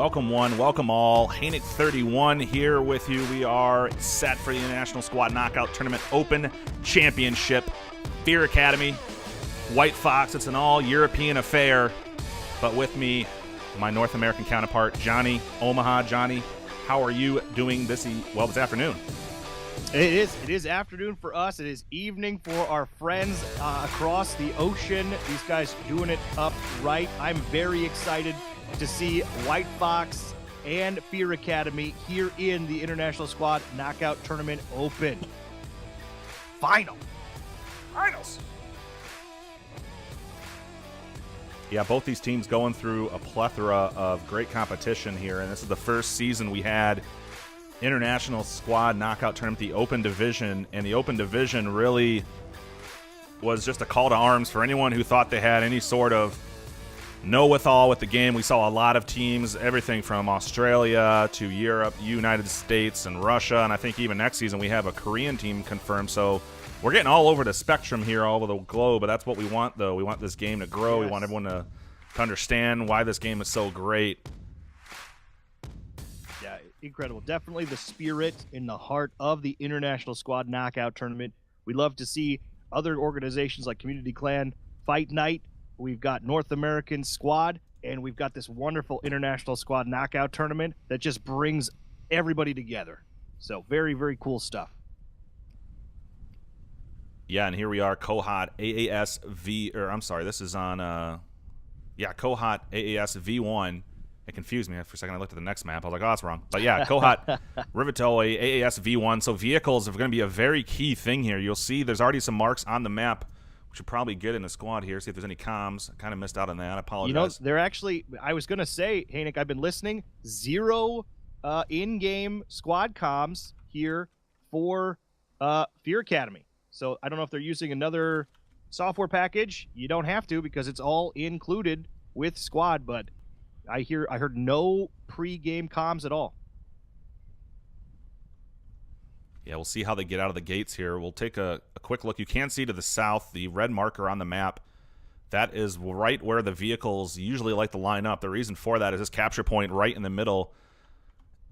welcome one, welcome all. Hanik 31 here with you. We are set for the International Squad Knockout Tournament Open Championship. Fear Academy, WhiteFox, it's an all-European affair. But with me, my North American counterpart, Johnny Omaha. Johnny, how are you doing this afternoon? It is afternoon for us. It is evening for our friends across the ocean. These guys doing it up right. I'm very excited to see WhiteFox and Fear Academy here in the International Squad Knockout Tournament Open. Finals. Yeah, both these teams going through a plethora of great competition here, and this is the first season we had International Squad Knockout Tournament, the Open Division, and the Open Division really was just a call to arms for anyone who thought they had any sort of know-withal with the game. We saw a lot of teams, everything from Australia to Europe, United States, and Russia, and I think even next season we have a Korean team confirmed, so we're getting all over the spectrum here, all over the globe, but that's what we want, though. We want this game to grow. Yes. We want everyone to understand why this game is so great. Yeah, incredible. Definitely the spirit in the heart of the International Squad Knockout Tournament. We love to see other organizations like Community Clan, Fight Night. We've got North American Squad, and we've got this wonderful International Squad Knockout Tournament that just brings everybody together. So very, very cool stuff. Yeah, and here we are, Kohat AAS this is on, Kohat AAS V1. It confused me for a second. I looked at the next map. I was like, oh, that's wrong. But yeah, Kohat Rivatoe AAS V1. So vehicles are going to be a very key thing here. You'll see there's already some marks on the map. We should probably get in the squad here, see if there's any comms. I kind of missed out on that. I apologize. You know, they're actually, I was going to say, Hanik, I've been listening. 0 in-game squad comms here for Fear Academy. So I don't know if they're using another software package. You don't have to because it's all included with squad, but I heard no pre-game comms at all. Yeah, we'll see how they get out of the gates here. We'll take a quick look. You can see to the south the red marker on the map. That is right where the vehicles usually like to line up. The reason for that is this capture point right in the middle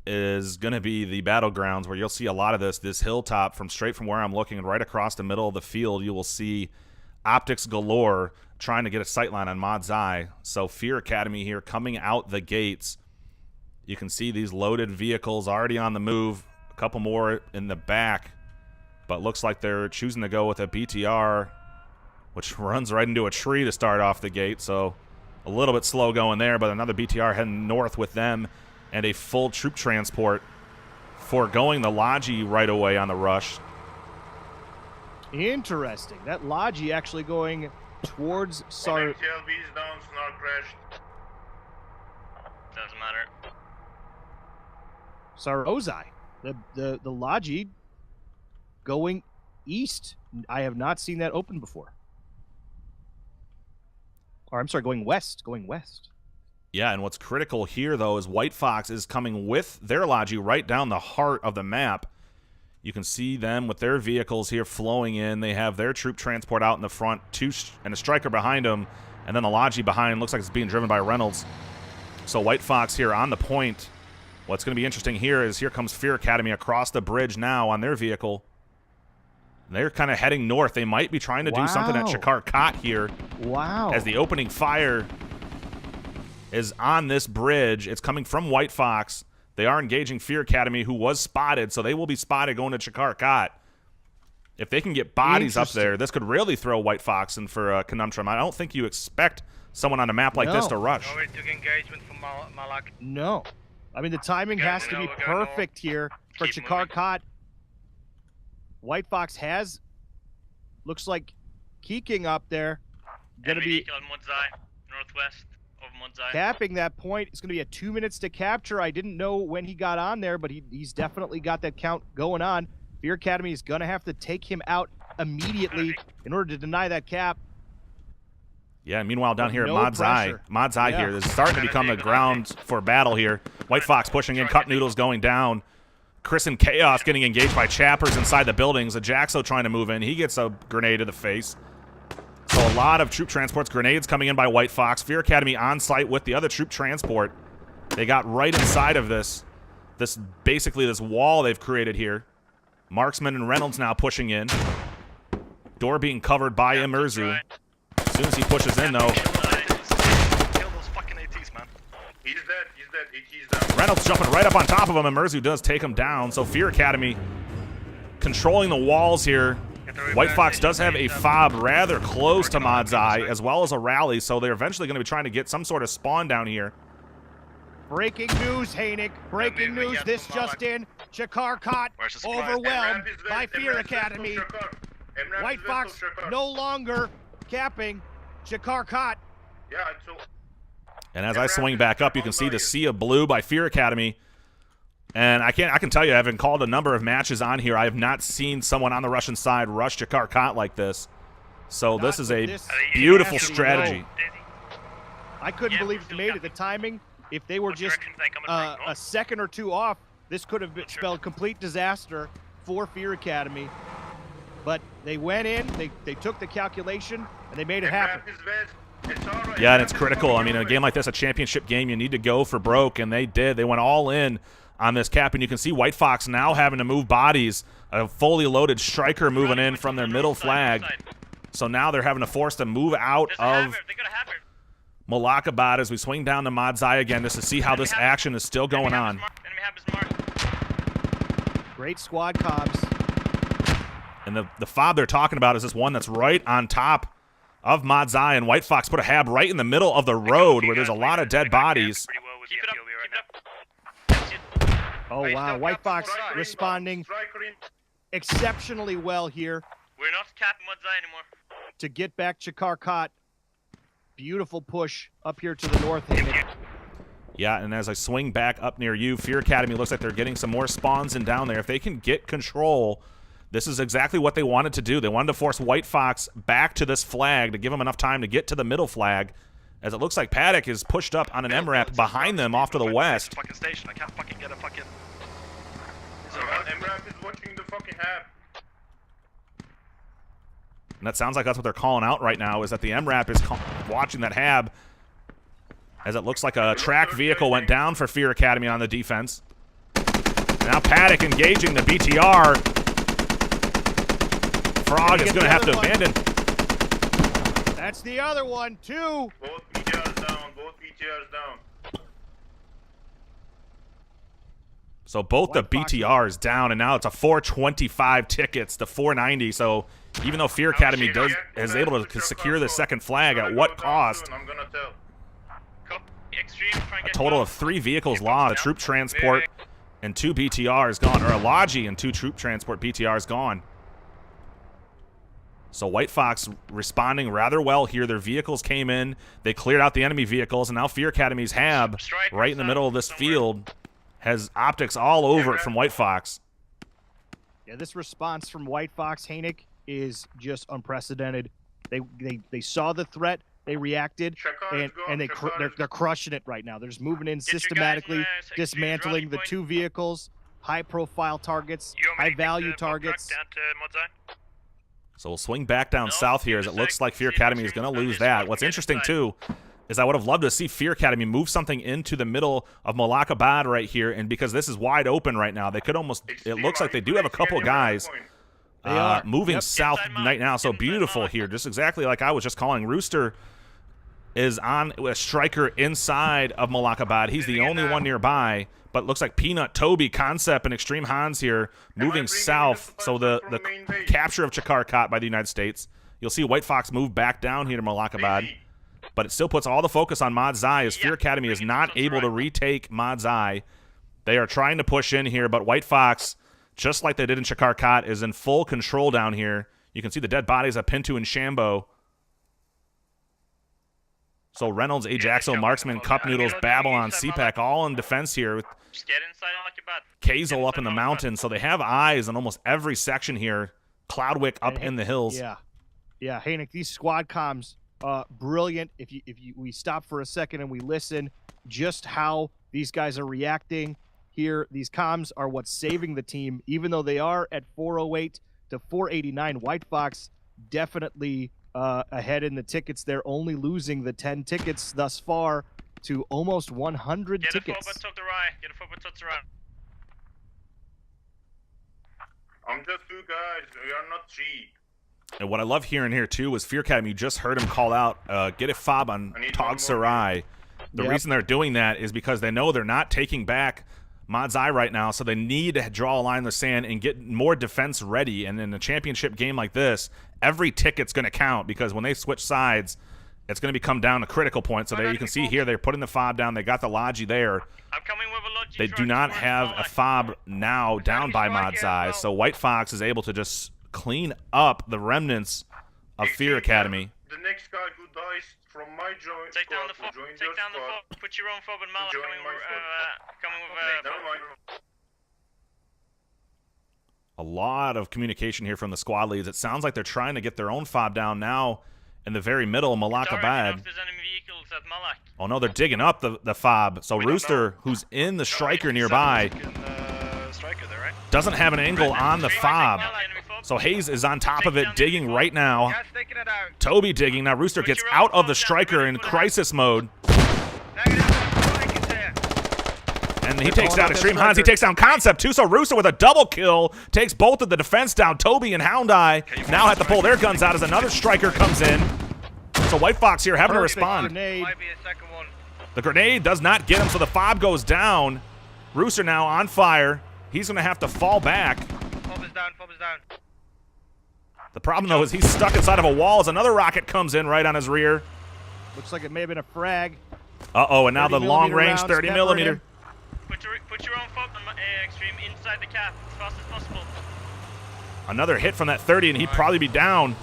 is going to be the battlegrounds where you'll see a lot of this hilltop straight from where I'm looking, and right across the middle of the field you will see optics galore trying to get a sightline on Mod's eye. So Fear Academy here coming out the gates. You can see these loaded vehicles already on the move, a couple more in the back, but looks like they're choosing to go with a BTR, which runs right into a tree to start off the gate, so a little bit slow going there, but another BTR heading north with them, and a full troop transport foregoing the Logi right away on the rush. Interesting. That Logi actually going towards TLB is down, Snark crashed. Doesn't matter. Sarozai. The Logi going east. I have not seen that open before. Or I'm sorry, going west. Yeah, and what's critical here, though, is WhiteFox is coming with their Logi right down the heart of the map. You can see them with their vehicles here flowing in. They have their troop transport out in the front, and a striker behind them, and then the Logi behind. Looks like it's being driven by Reynolds. So WhiteFox here on the point. What's going to be interesting here is here comes Fear Academy across the bridge now on their vehicle. They're kind of heading north. They might be trying to do something at Kohat here. Wow. As the opening fire is on this bridge. It's coming from WhiteFox. They are engaging Fear Academy, who was spotted, so they will be spotted going to Kohat. If they can get bodies up there, this could really throw WhiteFox in for a conundrum. I don't think you expect someone on a map like this to rush. No, we took engagement from Malak. No. I mean, the timing has to be perfect here for Kohat. WhiteFox has, looks like, Keeking up there. Going to be northwest of Modzai. Capping that point. It's going to be 2 minutes to capture. I didn't know when he got on there, but he's definitely got that count going on. Fear Academy is going to have to take him out immediately in order to deny that cap. Yeah, meanwhile down here at Mod's Eye here, this is starting to become the ground for battle here. WhiteFox pushing in, Cut Noodles going down. Chris and Chaos getting engaged by chappers inside the buildings. Ajaxo trying to move in. He gets a grenade to the face. So a lot of troop transports, grenades coming in by WhiteFox. Fear Academy on site with the other troop transport. They got right inside of this basically this wall they've created here. Marksman and Reynolds now pushing in. Door being covered by Emerzu. As soon as he pushes in, though. Kill those fucking ATs, man. He's dead. He's down. Reynolds jumping right up on top of him. Emerzu does take him down. So Fear Academy controlling the walls here. WhiteFox does have a fob rather close to Mod's Eye, as well as a rally, so they're eventually going to be trying to get some sort of spawn down here. Breaking news, Hanik. Breaking news. This just in. Chakar overwhelmed by Fear Academy. WhiteFox no longer capping Chakar. Yeah, so And as I swing back up, you can see the sea of blue by Fear Academy. And I can tell you, having called a number of matches on here, I have not seen someone on the Russian side rush Chakar like this. So this is a beautiful strategy. I couldn't believe they made it. The timing, if they were just a second or two off, this could have spelled complete disaster for Fear Academy. But they went in, they took the calculation, and they made it happen. Yeah, and it's critical. I mean, in a game like this, a championship game, you need to go for broke, and they did. They went all in on this cap, and you can see WhiteFox now having to move bodies. A fully loaded striker moving in from their middle flag. So now they're having to force to move out of Malakabad as we swing down to Mod's Eye again just to see how this action is still going on. Great squad comms. And the fob they're talking about is this one that's right on top of Mod's Eye, and WhiteFox put a hab right in the middle of the road where there's a lot of dead bodies. Oh, wow. WhiteFox responding exceptionally well here. We're not capping Mod's Eye anymore. To get back Chakar. Beautiful push up here to the north. Yeah, and as I swing back up near you, Fear Academy looks like they're getting some more spawns in down there. If they can get control, this is exactly what they wanted to do. They wanted to force WhiteFox back to this flag to give them enough time to get to the middle flag, as it looks like Paddock is pushed up on an MRAP behind them off to the west. Fucking station. I can't fucking get a fucking... MRAP is watching the fucking hab. And that sounds like that's what they're calling out right now, is that the MRAP is watching that hab, as it looks like a track vehicle went down for Fear Academy on the defense. Now Paddock engaging the BTR. Frog is going to have to abandon. That's the other one, too. Both BTRs down. Both BTRs down. So both the BTRs down, and now it's a 425 tickets to 490. So even though Fear Academy is able to secure the second flag, at what cost? I'm gonna tell. A total of 3 vehicles lost, a troop transport and 2 BTRs gone, or a Logi and 2 troop transport BTRs gone. So WhiteFox responding rather well here. Their vehicles came in, they cleared out the enemy vehicles, and now Fear Academy's hab right in the middle of this field has optics all over it from WhiteFox. Yeah, this response from WhiteFox, Hanik, is just unprecedented. They saw the threat, they reacted, and they're crushing it right now. They're just moving in systematically, dismantling the 2 vehicles, high-profile targets, high-value targets. So we'll swing back down south here, as it looks like Fear Academy is going to lose that. What's interesting, too, is I would have loved to see Fear Academy move something into the middle of Malakabad right here, and because this is wide open right now, they could almost, it looks like they do have a couple guys moving south right now. So beautiful here, just exactly like I was just calling. Rooster is on a striker inside of Malakabad. He's the only one nearby, but looks like Peanut, Toby, Concept, and Extreme Hans here moving south. So the capture of Chakar by the United States. You'll see WhiteFox move back down here to Malakabad, but it still puts all the focus on Mod's Eye, as Fear Academy is not able to retake Mod's Eye. They are trying to push in here, but WhiteFox, just like they did in Chakar, is in full control down here. You can see the dead bodies of Pinto and Shambo. So Reynolds, Ajaxo, Marksman, Cup Noodles, Babylon, CPAC all in defense here with Kazel up in the mountains. So they have eyes on almost every section here. Cloudwick up in the hills. Yeah, Hanik, these squad comms, brilliant. If we stop for a second and we listen, just how these guys are reacting here. These comms are what's saving the team, even though they are at 408 to 489. WhiteFox definitely ahead in the tickets. They're only losing the 10 tickets thus far. to almost 100 Get a tickets. forward top the right. Get a forward top the right. I'm just 2 guys. We are not 3. And what I love hearing here, too, is Fear Academy, you just heard him call out, get a fob on I need Tog one more. Sarai. The reason they're doing that is because they know they're not taking back Mod's Eye right now, so they need to draw a line in the sand and get more defense ready. And in a championship game like this, every ticket's going to count because when they switch sides, it's going to become down to critical points. So there you can see here they're putting the fob down. They got the Logi there. I'm coming with a Logi They truck do not towards have a Malak. fob now down by Mod's Eye, so WhiteFox is able to just clean up the remnants of Fear Academy. The next guy who dies from my joint Take down the squad fob. will join Take your down the squad. fob. Put your own fob and Malak Join coming my with Never mind. A lot of communication here from the squad leads. It sounds like they're trying to get their own fob down now in the very middle of Malak Sorry, I don't know Abad. if there's enemy vehicles at Malak. Oh no, they're digging up the fob. So We don't Rooster, who's in the striker nearby, Striker there, right? doesn't have an angle on the fob. So Hayes is on top of it, digging right now. Yeah, taking it out. Toby digging. Now Rooster gets out of the striker in crisis mode. And he takes down Extreme Hans. He takes down Concept, too. So Rooster with a double kill takes both of the defense down. Toby and Hound Eye now have to pull their guns out as another striker comes in. So WhiteFox here having to Perfect respond. grenade. Might be a second one. The grenade does not get him, so the fob goes down. Rooster now on fire. He's going to have to fall back. Fob is down. Fob is down. The problem, though, is he's stuck inside of a wall as another rocket comes in right on his rear. Looks like it may have been a frag. Uh-oh, and now the 30 long-range rounds 30 peppered millimeter. in. Put your own fob on Extreme inside the cap as fast as possible. Another hit from that 30, and he'd probably be down.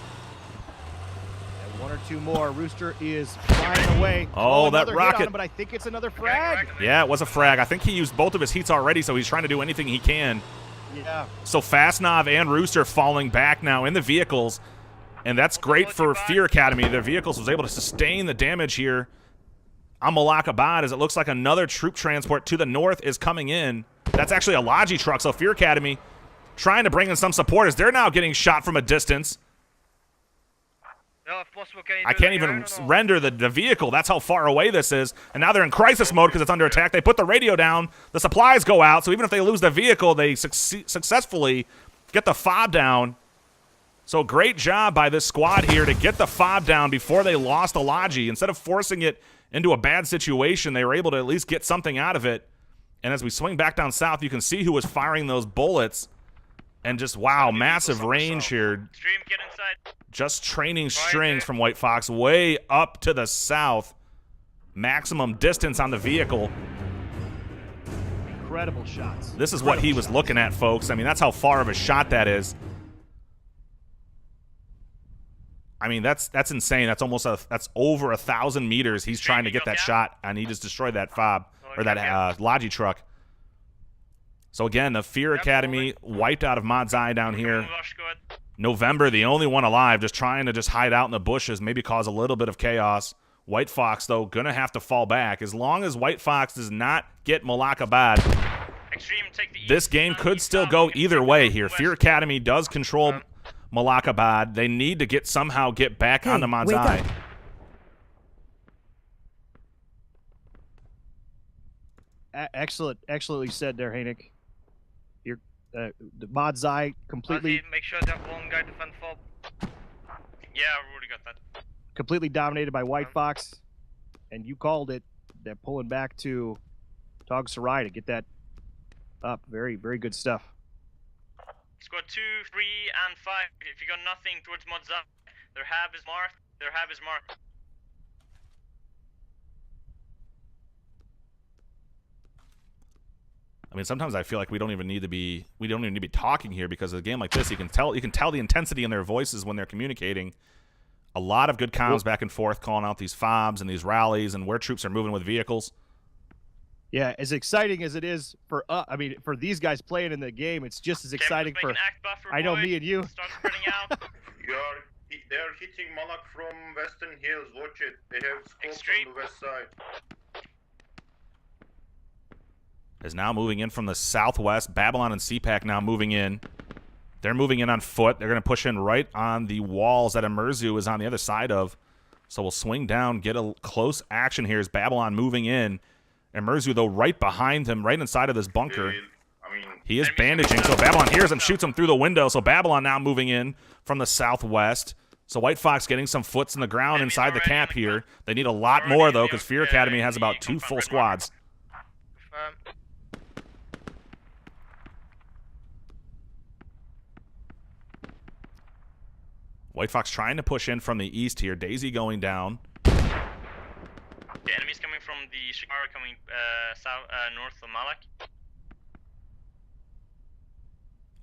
And 1 or 2 more. Rooster is flying away. Oh, that another hit on rocket. him, but I think it's another frag. Yeah, it was a frag. I think he used both of his heats already, so he's trying to do anything he can. Yeah. So Fastnov and Rooster falling back now in the vehicles, and that's great for Fear Academy. Their vehicles was able to sustain the damage here on Malak Abad as it looks like another troop transport to the north is coming in. That's actually a Logi truck, so Fear Academy trying to bring in some support as they're now getting shot from a distance. No, if possible, can you I do can't that even here or no? render the vehicle. That's how far away this is. And now they're in crisis mode because it's under attack. They put the radio down. The supplies go out. So even if they lose the vehicle, they successfully get the fob down. So great job by this squad here to get the fob down before they lost the Logi. Instead of forcing it into a bad situation, they were able to at least get something out of it. And as we swing back down south, you can see who was firing those bullets. And just, wow, massive range here. Extreme, get inside. Just training strings from WhiteFox way up to the south. Maximum distance on the vehicle. Incredible shots. This is what he was looking at, folks. I mean, that's how far of a shot that is. I mean, that's insane. That's that's over 1,000 meters. He's trying to get that shot, and he just destroyed that fob or that Logi truck. So again, the Fear Academy wiped out of Mod's Eye down here. Rush, go ahead. November, the only one alive, just trying to just hide out in the bushes, maybe cause a little bit of chaos. WhiteFox, though, gonna have to fall back. As long as WhiteFox does not get Malak Abad, Extreme, take the this east game and could east still down. go We can either take way the here. west. Fear Academy does control Malak Abad. They need to somehow get back onto Mod's Eye. Excellently said there, Haynick. You're the Mod's Eye completely Make sure that one guy defend fob. Yeah, I already got that. completely dominated by WhiteFox, and you called it. They're pulling back to Tog Sarai to get that up. Very, very good stuff. Squad 2, 3, and 5. If you got nothing towards Mod's Eye, their hab is marked. Their hab is marked. I mean, sometimes I feel like we don't even need to be talking here because of a game like this, you can tell the intensity in their voices when they're communicating. A lot of good comms back and forth, calling out these fobs and these rallies and where troops are moving with vehicles. Yeah, as exciting as it is for for these guys playing in the game, it's just as exciting for I know me and you. Start spreading out. They are hitting Malak from Western Hills. Watch it. They have scopes Extreme. on the west side. Is now moving in from the southwest. Babylon and CPAC now moving in. They're moving in on foot. They're going to push in right on the walls that Emerzu is on the other side of. So we'll swing down, get a close action here as Babylon moving in. And Merzu, though, right behind him, right inside of this bunker. He is bandaging, so Babylon hears him, shoots him through the window. So Babylon now moving in from the southwest. So WhiteFox getting some foots in the ground inside the camp here. They need a lot more, though, because Fear Academy has about 2 full squads. WhiteFox trying to push in from the east here. Daisy going down. The enemies coming from the Shikara coming north of Malak.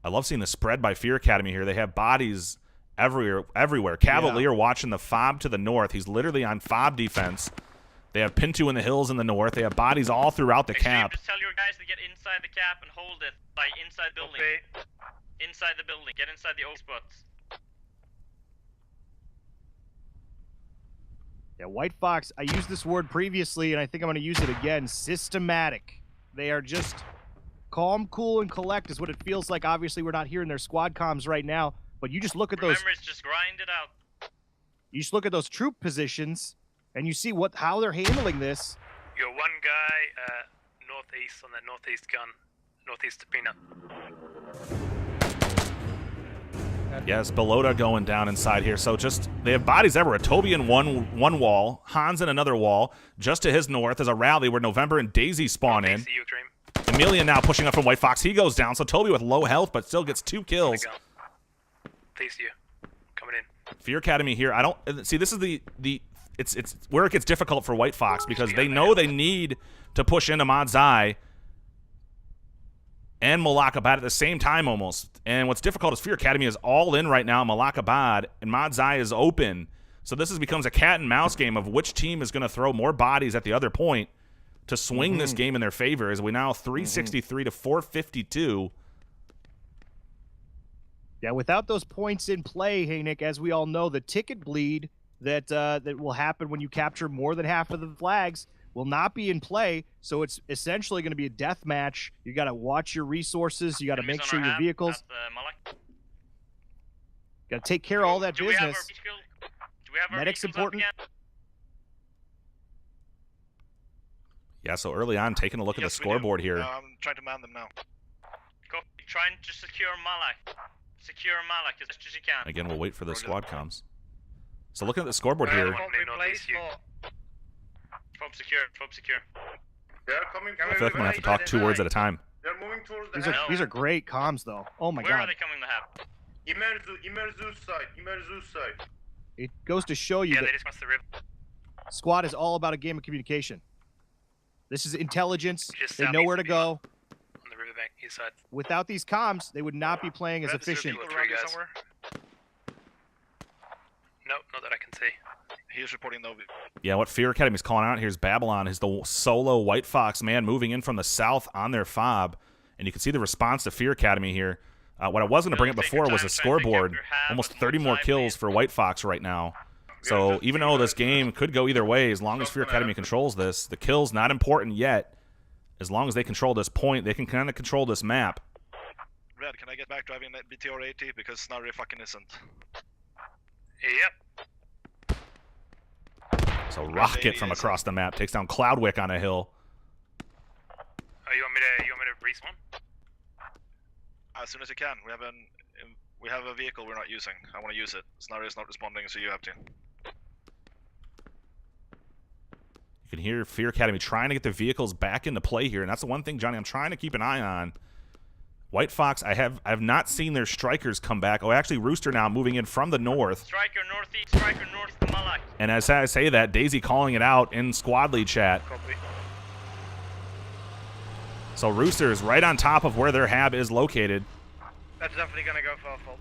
I love seeing the spread by Fear Academy here. They have bodies everywhere. Cavalier watching the fob to the north. He's literally on fob defense. They have Pintu in the hills in the north. They have bodies all throughout the cap. Just tell your guys to get inside the cap and hold it. Like inside the building. Okay. Inside the building. Get inside the old spots. Yeah, WhiteFox, I used this word previously, and I think I'm going to use it again. Systematic. They are just calm, cool, and collect is what it feels like. Obviously, we're not hearing their squad comms right now, but you just look at those. Remember, it's just grind it out. You just look at those troop positions, and you see how they're handling this. You're one guy northeast on that northeast gun, northeast of Peanut. Yes, Belota going down inside here. So just, they have bodies everywhere. Toby in one wall, Hans in another wall. Just to his north is a rally where November and Daisy spawn in. Emilian now pushing up from WhiteFox. He goes down. So Toby with low health, but still gets 2 kills. Face you. Coming in. Fear Academy here. I don't see. This is it's where it gets difficult for WhiteFox because they know they need to push into Madzai and Malakabad at the same time almost. And what's difficult is Fear Academy is all in right now, Malakabad, and Madzai is open. So this becomes a cat and mouse game of which team is going to throw more bodies at the other point to swing this game in their favor. As we now 363 to 452. Yeah, without those points in play, hey Nick, as we all know, the ticket bleed that will happen when you capture more than half of the flags will not be in play, so it's essentially going to be a death match. You got to watch your resources. You got to make sure your vehicles. Got to take care of all that business. Medic's important. Yeah, so early on, taking a look at the scoreboard here. I'm trying to man them now. Go, try and just secure Malak. Secure Malak as much as you can. Again, we'll wait for the squad comms. So looking at the scoreboard here. Fob secure. Fob secure. They're coming. I feel like I'm going to have to talk 2 words at a time. They're moving towards the these are great comms, though. Oh my god. Where are they coming to have? Imerzu's side. It goes to show you Yeah, that they just crossed the river. squad is all about a game of communication. This is intelligence. Just They know where to go. On the riverbank, east side. Without these comms, they would not be playing as efficient. Somewhere? Nope, not that I can see. He is reporting Novi. Yeah, what Fear Academy's calling out here is Babylon is the solo WhiteFox man moving in from the south on their fob. And you can see the response to Fear Academy here. What I was going to bring up before was a scoreboard. Almost 30 more kills for WhiteFox right now. So even though this game could go either way, as long as Fear Academy controls this, the kill's not important yet. As long as they control this point, they can kind of control this map. Red, can I get back driving that BTR 80 because Snarry fucking isn't? Yep. So Rocket from across the map takes down Cloudwick on a hill. Oh, you want me to respawn? As soon as you can. We have a vehicle we're not using. I want to use it. Snarry is not responding, so you have to. You can hear Fear Academy trying to get the vehicles back into play here, and that's the one thing, Johnny, I'm trying to keep an eye on. WhiteFox, I have not seen their strikers come back. Oh, actually, Rooster now moving in from the north. Striker northeast, striker north to Malak. And as I say that, Daisy calling it out in squad lead chat. Copy. So Rooster is right on top of where their hab is located. That's definitely going to go for a full.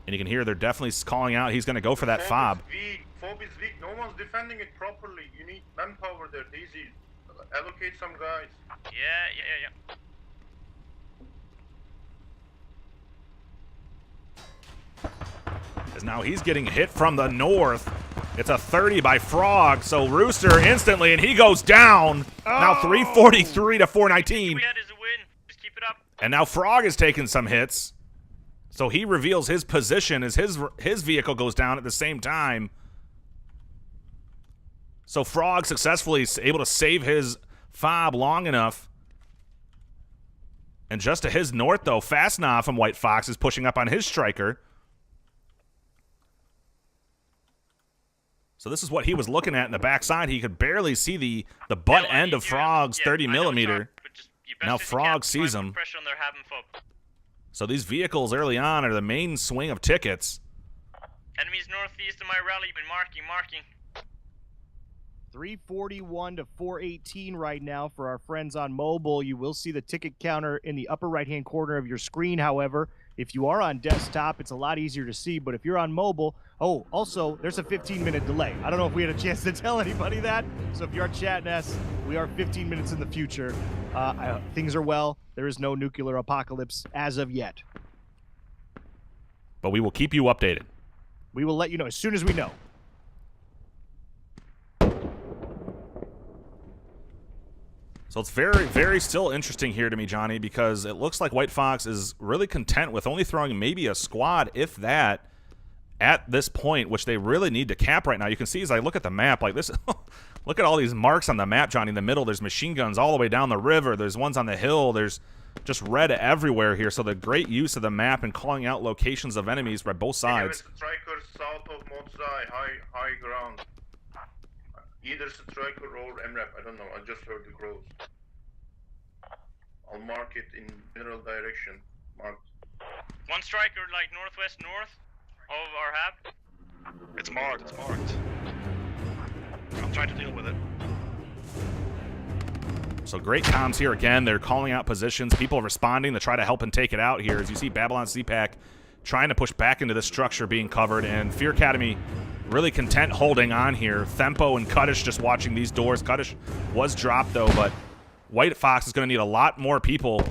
And you can hear they're definitely calling out he's going to go for that fob. Fob is weak. No one's defending it properly. You need manpower there, Daisy. Allocate some guys. Yeah. As now he's getting hit from the north. It's a 30 by Frog, so Rooster instantly, and he goes down. Now 343 to 419. We had is a win. Just keep it up. And now Frog is taking some hits. So he reveals his position as his vehicle goes down at the same time. So Frog successfully able to save his fob long enough. And just to his north, though, Fastnaw from WhiteFox is pushing up on his striker. So this is what he was looking at in the backside. He could barely see the butt end of Frog's 30 millimeter. Now Frog sees him. So these vehicles early on are the main swing of tickets. Enemies northeast of my rally. Been marking. 341 to 418 right now for our friends on mobile. You will see the ticket counter in the upper right-hand corner of your screen. However, if you are on desktop, it's a lot easier to see. But if you're on mobile, oh, also, there's a 15-minute delay. I don't know if we had a chance to tell anybody that. So if you're chatting us, we are 15 minutes in the future. Things are well. There is no nuclear apocalypse as of yet. But we will keep you updated. We will let you know as soon as we know. So it's very, very still interesting here to me, Johnny, because it looks like WhiteFox is really content with only throwing maybe a squad, if that, at this point, which they really need to cap right now. You can see as I look at the map, like this, look at all these marks on the map, Johnny. In the middle, there's machine guns all the way down the river. There's ones on the hill. There's just red everywhere here. So the great use of the map and calling out locations of enemies by both sides. Strikers south of Modzai, high ground. Either striker or MRAP, I don't know, I just heard the growth. I'll mark it in general direction. Marked. One striker, like northwest north of our hab. It's marked. I'm trying to deal with it. So great comms here again. They're calling out positions. People responding to try to help and take it out here. As you see Babylon CPAC trying to push back into the structure being covered. And Fear Academy really content holding on here. Thempo and Kuddish just watching these doors. Kuddish was dropped, though, but WhiteFox is going to need a lot more people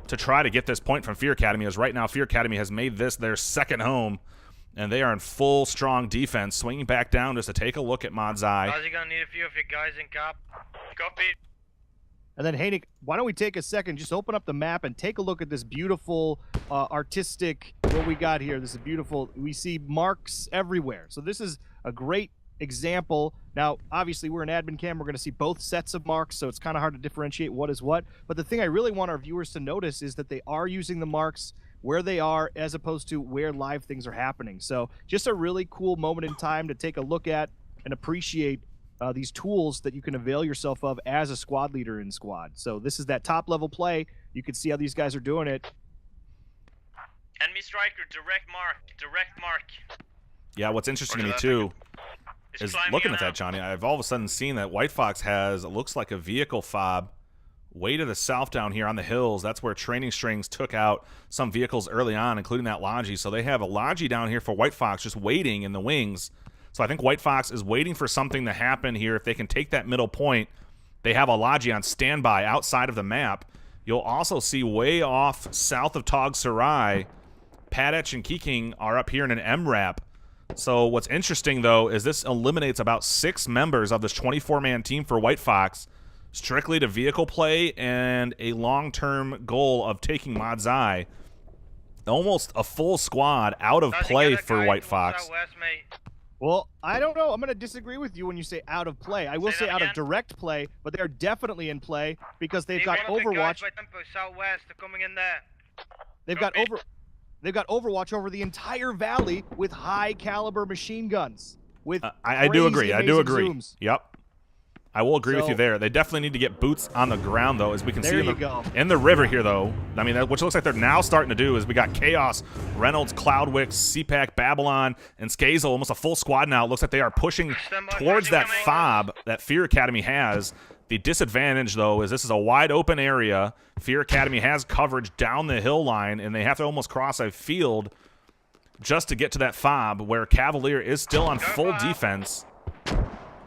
to try to get this point from Fear Academy, as right now Fear Academy has made this their second home, and they are in full, strong defense, swinging back down just to take a look at Modzai. How's he going to need a few of your guys in cap? Copy. And then, Haynick, why don't we take a second, just open up the map and take a look at this beautiful artistic, what we got here. This is beautiful. We see marks everywhere. So this is a great example. Now, obviously, we're an admin cam. We're going to see both sets of marks, so it's kind of hard to differentiate what is what. But the thing I really want our viewers to notice is that they are using the marks where they are as opposed to where live things are happening. So just a really cool moment in time to take a look at and appreciate these tools that you can avail yourself of as a squad leader in squad. So this is that top level play. You can see how these guys are doing it. Enemy striker, direct mark. Yeah, what's interesting to me too is looking at that, Johnny. I've all of a sudden seen that WhiteFox has, it looks like a vehicle fob way to the south down here on the hills. That's where Training Strings took out some vehicles early on, including that Logi. So they have a Logi down here for WhiteFox just waiting in the wings. So I think WhiteFox is waiting for something to happen here. If they can take that middle point, they have a Logi on standby outside of the map. You'll also see way off south of Tog Sarai, Padech and Keking are up here in an MRAP. So what's interesting, though, is this eliminates about 6 members of this 24-man team for WhiteFox, strictly to vehicle play and a long-term goal of taking Modzai. Almost a full squad out of play for WhiteFox. Well, I don't know. I'm going to disagree with you when you say out of play. I will say out of direct play, but they are definitely in play because they've got Overwatch. Southwest, they're coming in there. They've got Overwatch over the entire valley with high caliber machine guns. With I do agree. Zooms. Yep. I will agree with you there. They definitely need to get boots on the ground, though, as we can see in the river here, though. I mean, which looks like they're now starting to do is we got Chaos, Reynolds, Cloudwix, CPAC, Babylon, and Skazel, almost a full squad now. It looks like they are pushing towards that fob that Fear Academy has. The disadvantage, though, is this is a wide open area. Fear Academy has coverage down the hill line, and they have to almost cross a field just to get to that fob where Cavalier is still on full defense.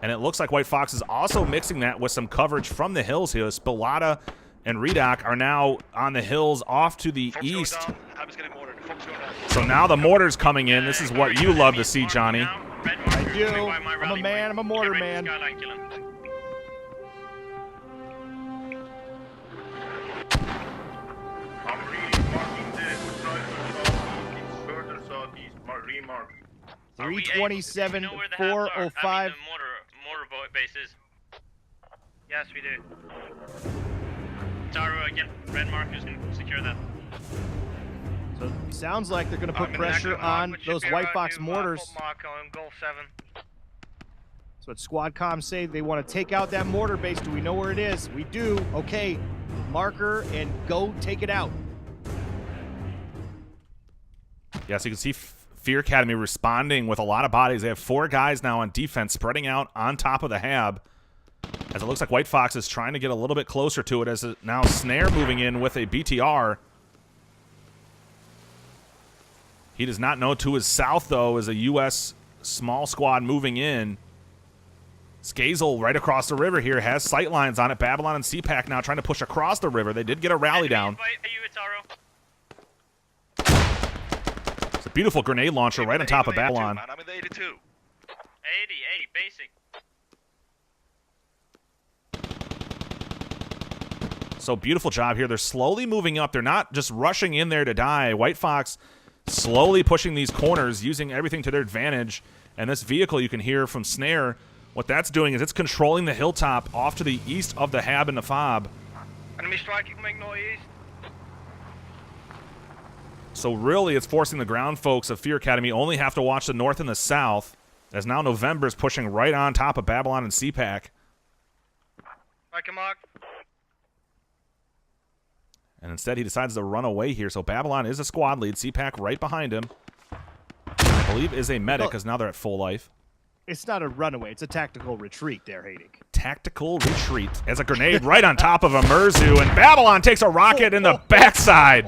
And it looks like WhiteFox is also mixing that with some coverage from the hills here. Spilata and Redoc are now on the hills off to the east. So now the mortar's coming in. This is what you love to see, Johnny. I do. I'm a man. I'm a mortar man. I'm remarking the southeast. It's further southeast. Remark. 327, 405. bases? Yes, we do. Taro again, red markers can secure that. So it sounds like they're going to put I'm in pressure Echo Mark, on which should those be around WhiteFox you, mortars. foot mark on Gulf 7. That's what squad comms say. They want to take out that mortar base. Do we know where it is? We do. Okay, marker and go take it out. Yeah, so you can see Fear Academy responding with a lot of bodies. They have 4 guys now on defense spreading out on top of the hab. As it looks like WhiteFox is trying to get a little bit closer to it as now Snare moving in with a BTR. He does not know to his south, though, is a U.S. small squad moving in. Skazel right across the river here has sight lines on it. Babylon and CPAC now trying to push across the river. They did get a rally down. It's a beautiful grenade launcher right on top of Babylon. Man, I'm in the 82. 80, basic. So beautiful job here. They're slowly moving up. They're not just rushing in there to die. WhiteFox slowly pushing these corners, using everything to their advantage. And this vehicle, you can hear from Snare, what that's doing is it's controlling the hilltop off to the east of the hab and the fob. Enemy striking coming northeast. So really it's forcing the ground folks of Fear Academy only have to watch the north and the south, as now November is pushing right on top of Babylon and CPAC. Striker mark. And instead he decides to run away here. So Babylon is a squad lead. CPAC right behind him. I believe is a medic because now they're at full life. It's not a runaway. It's a tactical retreat there, Haydick. Tactical retreat as a grenade right on top of a Merzu. And Babylon takes a rocket in the backside.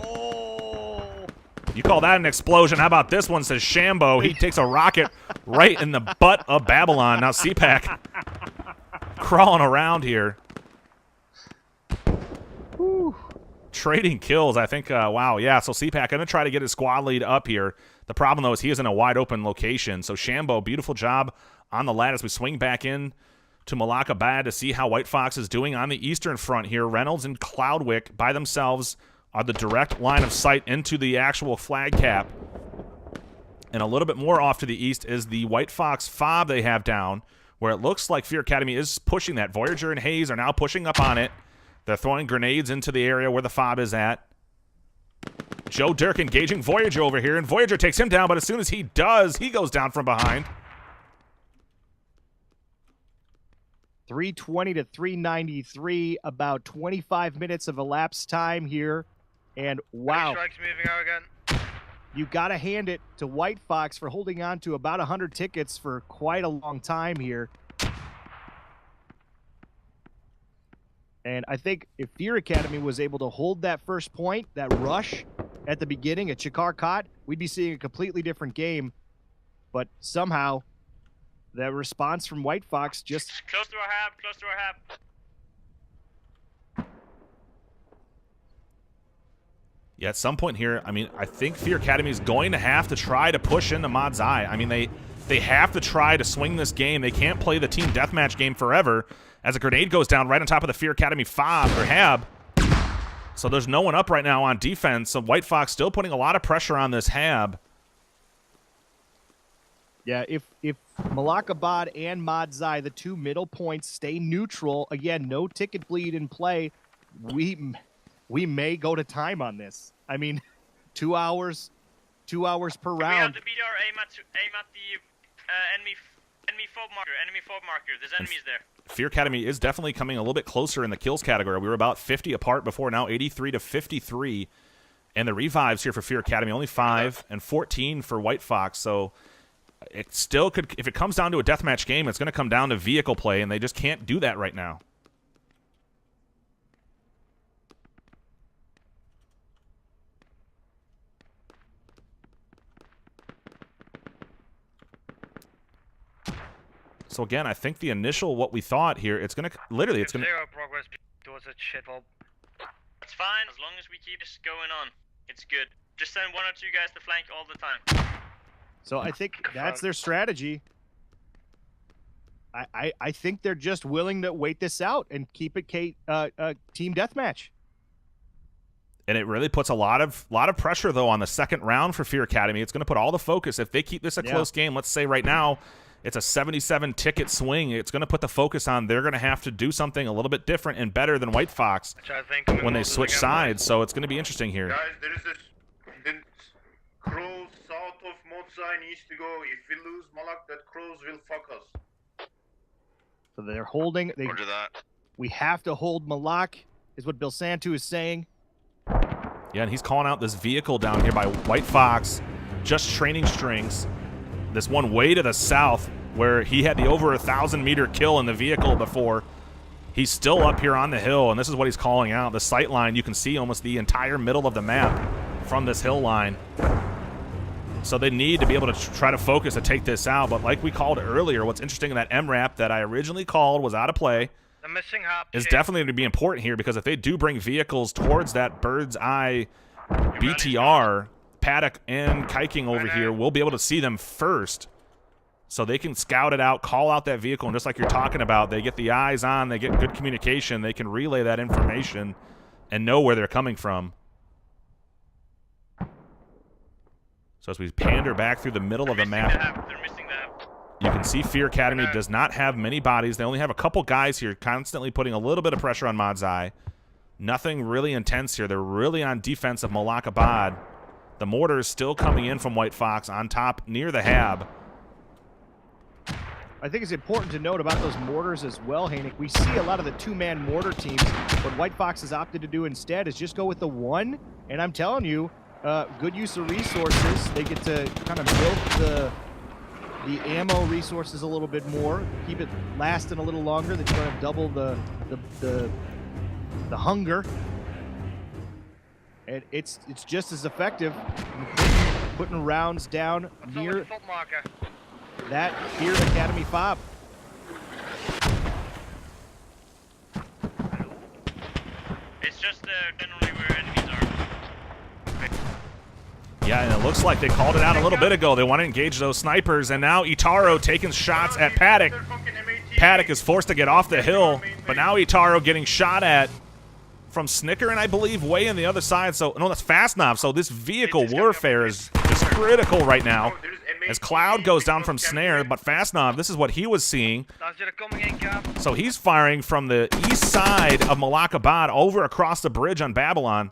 You call that an explosion. How about this one, says Shambo. He takes a rocket right in the butt of Babylon. Now CPAC crawling around here. Whew. Trading kills, I think. Wow, yeah. So CPAC going to try to get his squad lead up here. The problem, though, is he is in a wide open location. So Shambo, beautiful job on the lat as we swing back in to Malakabad to see how WhiteFox is doing on the eastern front here. Reynolds and Cloudwick by themselves are the direct line of sight into the actual flag cap. And a little bit more off to the east is the WhiteFox fob they have down, where it looks like Fear Academy is pushing that. Voyager and Hayes are now pushing up on it. They're throwing grenades into the area where the fob is at. Joe Dirk engaging Voyager over here, and Voyager takes him down, but as soon as he does, he goes down from behind. 320 to 393, about 25 minutes of elapsed time here. And wow, Strikes moving out again. you got to hand it to WhiteFox for holding on to about 100 tickets for quite a long time here. And I think if Fear Academy was able to hold that first point, that rush at the beginning at Kohat, we'd be seeing a completely different game. But somehow, that response from WhiteFox just... Close to our hab, close to our hab. Yeah, at some point here, I mean, I think Fear Academy is going to have to try to push into Mod's Eye. I mean, they have to try to swing this game. They can't play the team deathmatch game forever, as a grenade goes down right on top of the Fear Academy fob or hab. So there's no one up right now on defense. So WhiteFox still putting a lot of pressure on this hab. Yeah, if Malakabad and Madzai, the two middle points, stay neutral, again, no ticket bleed in play, we may go to time on this. I mean, 2 hours per We have round. the BDR aim at the enemy fob marker. There's enemies there. Fear Academy is definitely coming a little bit closer in the kills category. We were about 50 apart before, now 83 to 53. And the revives here for Fear Academy, only 5 and 14 for WhiteFox. So it still could, if it comes down to a deathmatch game, it's going to come down to vehicle play, and they just can't do that right now. So again, I think the initial, what we thought here, it's going to, literally, it's going to... Zero progress towards a shithole. It's fine, as long as we keep this going on. It's good. Just send 1 or 2 guys to flank all the time. So I think that's their strategy. I think they're just willing to wait this out and keep it team deathmatch. And it really puts a lot of pressure, though, on the second round for Fear Academy. It's going to put all the focus. If they keep this a close game, let's say right now, It's a 77 ticket swing. It's going to put the focus on they're going to have to do something a little bit different and better than WhiteFox when they switch sides. So it's going to be interesting here. Guys, there is this. The crows south of Modzai needs to go. If we lose Malak, that crows will fuck us. So they're holding. Roger that. We have to hold Malak, is what Bill Santu is saying. Yeah, and he's calling out this vehicle down here by WhiteFox, just training strings. This one way to the south where he had the over 1,000-meter kill in the vehicle before. He's still up here on the hill, and this is what he's calling out. The sight line, you can see almost the entire middle of the map from this hill line. So they need to be able to try to focus to take this out. But like we called earlier, what's interesting in that MRAP that I originally called was out of play The missing hop is chip. definitely going to be important here, because if they do bring vehicles towards that bird's eye BTR, Paddock and Kiking over here, we'll be able to see them first. So they can scout it out, call out that vehicle, and just like you're talking about, they get the eyes on, they get good communication, they can relay that information and know where they're coming from. So as we pander back through the middle of the map, They're missing the hub. you can see Fear Academy does not have many bodies. They only have a couple guys here constantly putting a little bit of pressure on Modzai. Nothing really intense here. They're really on defense of Malakabad. The mortar is still coming in from WhiteFox on top near the hab. I think it's important to note about those mortars as well, Hanik. We see a lot of the two-man mortar teams. What WhiteFox has opted to do instead is just go with the one. And I'm telling you, good use of resources. They get to kind of milk the ammo resources a little bit more, keep it lasting a little longer. They're going to double the hunger. And it's just as effective putting rounds down near Foot marker. that Fear Academy fob. It's just generally where enemies are. Yeah, and it looks like they called it out a little bit ago. They want to engage those snipers, and now Itaro taking shots at Paddock. Paddock is forced to get off the hill, but now Itaro getting shot at from Snicker, and I believe way on the other side. So, no, that's Fastnov. So this vehicle warfare is critical right now. As Cloud goes down from Snare, but Fastnov, this is what he was seeing. So he's firing from the east side of Malakabad over across the bridge on Babylon.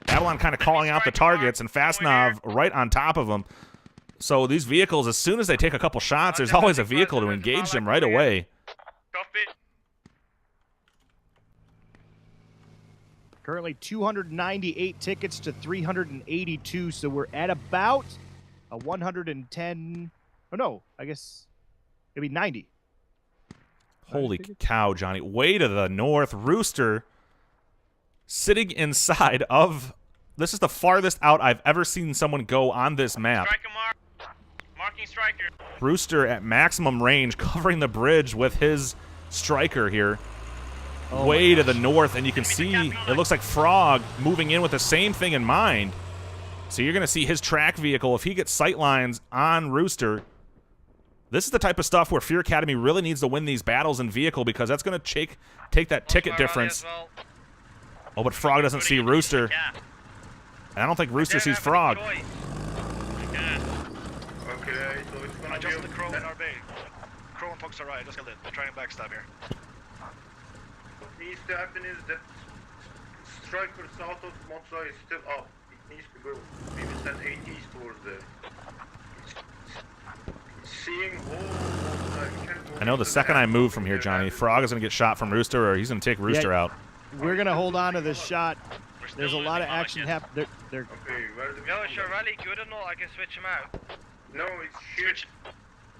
Babylon kind of calling out the targets, and Fastnov right on top of them. So these vehicles, as soon as they take a couple shots, there's always a vehicle to engage them right away. Copy. Currently 298 tickets to 382, so we're at about a 110. Oh no, I guess maybe 90. Holy cow, Johnny. Way to the north. Rooster sitting inside of... This is the farthest out I've ever seen someone go on this map. Striker mark. Marking striker. Rooster at maximum range, covering the bridge with his striker here. Oh Way to the north, and you can see it looks like Frog moving in with the same thing in mind. So you're going to see his track vehicle, if he gets sight lines on Rooster. This is the type of stuff where Fear Academy really needs to win these battles in vehicle, because that's going to take that ticket difference. Oh, but Frog doesn't see Rooster. And I don't think Rooster sees Frog. Okay, so it's gonna Just be the Crow and RB. Crow and Fox are right. Just got it. They're trying to backstab here. What needs to happen is that striker south of Modzai is still up. It needs to go. Maybe send ATs towards there. Seeing all Modzai, we can't go I know the into second the I map. move from here, Johnny, Frog is going to get shot from Rooster, or he's going to take Rooster out. We're going to hold on to this shot. We're still There's a lot of losing action Malak, happening. They're Okay, where do we Yo, go? is your rally good or not? I can switch him out. No, it's shit.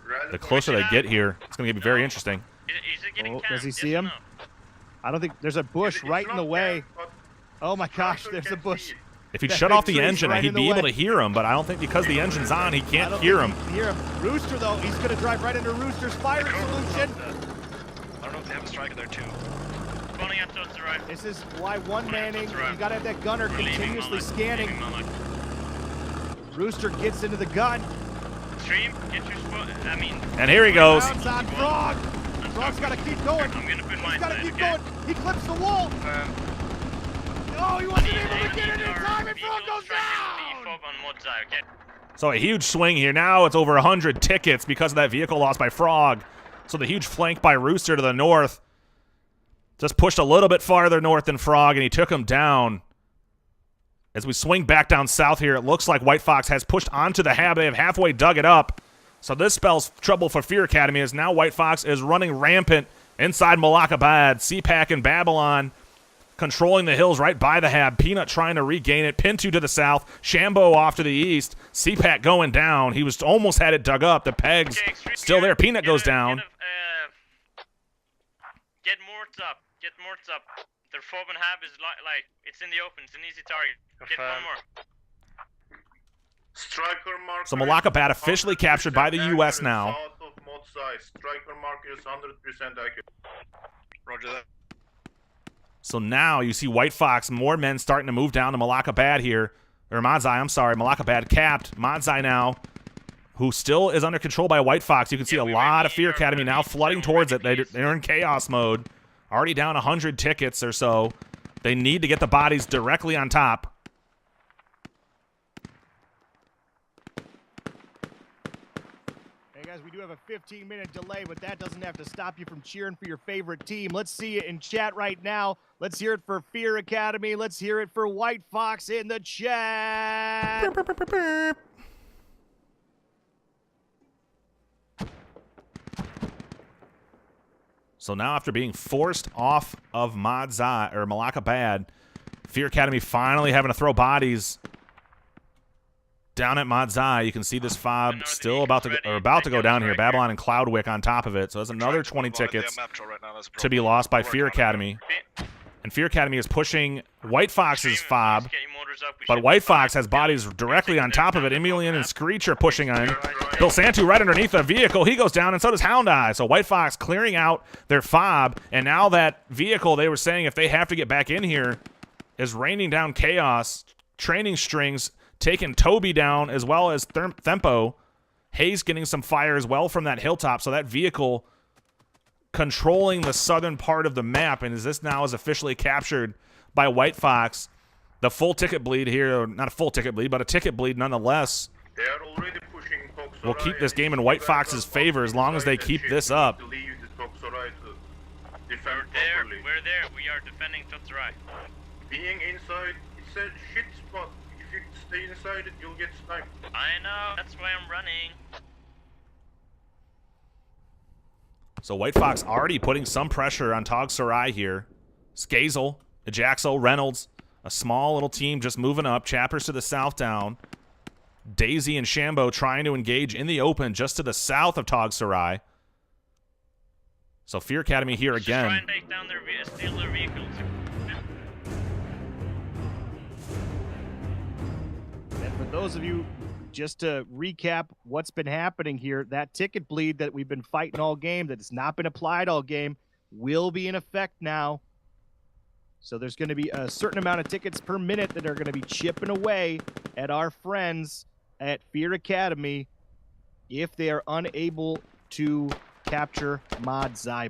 Rally The closer they get here, it's going to be very interesting. Is it getting Oh, does he camped, see yes or him? no? I don't think there's a bush It's right in not the way. camped, but Oh my gosh, striker there's a can bush. see it. If he'd That shut off big the tree's engine, right he'd in the be able way. to hear him, but I don't think because the engine's on, he I can't don't hear think him. he can hear him. Rooster though, he's going to drive right into Rooster's firing solution. I don't know if they have a striker there too. Spawning out towards the right. This is why one manning. That's right. You got to have that gunner We're leaving continuously Malak. scanning. Leaving Malak. Rooster gets into the gun. Stream, get your spot. I mean, And here he goes. Bounce on Frog. Frog's got to keep going. I'm gonna put mine He's got to side, keep okay? going. He clips the wall. Oh, he wasn't able to get it in time, and Frog goes down. Fob on Modzai, okay? So a huge swing here. Now it's over 100 tickets because of that vehicle loss by Frog. So the huge flank by Rooster to the north just pushed a little bit farther north than Frog, and he took him down. As we swing back down south here, it looks like WhiteFox has pushed onto the hab. They have halfway dug it up. So this spells trouble for Fear Academy, as now WhiteFox is running rampant inside Malakabad. CPAC and Babylon controlling the hills right by the hab. Peanut trying to regain it. Pintu to the south. Shambo off to the east. CPAC going down. He was almost had it dug up. The pegs still there. Peanut goes down. Get Morts up. Get Morts up. Their fob and hab is like it's in the open. It's an easy target. Get one more. Striker marker. So Malakabad officially captured by the U.S. now. South of mod size. Striker marker is 100% accurate. Roger that. So now you see WhiteFox, more men starting to move down to Malakabad here. Or Madzai, I'm sorry. Malakabad capped. Madzai now, who still is under control by WhiteFox. You can see a lot of Fear Academy now flooding towards it. They're in chaos mode. Already down 100 tickets or so. They need to get the bodies directly on top. Hey guys, we do have a 15-minute delay, but that doesn't have to stop you from cheering for your favorite team. Let's see it in chat right now. Let's hear it for Fear Academy. Let's hear it for WhiteFox in the chat. So now, after being forced off of Madzai or Malakabad, Fear Academy finally having to throw bodies down at Madzai. You can see this fob still about to go down here. Babylon and Cloudwick on top of it. So there's another 20 tickets to be lost by Fear Academy. And Fear Academy is pushing WhiteFox's fob, but WhiteFox has bodies directly on top of it. Emilian and Screech are pushing in. Bill Santu right underneath the vehicle. He goes down, and so does Hound Eye. So WhiteFox clearing out their fob, and now that vehicle, they were saying if they have to get back in here, is raining down chaos. Training strings taking Toby down, as well as Thempo. Hayes getting some fire as well from that hilltop. So that vehicle controlling the southern part of the map, and as this now is officially captured by WhiteFox. The full ticket bleed here, or not a full ticket bleed, but a ticket bleed nonetheless, They are already pushing Toxorai. will keep this game in WhiteFox's favor as long as they keep this up. We're there. We are defending Toxorai. Being inside, it's a shit spot. If you stay inside it, you'll get sniped. I know. That's why I'm running. So WhiteFox already putting some pressure on Toxorai here. Skazel, Ajaxo, Reynolds, a small little team just moving up. Chappers to the south down. Daisy and Shambo trying to engage in the open just to the south of Toxorai. So Fear Academy here Just try again. and take down steal their vehicles. And for those of you, just to recap what's been happening here, that ticket bleed that we've been fighting all game, that has not been applied all game, will be in effect now. So there's going to be a certain amount of tickets per minute that are going to be chipping away at our friends at Fear Academy if they are unable to capture Madzai.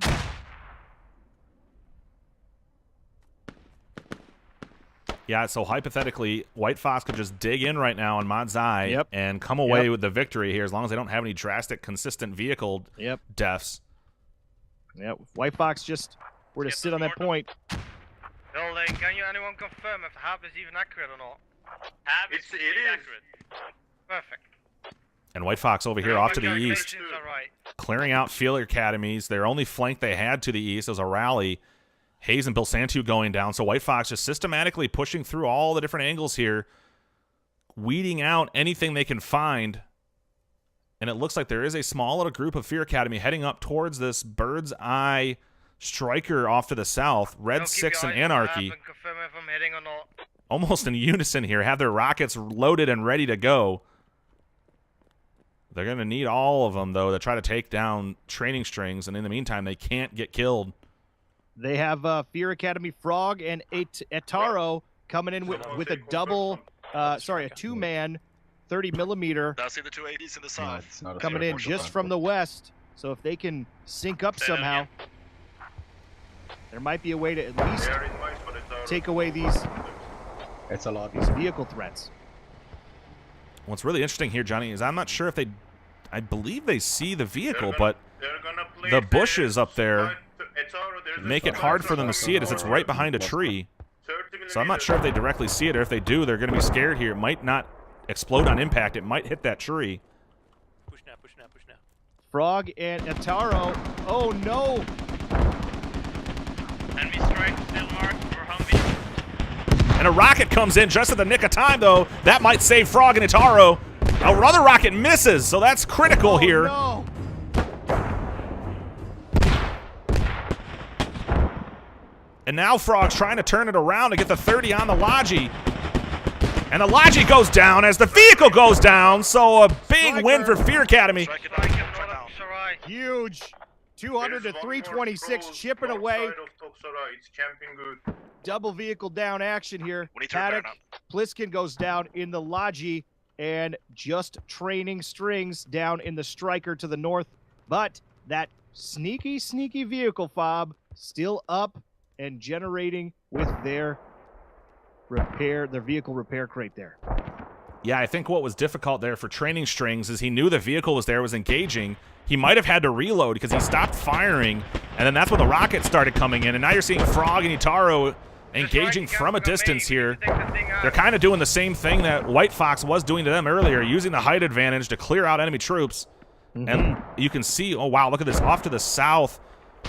Yeah, so hypothetically, WhiteFox could just dig in right now on Madzai and come away with the victory here as long as they don't have any drastic, consistent vehicle deaths. Yeah, WhiteFox just were to sit on that point. Building, can anyone confirm if Hab is even accurate or not? Hab is It is. accurate. Perfect. And WhiteFox over here off to the east, Calculations are right. clearing out Fear Academies. Their only flank they had to the east was a rally. Hayes and Bill Santu going down. So WhiteFox just systematically pushing through all the different angles here, weeding out anything they can find. And it looks like there is a small little group of Fear Academy heading up towards this bird's eye striker off to the south. Red Don't keep 6 your and eyes on Hab Anarchy and confirm if I'm hitting or not. almost in unison here, have their rockets loaded and ready to go. They're going to need all of them, though, to try to take down training strings. And in the meantime, they can't get killed. They have Fear Academy Frog and Etaro coming in with a double, a two-man 30 millimeter Now see the 280s in the south. coming in just from the west. So if they can sync up somehow, there might be a way to at least They are in mice, but it's take away these It's a lot. vehicle threats. What's really interesting here, Johnny, is I'm not sure if I believe they see the vehicle, They're but gonna place the bushes up there there's make a it hard for them to see it as it's right behind a tree. 30 So I'm not sure if they directly see it, or if they do, they're going to be scared here. It might not explode on impact. It might hit that tree. Push now, push now, push now. Frog and Ataro. Oh no! Enemy strike still marked for Humvee. And a rocket comes in just at the nick of time, though. That might save Frog and Itaro. Another rocket misses, so that's critical here. No. And now Frog's trying to turn it around to get the 30 on the Logi. And the Logi goes down as the vehicle goes down, so a big win for Fear Academy. Strike it down, get it down. Huge. 200 to 326, chipping away. It's champion good. Double vehicle down action here. We need to repair Paddock, Pliskin goes down in the Logi, and just training strings down in the Striker to the north. But that sneaky, sneaky vehicle fob still up and generating with their vehicle repair crate there. Yeah, I think what was difficult there for training strings is he knew the vehicle was there, was engaging. He might have had to reload because he stopped firing, and then that's when the rockets started coming in. And now you're seeing Frog and Itaro engaging from a distance here. They're kind of doing the same thing that WhiteFox was doing to them earlier, using the height advantage to clear out enemy troops. And you can see, oh wow, look at this, off to the south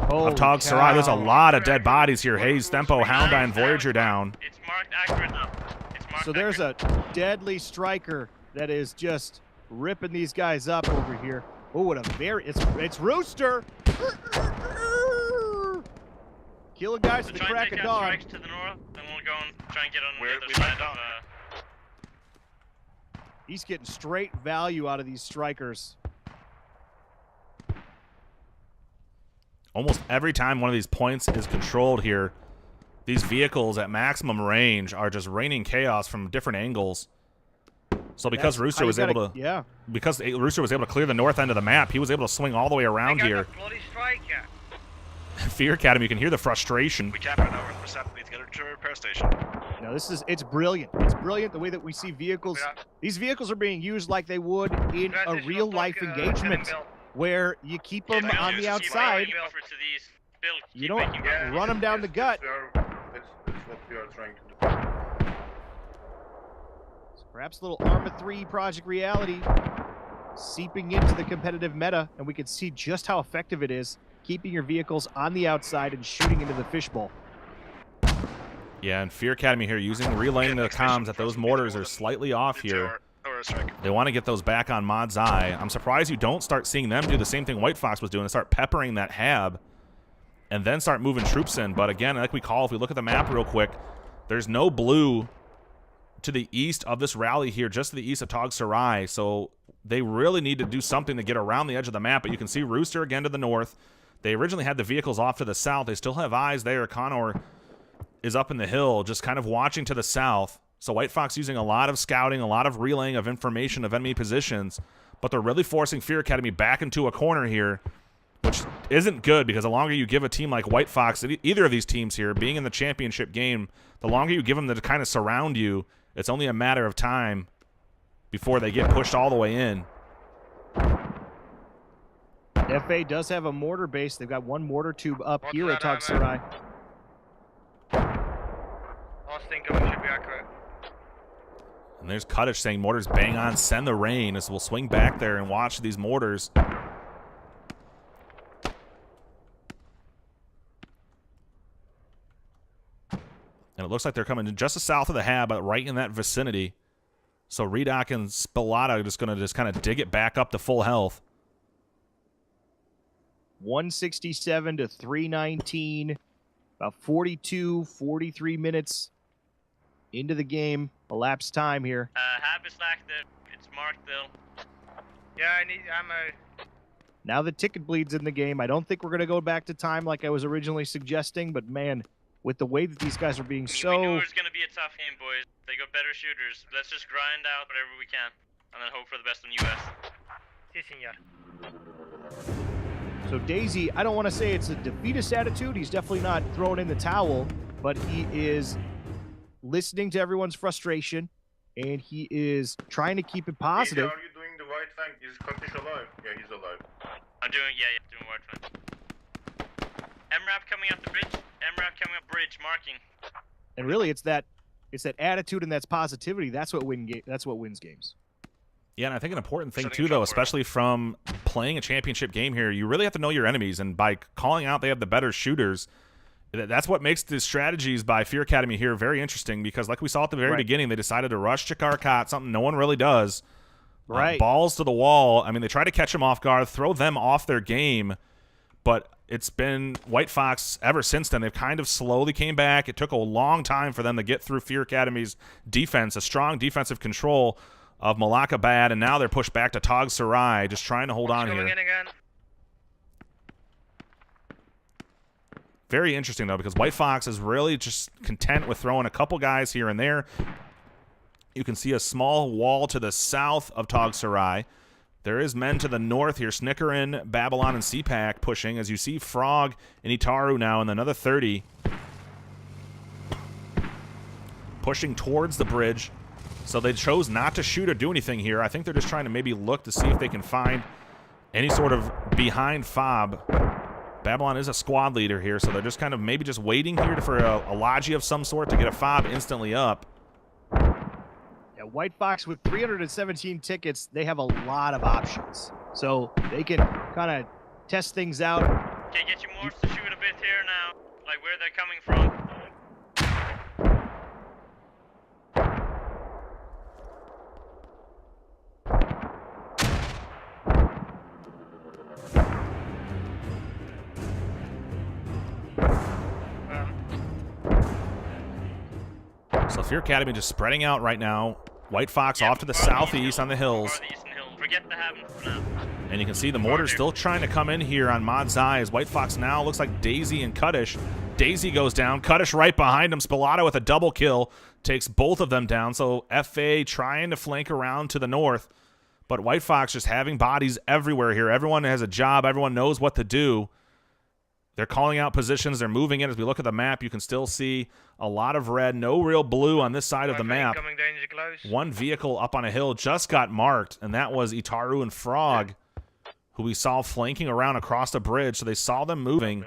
of Tog Sarai. There's a lot of dead bodies here. Hayes, Tempo, Houndeye, and Voyager down. It's marked accurate now. It's marked So there's a accurate. deadly Striker that is just ripping these guys up over here. Oh, what a it's Rooster! Killing guys So at the try and crack take of out dawn. strikes to the north, then we'll go and try and get on We're- the we other went side down. He's getting straight value out of these Strikers. Almost every time one of these points is controlled here, these vehicles at maximum range are just raining chaos from different angles. So because Rooster was able to, because Rooster was able to clear the north end of the map, he was able to swing all the way around here. Bloody Striker. Fear Academy, you can hear the frustration. We can't right now, we're in percent. We need to get her to a repair station. No, it's brilliant. It's brilliant the way that we see vehicles. These vehicles are being used like they would in a real life engagement, where you keep them Yeah, on just the keep outside. making effort to these builds, You keep don't making effort. run them down the gut. That's what we are trying to do. Perhaps a little Arma 3 Project Reality seeping into the competitive meta, and we can see just how effective it is keeping your vehicles on the outside and shooting into the fishbowl. Yeah, and Fear Academy here using relaying the comms that those mortars are slightly off here. They want to get those back on Mod's Eye. I'm surprised you don't start seeing them do the same thing WhiteFox was doing and start peppering that hab and then start moving troops in. But again, like we call, if we look at the map real quick, there's no blue to the east of this rally here, just to the east of Tog Sarai. So they really need to do something to get around the edge of the map. But you can see Rooster again to the north. They originally had the vehicles off to the south. They still have eyes there. Connor is up in the hill, just kind of watching to the south. So WhiteFox using a lot of scouting, a lot of relaying of information of enemy positions, but they're really forcing Fear Academy back into a corner here, which isn't good because the longer you give a team like WhiteFox, either of these teams here, being in the championship game, the longer you give them to kind of surround you, it's only a matter of time before they get pushed all the way in. FA does have a mortar base. They've got one mortar tube up What's here at that, Tog Sarai. Last thing going should be accurate. And there's Cuttish saying, mortars bang on, send the rain, as we'll swing back there and watch these mortars. And it looks like they're coming just south of the hab, but right in that vicinity. So Redoc and Spilata are just going to kind of dig it back up to full health. 167 to 319. About 42, 43 minutes into the game. Elapsed time here. Hab is active. It's marked though. Yeah, I need ammo. Now the ticket bleed's in the game. I don't think we're going to go back to time like I was originally suggesting, but man, with the way that these guys are being We knew so... it was going to be a tough game, boys. They got better shooters. Let's just grind out whatever we can, and then hope for the best in the US. Si, senor. So Daisy, I don't want to say it's a defeatist attitude. He's definitely not throwing in the towel, but he is listening to everyone's frustration, and he is trying to keep it Easy, positive. are you doing the white fang? Is Katish alive? Yeah, he's alive. I'm doing, doing white flank. MRAP coming up the bridge. MRAP coming up bridge, marking. And really, it's that attitude and that's positivity. That's what wins games. Yeah, and I think an important thing Setting too, a though, trap especially from playing a championship game here, you really have to know your enemies, and by calling out they have the better shooters, that's what makes the strategies by Fear Academy here very interesting, because like we saw at the very beginning, they decided to rush Jakarkat, something no one really does. Right. Balls to the wall. I mean, they try to catch them off guard, throw them off their game, but it's been WhiteFox ever since then. They've kind of slowly came back. It took a long time for them to get through Fear Academy's defense, a strong defensive control of Malakabad, and now they're pushed back to Tog Sarai, just trying to hold on here. Coming in again. Very interesting, though, because WhiteFox is really just content with throwing a couple guys here and there. You can see a small wall to the south of Tog Sarai. There is men to the north here, Snickerin, Babylon, and CPAC pushing, as you see Frog and Itaru now in another 30. Pushing towards the bridge. So they chose not to shoot or do anything here. I think they're just trying to maybe look to see if they can find any sort of behind fob. Babylon is a squad leader here, so they're just kind of maybe just waiting here for a logi of some sort to get a fob instantly up. Yeah, WhiteFox with 317 tickets, they have a lot of options. So they can kind of test things out. Okay, get your morphs to shoot a bit here now, like where they're coming from. So Fear Academy just spreading out right now. WhiteFox off to the southeast on the hills. Forget the Haven for now. And you can see the mortar still trying to come in here on Mod's eye as WhiteFox now looks like Daisy and Kuddish. Daisy goes down. Kuddish right behind him. Spillata with a double kill takes both of them down. So FA trying to flank around to the north. But WhiteFox just having bodies everywhere here. Everyone has a job. Everyone knows what to do. They're calling out positions. They're moving in. As we look at the map, you can still see a lot of red. No real blue on this side of the map. One vehicle up on a hill just got marked, and that was Itaru and Frog, who we saw flanking around across the bridge. So they saw them moving.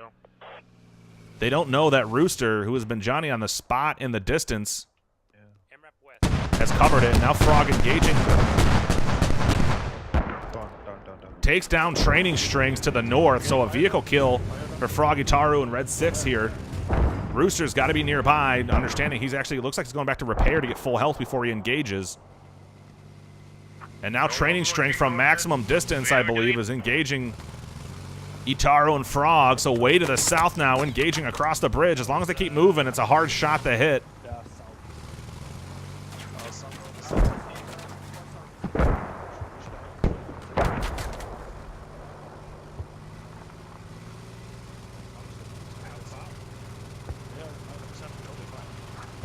They don't know that Rooster, who has been Johnny on the spot in the distance, has covered it. Now Frog engaging. Takes down Training Strings to the north, so a vehicle kill for Frog, Itaru, and Red 6 here. Rooster's got to be nearby, understanding he's actually, looks like he's going back to repair to get full health before he engages. And now Training String from maximum distance, I believe, is engaging Itaru and Frog, so way to the south now, engaging across the bridge. As long as they keep moving, it's a hard shot to hit.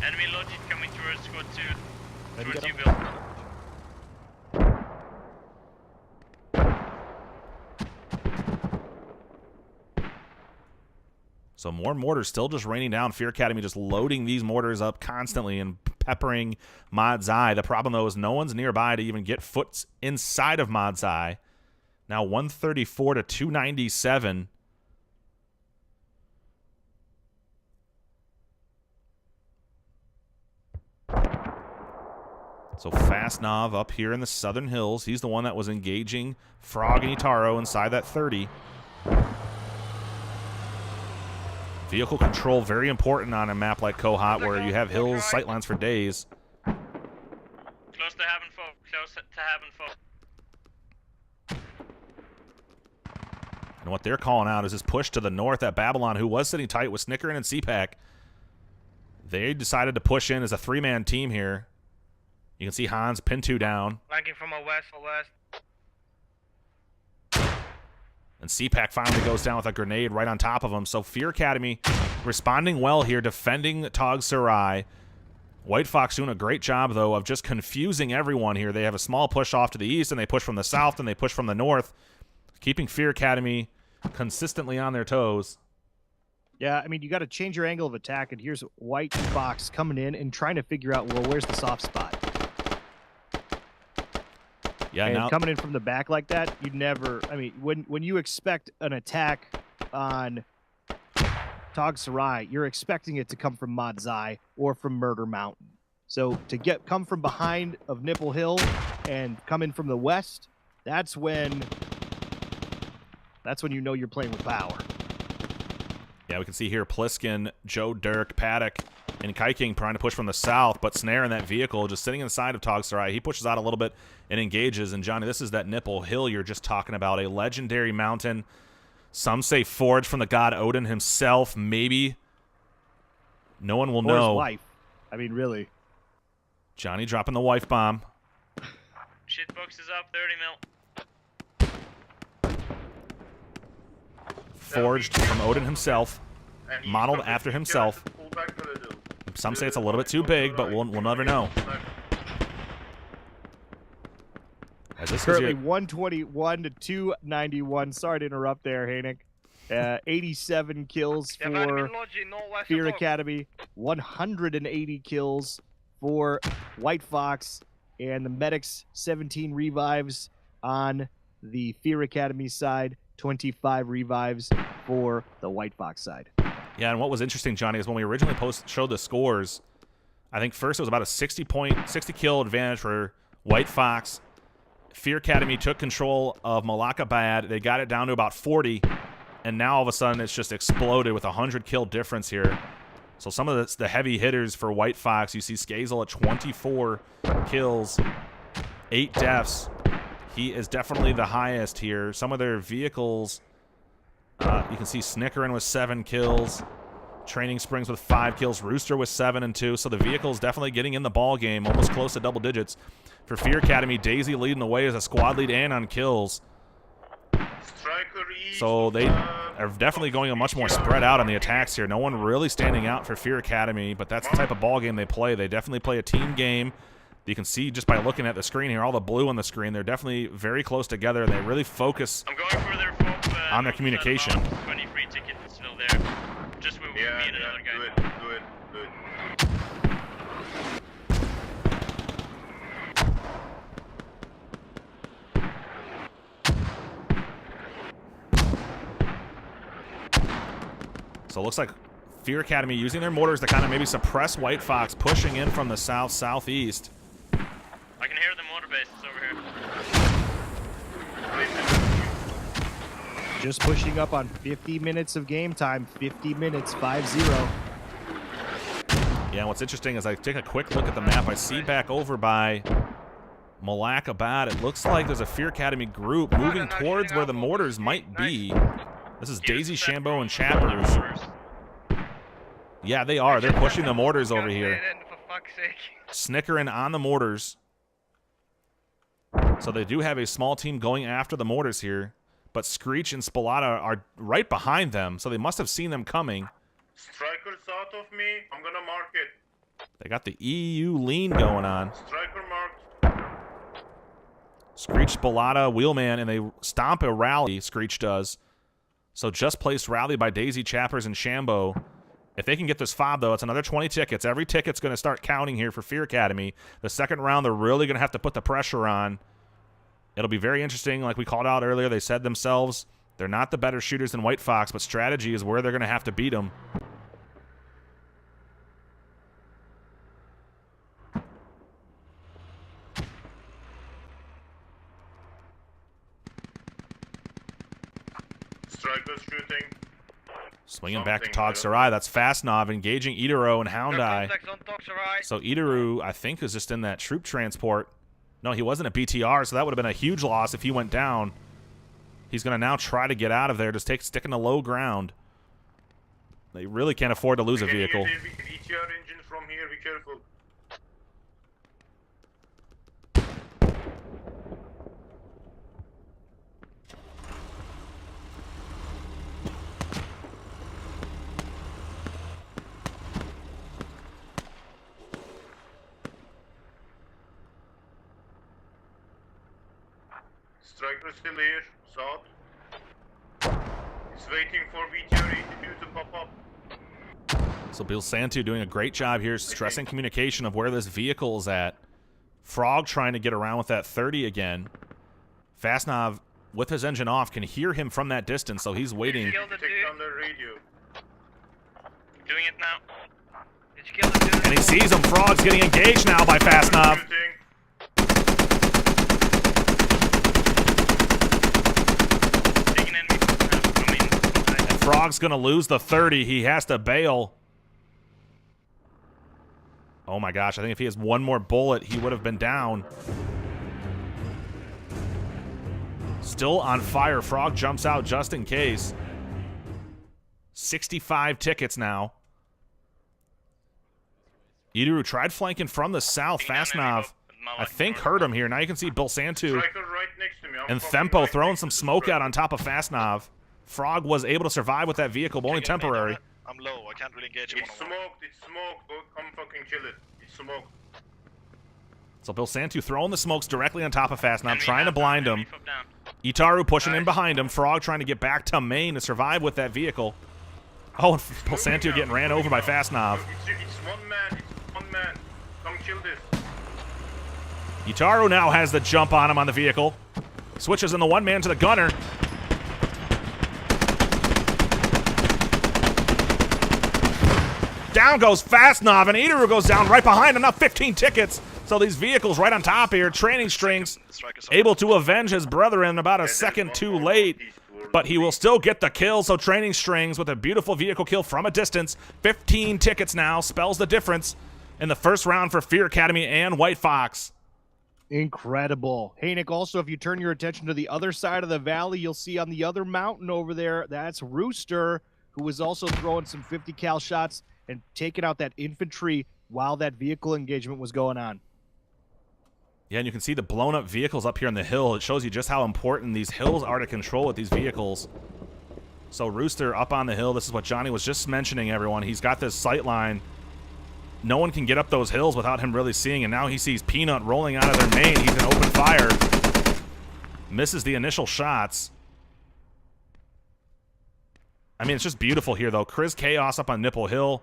Enemy logic coming towards squad 2, towards you, Bill. So more mortars still just raining down. Fear Academy just loading these mortars up constantly and peppering Mod's eye. The problem, though, is no one's nearby to even get foot inside of Mod's eye. Now 134 to 297. So Fastnov up here in the southern hills. He's the one that was engaging Frog and Itaru inside that 30. Vehicle control, very important on a map like Kohat, where you have hills, sightlines for days. Close to Haven folk, close to Haven folk. And what they're calling out is this push to the north at Babylon, who was sitting tight with Snickerin and CPAC. They decided to push in as a three-man team here. You can see Hans Pintu down. Flanking from our west, And CPAC finally goes down with a grenade right on top of him. So Fear Academy responding well here, defending Tog Sarai. WhiteFox doing a great job, though, of just confusing everyone here. They have a small push off to the east, and they push from the south, and they push from the north, keeping Fear Academy consistently on their toes. Yeah, I mean, you got to change your angle of attack, and here's WhiteFox coming in and trying to figure out, well, where's the soft spot? Yeah, And now coming in from the back like that, you never. I mean, when you expect an attack on Tog Sarai, you're expecting it to come from Madzai or from Murder Mountain. So to come from behind of Nipple Hill and come in from the west, that's when you know you're playing with power. yeah, we can see here Pliskin, Joe Dirk, Paddock, and Kiking trying to push from the south, but Snare in that vehicle just sitting inside of Tog Sarai. He pushes out a little bit and engages. And Johnny, this is that Nipple Hill you're just talking about, a legendary mountain. Some say forged from the god Odin himself, maybe. No one will Or know. his wife. I mean, really. Johnny dropping the wife bomb. Shitbox is up 30 mil. Forged from Odin himself. And Modeled east of after the himself. VTR, pull back a little. Some say it's a little bit too big, but we'll never know. As this is Currently your, 121 to 291. Sorry to interrupt there, Hanik. 87 kills You have enemy for lodging northwest Fear of Oak. Academy. 180 kills for WhiteFox. And the medics, 17 revives on the Fear Academy side. 25 revives for the WhiteFox side. yeah, and what was interesting, Johnny, is when we originally showed the scores, I think first it was about a 60 kill advantage for WhiteFox. Fear Academy took control of Malakabad. They got it down to about 40, and now all of a sudden it's just exploded with a 100 kill difference here. So some of the heavy hitters for WhiteFox, you see Skazel at 24 kills, 8 deaths. He is definitely the highest here. Some of their vehicles, you can see Snickerin with 7 kills, Training Springs with 5 kills, Rooster with 7 and 2. So the vehicle's definitely getting in the ball game, almost close to double digits. For Fear Academy, Daisy leading the way as a squad lead and on kills. So they are definitely going a much more spread out on the attacks here. No one really standing out for Fear Academy, but that's the type of ball game they play. They definitely play a team game. You can see just by looking at the screen here, all the blue on the screen, they're definitely very close together, and they really focus I'm going for their folk, on their communication. 20 free tickets still there. Just with me and another guy. Good. So it looks like Fear Academy using their mortars to kind of maybe suppress WhiteFox, pushing in from the south-southeast. I can hear the motor bases over here. Just pushing up on 50 minutes of game time. 50 minutes, 5-0. Yeah, and what's interesting is I take a quick look at the map. I see back over by Malakabad, it looks like there's a Fear Academy group moving towards where the mortars might be. This is Daisy, Shambo, and Chappers. Yeah, they are. They're pushing the mortars over here. For fuck's sake. Snickerin on the mortars. So they do have a small team going after the mortars here. But Screech and Spalata are right behind them, so they must have seen them coming. Striker south of me. I'm gonna mark it. They got the EU lean going on. Striker marked. Screech, Spalata, Wheelman, and they stomp a rally, Screech does. So just placed rally by Daisy, Chappers, and Shambo. If they can get this fob, though, it's another 20 tickets. Every ticket's going to start counting here for Fear Academy. The second round, they're really going to have to put the pressure on. It'll be very interesting. Like we called out earlier, they said themselves, they're not the better shooters than WhiteFox, but strategy is where they're going to have to beat them. Striker shooting. Swinging back to Tog Sarai. That's Fastnov engaging Idaro and Houndai. So Idaru, I think, is just in that troop transport. No, he wasn't a BTR, so that would have been a huge loss if he went down. He's going to now try to get out of there, just sticking to low ground. They really can't afford to lose a vehicle. VTR engine from here, be careful. Striker still here, south. He's waiting for VTR 82 to pop up. So Bill Santu doing a great job here, stressing communication of where this vehicle is at. Frog trying to get around with that 30 again. Fastnov, with his engine off, can hear him from that distance, so he's waiting. Kill the Take dude. down the radio. Doing it now. Did you kill the dude? And he sees him. Frog's getting engaged now by Fastnov. Shooting. Taking enemy coming. And Frog's going to lose the 30. He has to bail. Oh my gosh, I think if he has one more bullet, he would have been down. Still on fire. Frog jumps out just in case. 65 tickets now. Idiru tried flanking from the south. Fastnov, I think, hurt him here. Now you can see Bill Santu Striker right next to me. I'm and fucking Thempo right throwing next some to the smoke striker. out on top of Fastnov. Frog was able to survive with that vehicle, but only Can you get me temporary. on it? I'm low. I can't really engage him It's one-on-one. smoked. It's smoked. Go come fucking kill it. It's smoked. So Bill Santu throwing the smokes directly on top of Fastnov, Enemy trying to up, blind enemy him. foot down. Itaru pushing in behind him. Frog trying to get back to main to survive with that vehicle. Oh, and Bill Santu getting ran over by Fastnov. It's one man. It's one man. Come kill this. Itaru now has the jump on him on the vehicle. Switches in the one man to the gunner. Down goes Fastnov, and Itaru goes down right behind him. Now 15 tickets. So these vehicles right on top here. Training Strings Striker's able to avenge his brethren about a second too late. But he will still get the kill, so Training Strings with a beautiful vehicle kill from a distance. 15 tickets now, spells the difference in the first round for Fear Academy and WhiteFox. Incredible. Hey, Nick, also, if you turn your attention to the other side of the valley, you'll see on the other mountain over there, that's Rooster, who was also throwing some 50 cal shots and taking out that infantry while that vehicle engagement was going on. Yeah, and you can see the blown up vehicles up here on the hill. It shows you just how important these hills are to control with these vehicles. So Rooster up on the hill. This is what Johnny was just mentioning, everyone. He's got this sight line. No one can get up those hills without him really seeing, and now he sees Peanut rolling out of their main. He's in open fire. Misses the initial shots. I mean, it's just beautiful here, though. Chris Chaos up on Nipple Hill.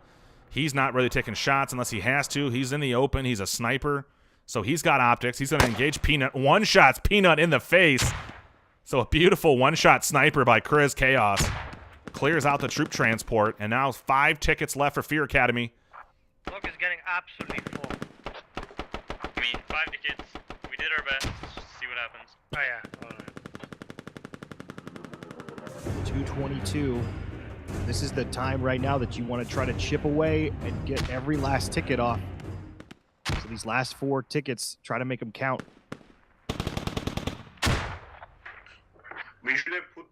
He's not really taking shots unless he has to. He's in the open. He's a sniper. So he's got optics. He's going to engage Peanut. One shot's Peanut in the face. So a beautiful one-shot sniper by Chris Chaos. Clears out the troop transport. And now 5 tickets left for Fear Academy. Look is getting absolutely full. I mean, 5 tickets. We did our best. Just see what happens. Oh yeah. Alright. 222. This is the time right now that you want to try to chip away and get every last ticket off. So these last 4 tickets, try to make them count. We should have put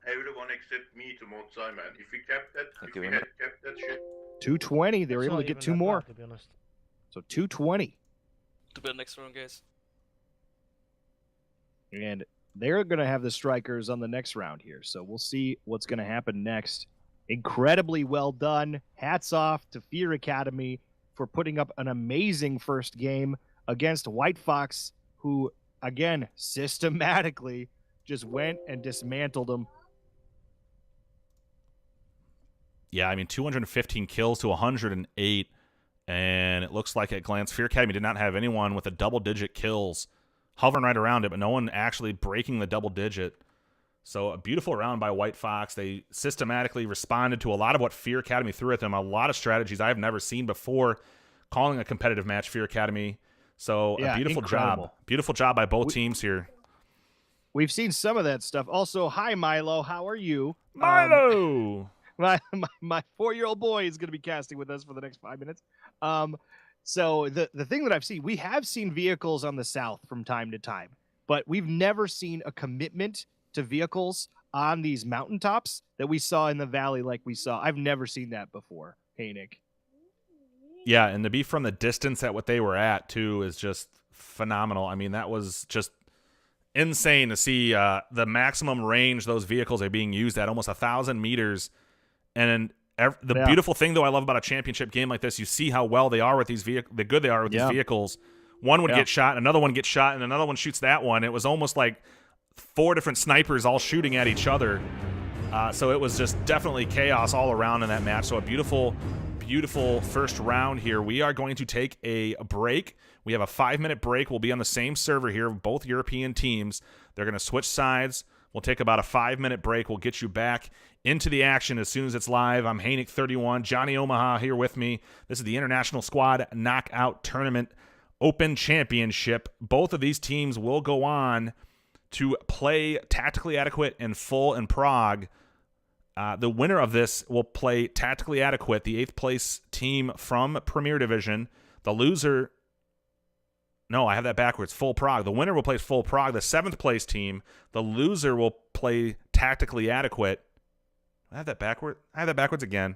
everyone except me to Mozart, man. If we kept that, if we had kept that shit. 220. They were It's able not to get even 2 that more. bad, to be honest. So 220. To build next round, guys. And they're going to have the strikers on the next round here. So we'll see what's going to happen next. Incredibly well done. Hats off to Fear Academy for putting up an amazing first game against WhiteFox, who, again, systematically just went and dismantled them. Yeah, I mean, 215 kills to 108. And it looks like at glance, Fear Academy did not have anyone with a double-digit kills. Hovering right around it, but no one actually breaking the double-digit. So a beautiful round by WhiteFox. They systematically responded to a lot of what Fear Academy threw at them. A lot of strategies I have never seen before calling a competitive match, Fear Academy. So Yeah, a beautiful incredible. job. Beautiful job by both teams here. We've seen some of that stuff. Also, hi, Milo. How are you? Milo! My 4-year-old boy is going to be casting with us for the next 5 minutes. So the thing that I've seen, we have seen vehicles on the south from time to time, but we've never seen a commitment to vehicles on these mountaintops that we saw in the valley like we saw. I've never seen that before. Hey, Nick. Yeah, and to be from the distance at what they were at, too, is just phenomenal. I mean, that was just insane to see the maximum range those vehicles are being used at, almost 1,000 meters. And the beautiful thing, though, I love about a championship game like this, you see how well they are with these vehicles, the good they are with these vehicles. One would get shot, another one gets shot, and another one shoots that one. It was almost like 4 different snipers all shooting at each other. So it was just definitely chaos all around in that match. So a beautiful beautiful first round here. We are going to take a break. We have a 5-minute break. We'll be on the same server here, both European teams. They're going to switch sides. We'll take about a 5-minute break. We'll get you back into the action as soon as it's live. I'm Hanik31, Johnny Omaha here with me. This is the International Squad Knockout Tournament Open Championship. Both of these teams will go on to play Tactically Adequate and Full in Prague. The winner of this will play Tactically Adequate, the 8th place team from Premier Division. The loser... No, I have that backwards. Full Prague. The winner will play Full Prague, the 7th place team. The loser will play Tactically Adequate. I have that backward. I have that backwards again.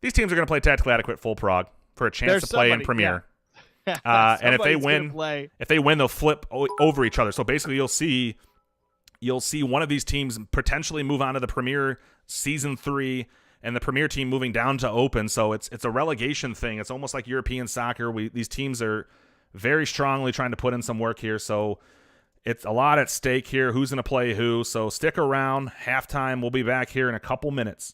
These teams are going to play Tactically Adequate Full Prague for a chance to play in Premier. Yeah. And if they win, they'll flip over each other. So basically, you'll see one of these teams potentially move on to the Premier Season 3, and the Premier team moving down to Open. So it's a relegation thing. It's almost like European soccer. These teams are very strongly trying to put in some work here. So it's a lot at stake here. Who's going to play who? So stick around. Halftime. We'll be back here in a couple minutes.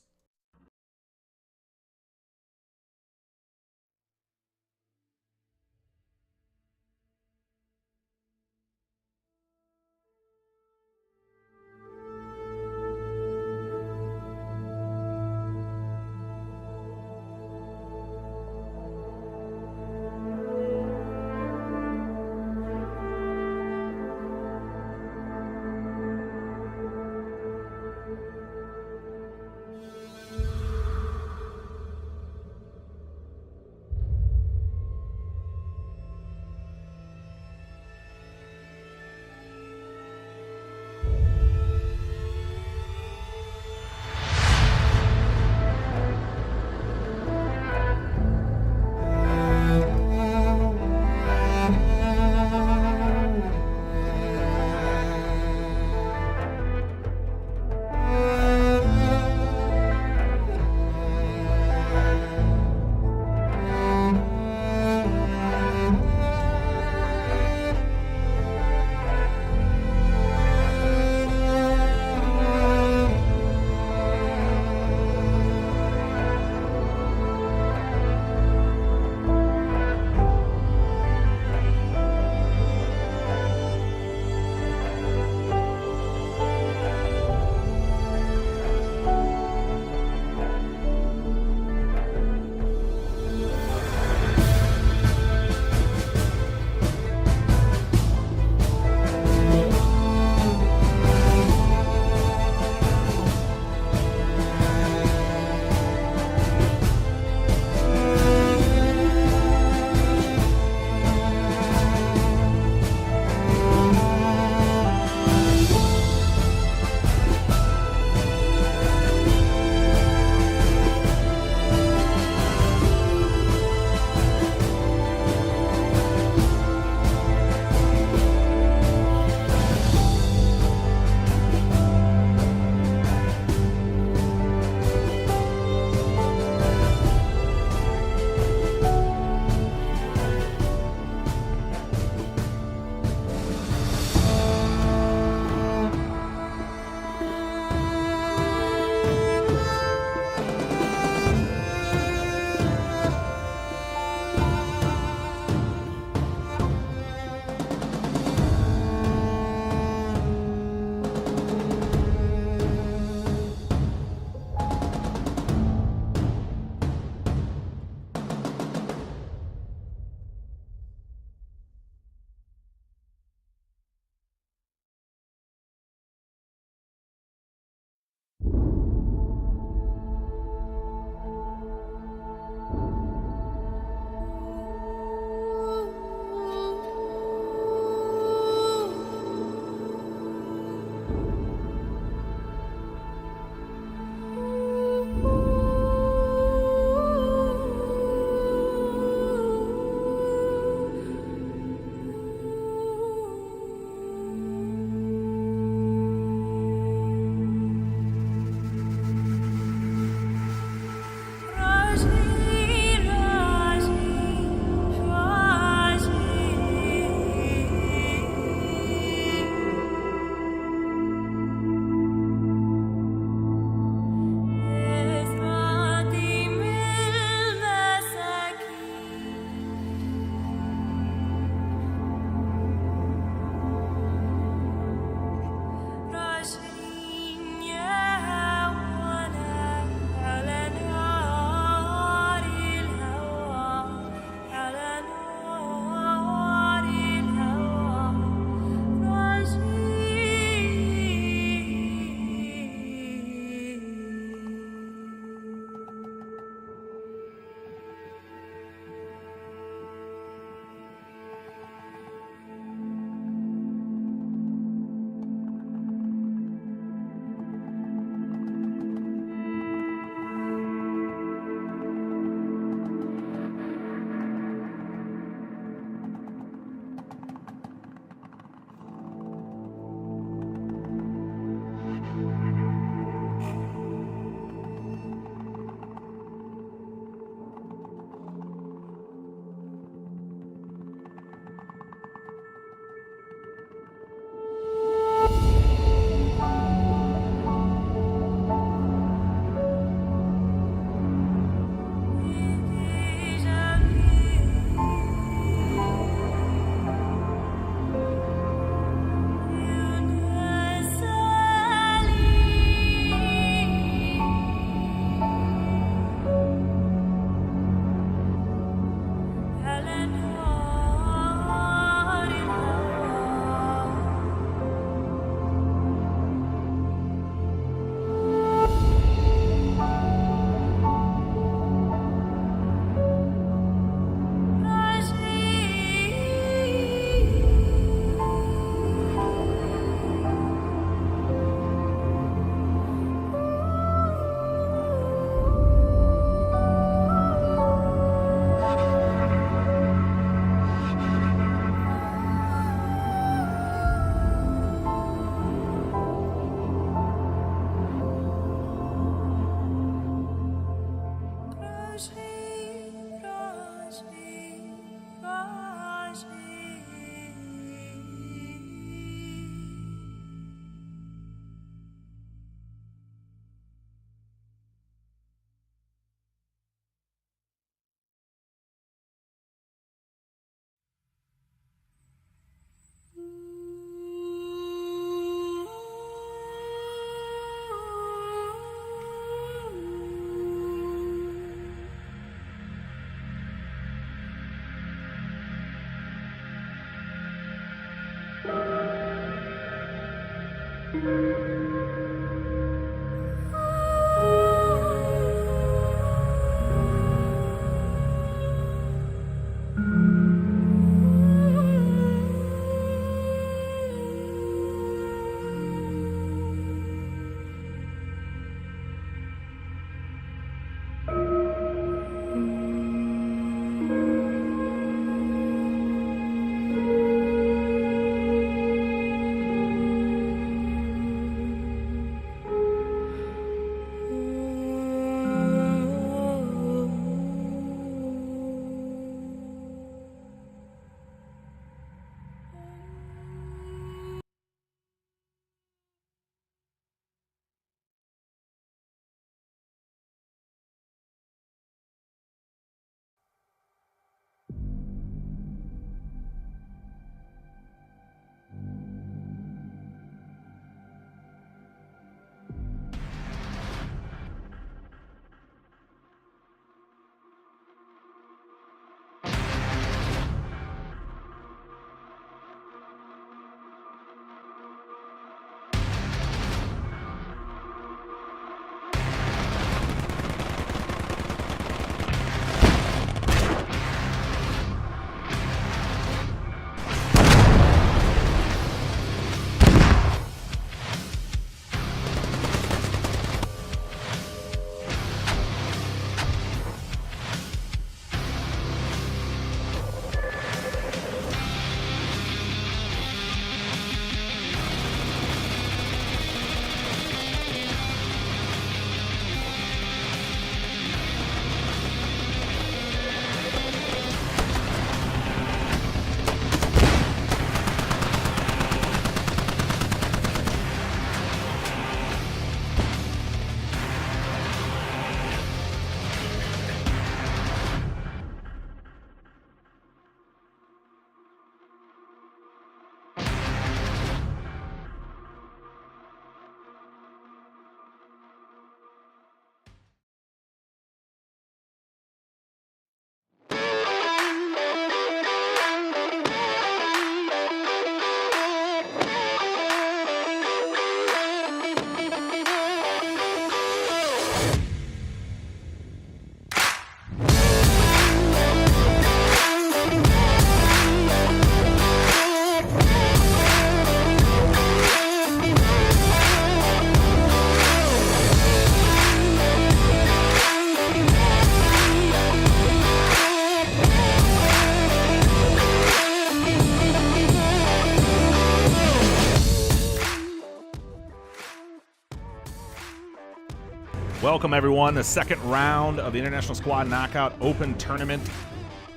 Welcome, everyone. The second round of the International Squad Knockout Open Tournament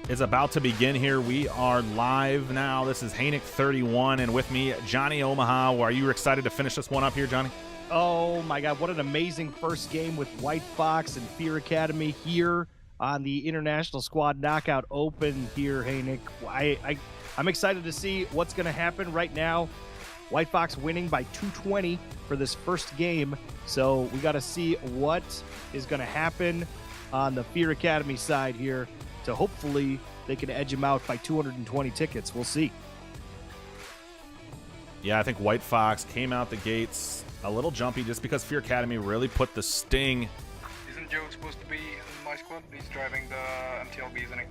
is about to begin here. We are live now. This is Hanik31, and with me, Johnny Omaha. Are you excited to finish this one up here, Johnny? Oh, my God. What an amazing first game with WhiteFox and Fear Academy here on the International Squad Knockout Open here, Hanik. I'm excited to see what's going to happen right now. WhiteFox winning by 220 for this first game. So we got to see what is going to happen on the Fear Academy side here to hopefully they can edge him out by 220 tickets. We'll see. Yeah, I think WhiteFox came out the gates a little jumpy just because Fear Academy really put the sting. Isn't Joe supposed to be in my squad? He's driving the MTLB, isn't he?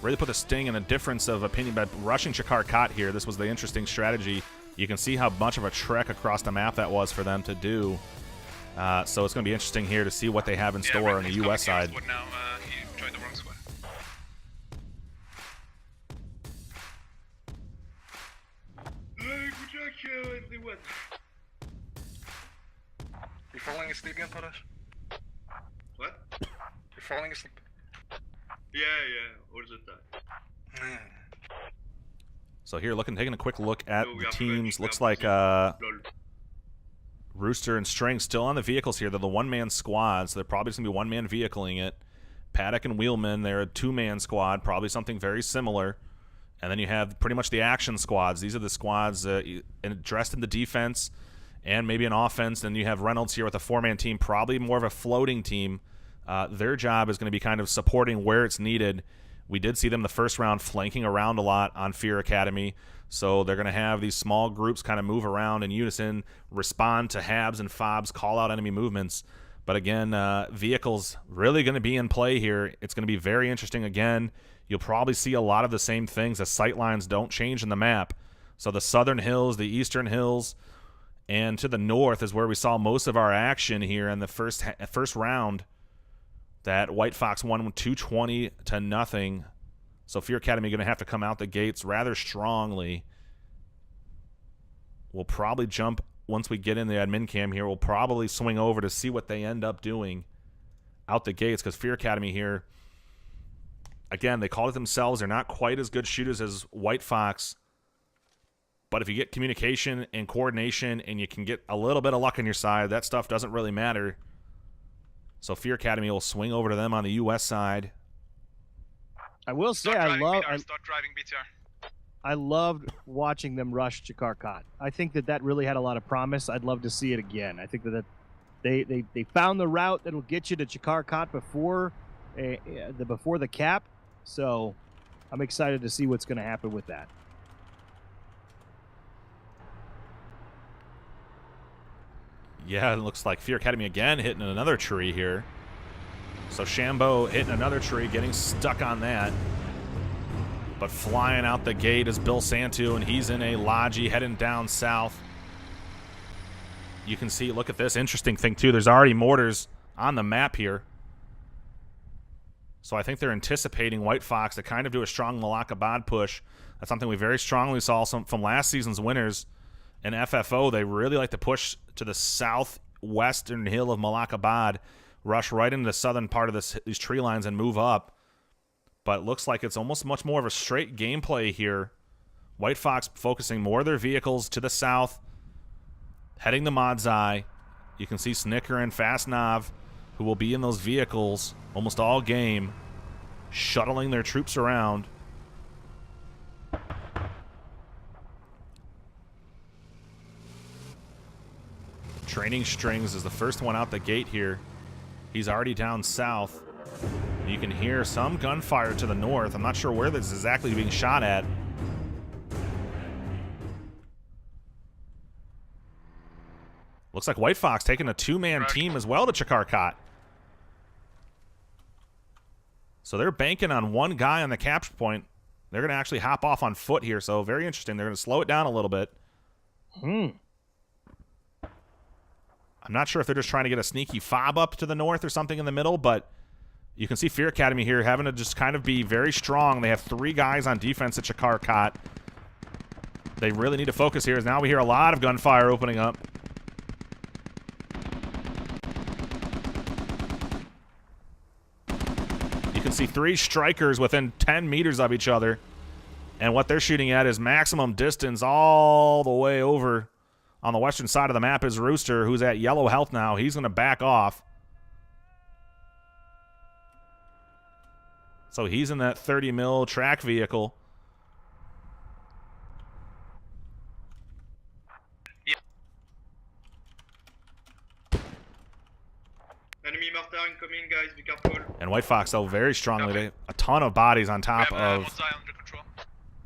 Really put the sting and a difference of opinion by rushing Kohat here. This was the interesting strategy. You can see how much of a trek across the map that was for them to do. So it's going to be interesting here to see what they have in store on the U.S. side. Now, he joined the wrong squad. You're falling asleep again, Potash? What? You're falling asleep? Yeah, all the time. So here, taking a quick look at No, we the are teams. French, Looks we are like Lol. Rooster and String still on the vehicles here. They're the one-man squad, so they're probably just going to be one-man vehicling it. Paddock and Wheelman, they're a two-man squad, probably something very similar. And then you have pretty much the action squads. These are the squads dressed in the defense and maybe an offense. Then you have Reynolds here with a four-man team, probably more of a floating team. Their job is going to be kind of supporting where it's needed We did see them the first round flanking around a lot on Fear Academy. So they're going to have these small groups kind of move around in unison, respond to HABs and FOBs, call out enemy movements. But again, vehicles really going to be in play here. It's going to be very interesting again. You'll probably see a lot of the same things. The sight lines don't change in the map. So the southern hills, the eastern hills, and to the north is where we saw most of our action here in the first round. That WhiteFox won 220-0. So Fear Academy going to have to come out the gates rather strongly. We'll probably jump once we get in the admin cam here. We'll probably swing over to see what they end up doing out the gates, because Fear Academy here, again, they call it themselves. They're not quite as good shooters as WhiteFox. But if you get communication and coordination and you can get a little bit of luck on your side, that stuff doesn't really matter. So Fear Academy will swing over to them on the U.S. side. I will say Start driving BTR. I loved watching them rush Kohat. I think that really had a lot of promise. I'd love to see it again. I think that they found the route that'll get you to Kohat before the cap. So I'm excited to see what's going to happen with that. Yeah, it looks like Fear Academy again hitting another tree here. So Shambo hitting another tree, getting stuck on that. But flying out the gate is Bill Santu, and he's in a Logi heading down south. You can see, look at this interesting thing too. There's already mortars on the map here. So I think they're anticipating WhiteFox to kind of do a strong Malakabad push. That's something we very strongly saw from last season's winners in FFO. They really like to push to the southwestern hill of Malakabad, rush right into the southern part of these tree lines and move up. But it looks like it's almost much more of a straight gameplay here. WhiteFox focusing more of their vehicles to the south, heading to Modzai. You can see Snicker and Fastnav, who will be in those vehicles almost all game, shuttling their troops around. Training Strings is the first one out the gate here. He's already down south. You can hear some gunfire to the north. I'm not sure where this is exactly being shot at. Looks like WhiteFox taking a two-man team as well to Kohat. So they're banking on one guy on the capture point. They're going to actually hop off on foot here, so very interesting. They're going to slow it down a little bit. I'm not sure if they're just trying to get a sneaky fob up to the north or something in the middle, but you can see Fear Academy here having to just kind of be very strong. They have 3 guys on defense at Kohat. They really need to focus here, as now we hear a lot of gunfire opening up. You can see 3 strikers within 10 meters of each other. And what they're shooting at is maximum distance all the way over. On the western side of the map is Rooster, who's at yellow health now. He's going to back off. So he's in that 30 mil track vehicle. Enemy mortar incoming, guys, be careful. And WhiteFox, though, very strongly. They, a ton of bodies on top of... Modzai under control.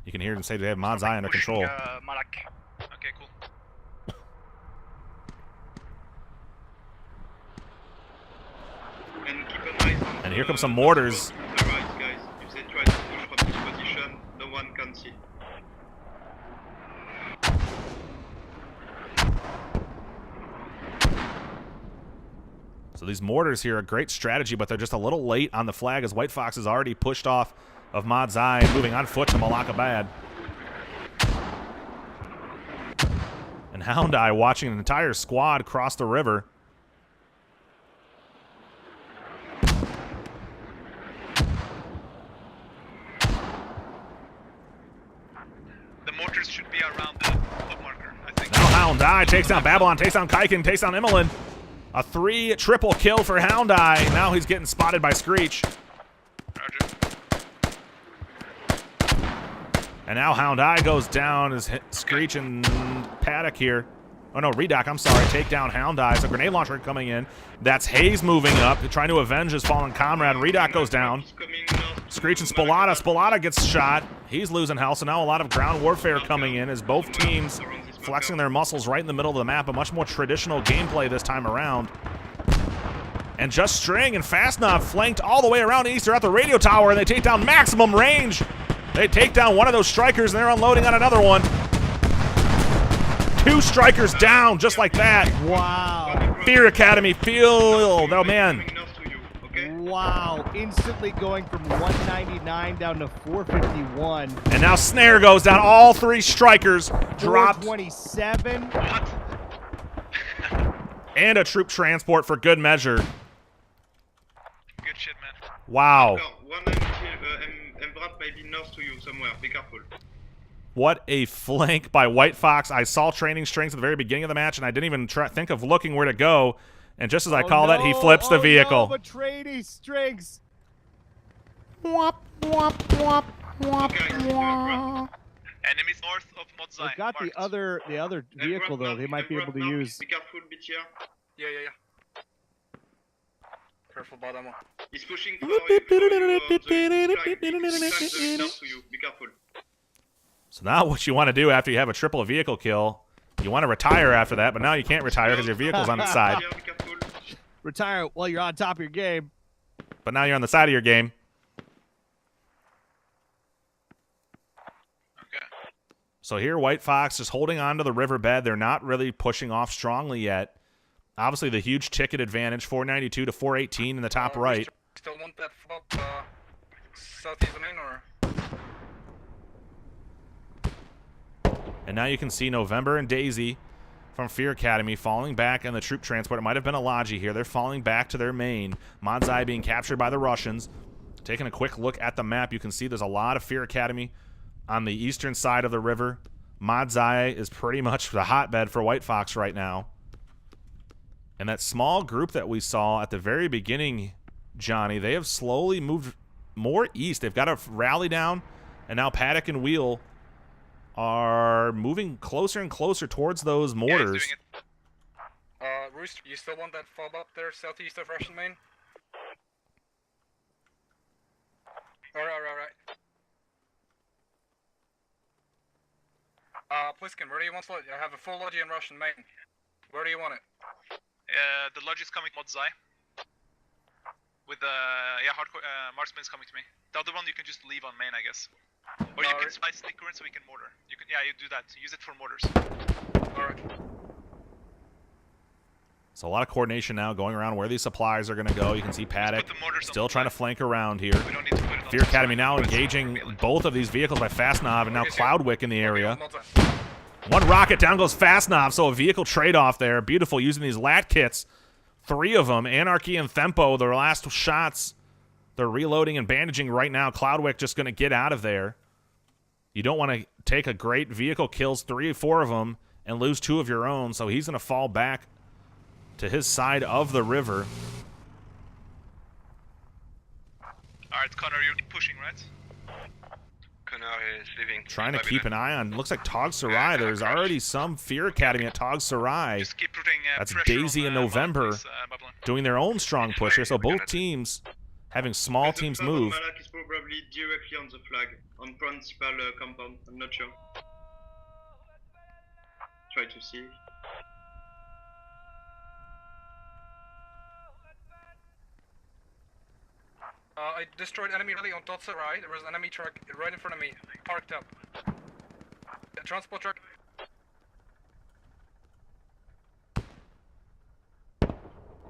You can hear them say they have Modzai under control. Malak. Okay, cool. And here come some mortars. The right, guys. If they try to push from this position, no one can see. So these mortars here are a great strategy, but they're just a little late on the flag, as WhiteFox is already pushed off of Modzai and moving on foot to Malakabad. And Hound Eye watching an entire squad cross the river. The mortars should be around the club marker, I think. Now Hound Eye takes down Babylon, takes down Kaiken, takes down Emmeline. A 3 triple kill for Hound Eye. Now he's getting spotted by Screech. Roger. And now Hound Eye goes down as Screech and Paddock here. Oh no, Redoc, I'm sorry. Take down Hound Eye. So grenade launcher coming in. That's Hayes moving up, trying to avenge his fallen comrade. Redoc goes down. Screech and Spolata. Spolata gets shot. He's losing health, so now a lot of ground warfare coming in as both teams flexing their muscles right in the middle of the map. A much more traditional gameplay this time around. And just String and Fastnov flanked all the way around east. They're at the radio tower, and they take down maximum range. They take down one of those strikers, and they're unloading on another one. 2 strikers down, just like that. Wow. Fear Academy field. Oh, man. Wow. Instantly going from 199 down to 451. And now Snare goes down. All 3 strikers dropped. 427. And a troop transport for good measure. Good shit, man. Wow. One Embrad may be north to you somewhere. Be careful. What a flank by WhiteFox. I saw training strings at the very beginning of the match, and I didn't even think of looking where to go. And just as I call that, he flips the vehicle. No, but trading strings. Wop, wop, wop, wop, wop. Enemies north of Modzai. They got the other vehicle though. They might be able to use. Be careful, Bitya. Yeah. Careful, bottom. He's pushing for you. Be careful. So now what you want to do after you have a triple vehicle kill, you want to retire after that, but now you can't retire because your vehicle's on its side. Retire while you're on top of your game. But now you're on the side of your game. Okay. So here WhiteFox is holding on to the riverbed. They're not really pushing off strongly yet. Obviously the huge ticket advantage, 492 to 418 in the top right. Still want that flop southeast lane or? And now you can see November and Daisy from Fear Academy falling back in the troop transport. It might have been a Logi here. They're falling back to their main. Modzai being captured by the Russians. Taking a quick look at the map, you can see there's a lot of Fear Academy on the eastern side of the river. Modzai is pretty much the hotbed for WhiteFox right now. And that small group that we saw at the very beginning, Johnny, they have slowly moved more east. They've got a rally down, and now Paddock and Wheel are moving closer and closer towards those mortars. Yeah, Rooster, you still want that fob up there, southeast of Russian main? Alright. Pliskin, where do you want it? I have a full Logi in Russian main. Where do you want it? The lodge is coming Modzai. With hardcore marksman's coming to me. The other one you can just leave on main, I guess. Or you can spice snicker in so we can mortar. You do that. Use it for mortars. Alright. So a lot of coordination now going around where these supplies are going to go. You can see Paddock still trying to flank around here. We don't need to put it on Fear Academy now engaging both of these vehicles by Fastnov, and now Cloudwick in the area. One rocket, down goes Fastnov, so a vehicle trade-off there. Beautiful, using these lat kits. 3 of them, Anarchy and Thempo, their last shots. They're reloading and bandaging right now. Cloudwick just going to get out of there. You don't want to take a great vehicle, kills 3 or 4 of them, and lose 2 of your own, so he's going to fall back to his side of the river. Alright, Connor, you're pushing, right? Connor is leaving. Trying to keep an eye on, looks like Tog Sarai. There's already some Fear Academy at Tog Sarai. Just keep putting That's pressure Daisy on, and November Babylon. doing their own strong push here, so both teams having small teams move. Malak is probably directly on the flag, on principal compound. I'm not sure. Try to see. I destroyed enemy rally on Totsa, right? There was an enemy truck right in front of me, parked up. A transport truck.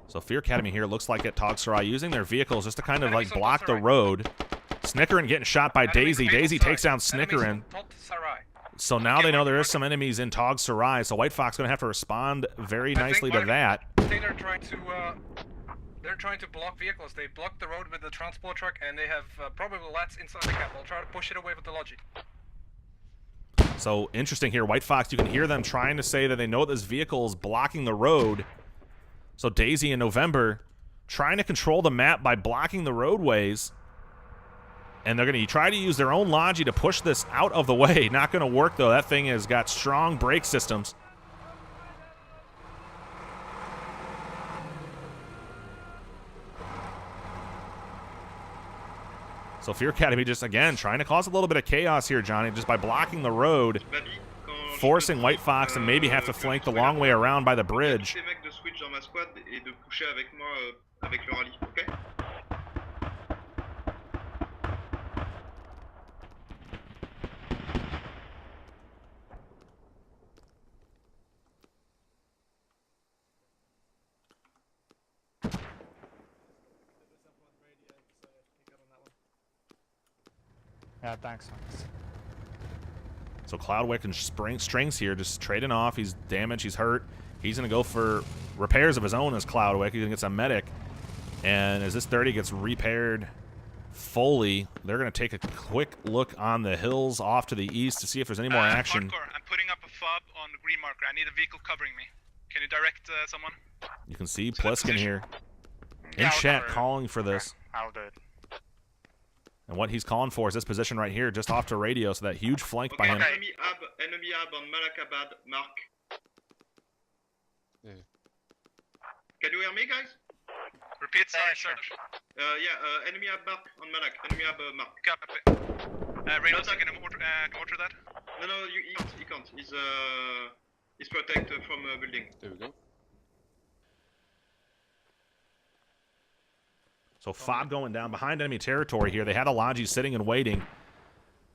So Fear Academy here looks like at Tog Sarai using their vehicles just to kind of like block the road. Snickerin getting shot by Daisy. Daisy takes down Snickerin. So now they know there is some enemies in Tog Sarai, so WhiteFox going to have to respond very nicely to that. I think they're trying to block vehicles. They blocked the road with the transport truck, and they have probably lats inside the cap. I'll try to push it away with the Logi. So interesting here, WhiteFox, you can hear them trying to say that they know this vehicle is blocking the road. So Daisy and November trying to control the map by blocking the roadways. And they're going to try to use their own Logi to push this out of the way. Not going to work, though. That thing has got strong brake systems. So Fear Academy just, again, trying to cause a little bit of chaos here, Johnny, just by blocking the road, forcing WhiteFox to maybe have to flank the long way around by the bridge. Yeah, thanks. So Cloudwick and Strings here just trading off. He's damaged. He's hurt. He's going to go for repairs of his own as Cloudwick. He's going to get some medic. And as this 30 gets repaired fully, they're going to take a quick look on the hills off to the east to see if there's any more action. Hardcore, I'm putting up a fob on the green marker. I need a vehicle covering me. Can you direct someone? You can see Pliskin here in chat calling for this. I'll do it. And what he's calling for is this position right here, just off to radio, so that huge flank by him. Enemy hub on Malakabad, Mark. Yeah. Can you hear me, guys? Repeat, sorry, sir. Enemy hub Mark on Malak. Enemy hub Mark. Copy. Reynolds, you can mortar that? No, he can't. He's protected from a building. There we go. So fob going down behind enemy territory here. They had a Logi sitting and waiting,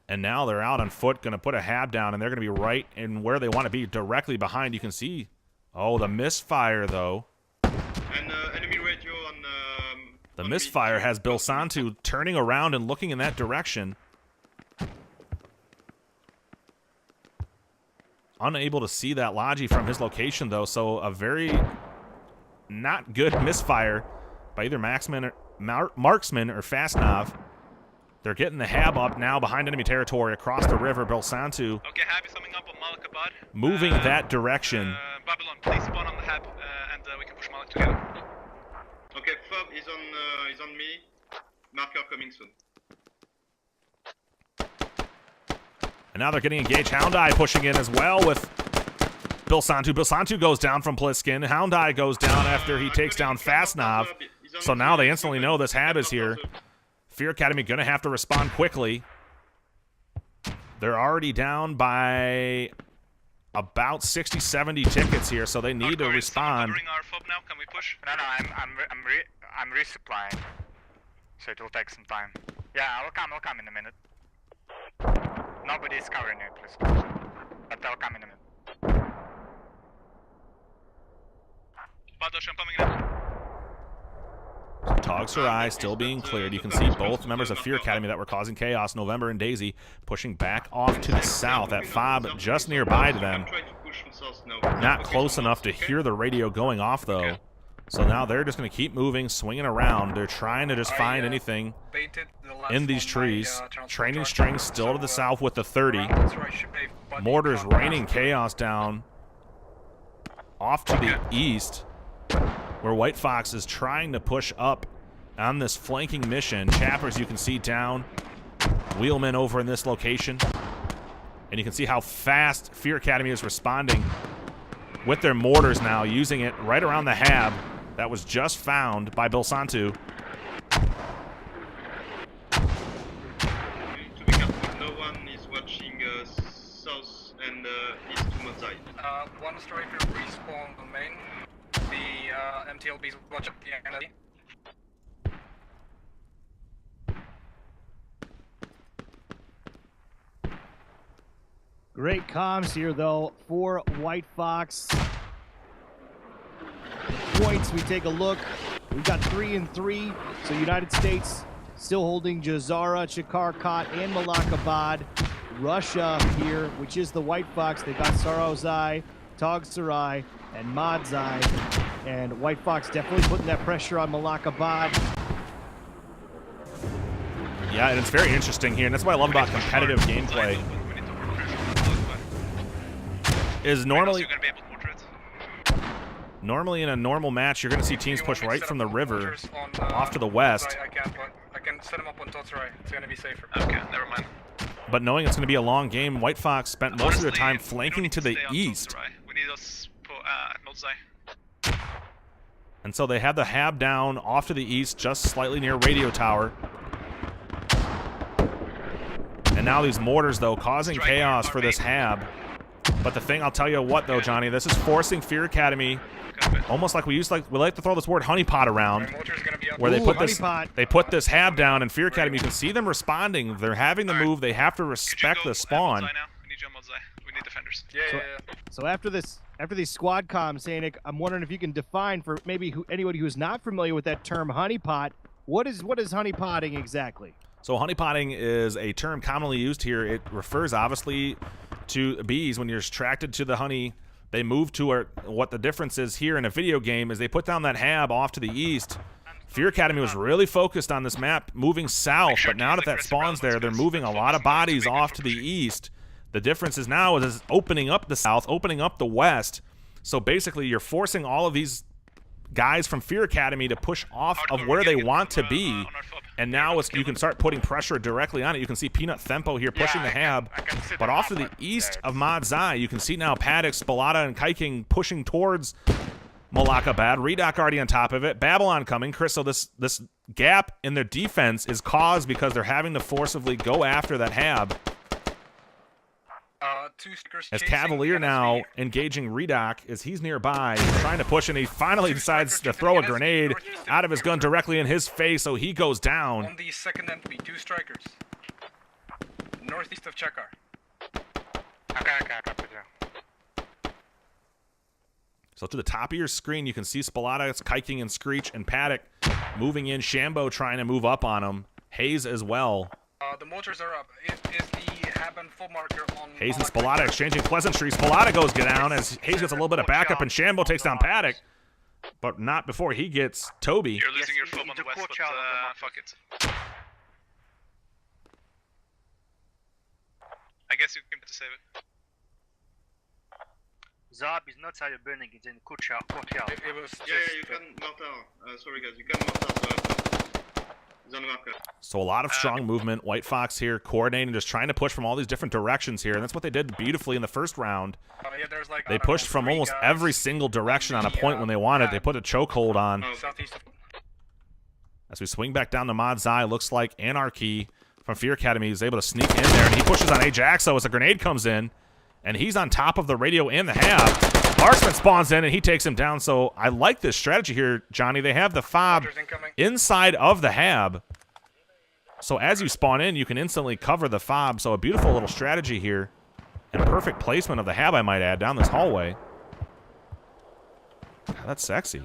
and now they're out on foot, going to put a hab down, and they're going to be right in where they want to be, directly behind. You can see, the misfire, though. And enemy radio on... The misfire has Bill Santu turning around and looking in that direction. Unable to see that Logi from his location, though, so a very not good misfire by either Marksman or Fastnov. They're getting the hab up now behind enemy territory across the river. Belsantu Okay, hab is coming up on Malakabad. moving that direction. Babylon, please spawn on the hab, and we can push Malak together. Okay, fob is on me. Marker coming soon. And now they're getting engaged. Hound Eye pushing in as well with Bill Santu. Bill Santu goes down from Pliskin. Hound Eye goes down after he takes down Fastnov. So now they instantly know this hab is here. Fear Academy going to have to respond quickly. They're already down by about 60, 70 tickets here, so they need to respond. Covering our fob now. Can we push? No, I'm resupplying, so it will take some time. Yeah, I'll come in a minute. Nobody's covering it, please. But I'll come in a minute. Badosh, I'm coming in. Tog Sarai still being cleared. You can see both members of Fear Academy that were causing chaos, November and Daisy, pushing back off to the south. That fob just nearby to them. Not close enough to hear the radio going off, though. So now they're just going to keep moving, swinging around. They're trying to just find anything in these trees. Training Strings still to the south with the 30. Mortars raining chaos down off to the east, where WhiteFox is trying to push up on this flanking mission. Chappers, you can see down. Wheelmen over in this location. And you can see how fast Fear Academy is responding with their mortars now, using it right around the hab that was just found by Bill Santu. To be careful, no one is watching south and east to Mozai. One striker respawned on main. The MTLBs watch up the enemy. Great comms here, though, for WhiteFox. Points, we take a look. We've got 3 and 3. So United States still holding Jazara, Chakarkat, and Malakabad. Russia here, which is the WhiteFox. They got Sarozai, Tog Sarai, and Madzai. And WhiteFox definitely putting that pressure on Malakabad. Yeah, and it's very interesting here, and that's what I love about competitive gameplay. Is normally in a normal match, you're going to see teams push right from the river off to the west. I can set them up on Totsurai. It's going to be safer. Okay, never mind. But knowing it's going to be a long game, WhiteFox spent most of their time flanking to the east. We need us at Mozai. And so they have the hab down off to the east, just slightly near Radio Tower. And now these mortars, though, causing chaos for this hab. But the thing, I'll tell you what, though, Johnny, this is forcing Fear Academy, almost like we like to throw this word honeypot around, where they put this hab down, and Fear Academy, you can see them responding. They're having the move. They have to respect the spawn. We need defenders. So after these squad comms, Hanik, I'm wondering if you can define for maybe anybody who's not familiar with that term honeypot, what is honeypotting exactly? So honeypotting is a term commonly used here. It refers obviously to bees. When you're attracted to the honey, they move to what the difference is here in a video game is they put down that hab off to the east. Fear Academy was really focused on this map moving south, but now that spawns there, they're moving a lot of bodies off to the east. The difference is now is opening up the south, opening up the west. So basically you're forcing all of these guys from Fear Academy to push off of where they want to be, and now you can start putting pressure directly on it. You can see Peanut Thempo here pushing the hab, but off to the east of Madzai, you can see now Paddock, Spalata, and Kiking pushing towards Malakabad. Redoc already on top of it. Babylon coming. Chris, so this gap in their defense is caused because they're having to forcibly go after that hab. As Cavalier now engaging Redoc as he's nearby, trying to push, and he finally decides to throw a grenade out of his gun directly in his face, so he goes down. On the second entry, 2 strikers. Northeast of Chakar. So to the top of your screen, you can see Spalata, Kiking, and Screech, and Paddock moving in. Shambo trying to move up on him. Hayes as well. The mortars are up. Is the hab and full marker on... Hayes and Spalata exchanging pleasantries. Spalata goes down as Hayes gets a little bit of backup, and Shambo takes down Paddock. But not before he gets Toby. You're losing your foot on the west, but fuck it. I guess you can to save it. Zab is not side burning, it's in courtyard. It was Yeah, you can mortar. Sorry guys, you can mortar zone marker. So a lot of strong movement. WhiteFox here coordinating, just trying to push from all these different directions here, and that's what they did beautifully in the first round. Yeah, there's like, They pushed from almost every single direction on a point when they wanted. They put a chokehold on. Southeast of... As we swing back down to Madzai, looks like Anarchy from Fear Academy is able to sneak in there, and he pushes on Ajaxo as a grenade comes in, and he's on top of the radio and the hab. Marksman spawns in, and he takes him down. So I like this strategy here, Johnny. They have the fob inside of the hab. So as you spawn in, you can instantly cover the fob. So a beautiful little strategy here. And a perfect placement of the hab, I might add, down this hallway. God, that's sexy.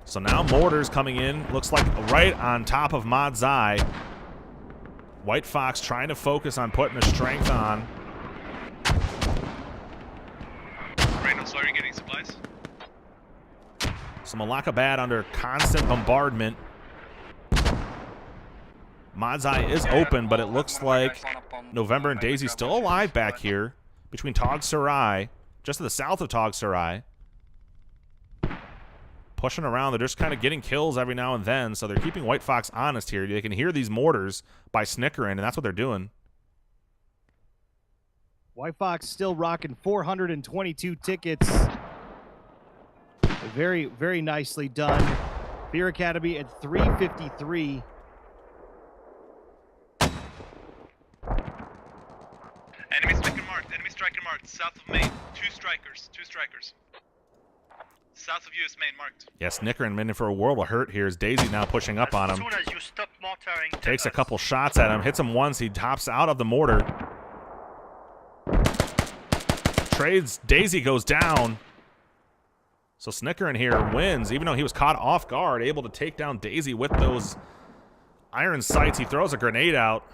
So now mortars coming in. Looks like right on top of Madzai. WhiteFox trying to focus on putting the strength on. Reynolds, are you getting supplies? So Malakabad under constant bombardment. Madzai is open, but it looks like November and Daisy still alive back here between Tog Sarai, just to the south of Tog Sarai. Pushing around, they're just kind of getting kills every now and then, so they're keeping WhiteFox honest here. They can hear these mortars by snickering, and that's what they're doing. WhiteFox still rocking 422 tickets. Very, very nicely done. Fear Academy at 353. Enemy striker marked, south of main. 2 strikers. South of you is main marked. Yeah, snickering in for a world of hurt here as Daisy now pushing up on him. As soon as you stop mortaring, Takes a couple shots at him, hits him once, he hops out of the mortar. Trades, Daisy goes down. So Snicker in here wins, even though he was caught off guard, able to take down Daisy with those iron sights. He throws a grenade out.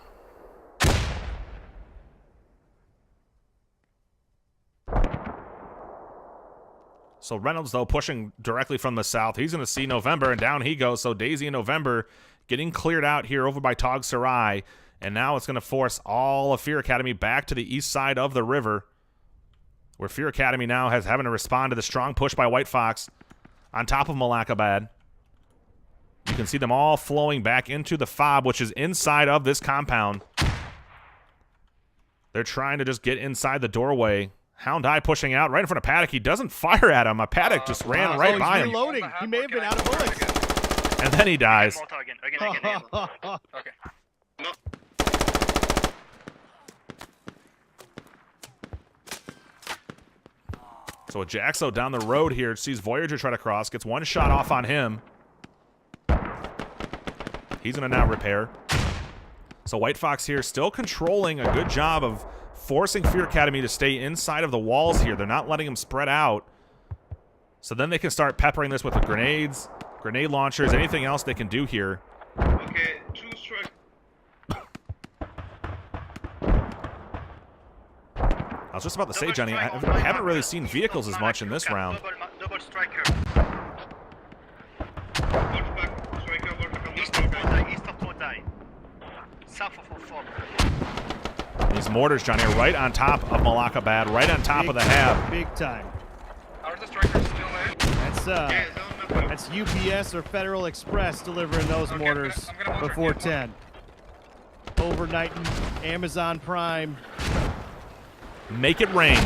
So Reynolds, though, pushing directly from the south. He's going to see November, and down he goes. So Daisy and November getting cleared out here over by Tog Sarai. And now it's going to force all of Fear Academy back to the east side of the river, where Fear Academy now has having to respond to the strong push by WhiteFox on top of Malakabad. You can see them all flowing back into the fob, which is inside of this compound. They're trying to just get inside the doorway. Hound Eye pushing out right in front of Paddock. He doesn't fire at him. A Paddock just ran right by him. Reloading. He may have been out of bullets. And then he dies. Okay. So with Jaxo down the road here, sees Voyager try to cross, gets one shot off on him. He's going to now repair. So WhiteFox here still controlling a good job of forcing Fear Academy to stay inside of the walls here. They're not letting them spread out. So then they can start peppering this with the grenades, grenade launchers, anything else they can do here. Okay, 2 strike. I was just about to say, Johnny, I haven't really seen vehicles as much in this round. Double striker. East of Kohat. South of Fog. These mortars, Johnny, are right on top of Malakabad, right on top of the Hab. Big time. Are the strikers still there? That's UPS or Federal Express delivering those mortars I'm gonna before 10. Overnighting Amazon Prime. Make it rain.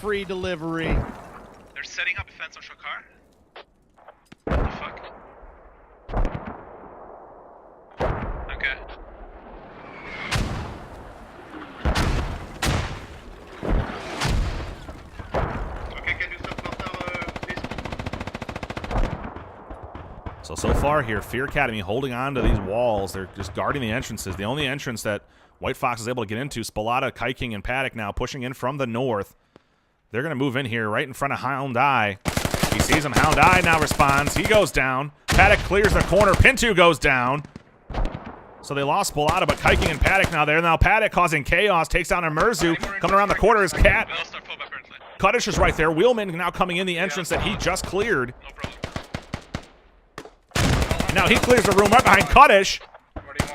Free delivery. They're setting up a fence on Shokar. What the fuck? Okay. Okay, can you stop Martha, please? So far here, Fear Academy holding on to these walls. They're just guarding the entrances. The only entrance that WhiteFox is able to get into, Spalata, Kiking, and Paddock now pushing in from the north. They're going to move in here right in front of Hound Eye. He sees him. Hound Eye now responds. He goes down. Paddock clears the corner. Pintu goes down. So they lost Spalata, but Kiking and Paddock now there. Now Paddock causing chaos. Takes down Emerzu. Coming around the corner is Cat. Kuttish is right there. Wheelman now coming in the entrance that he just cleared. No problem. Now he clears the room right behind Kuttish.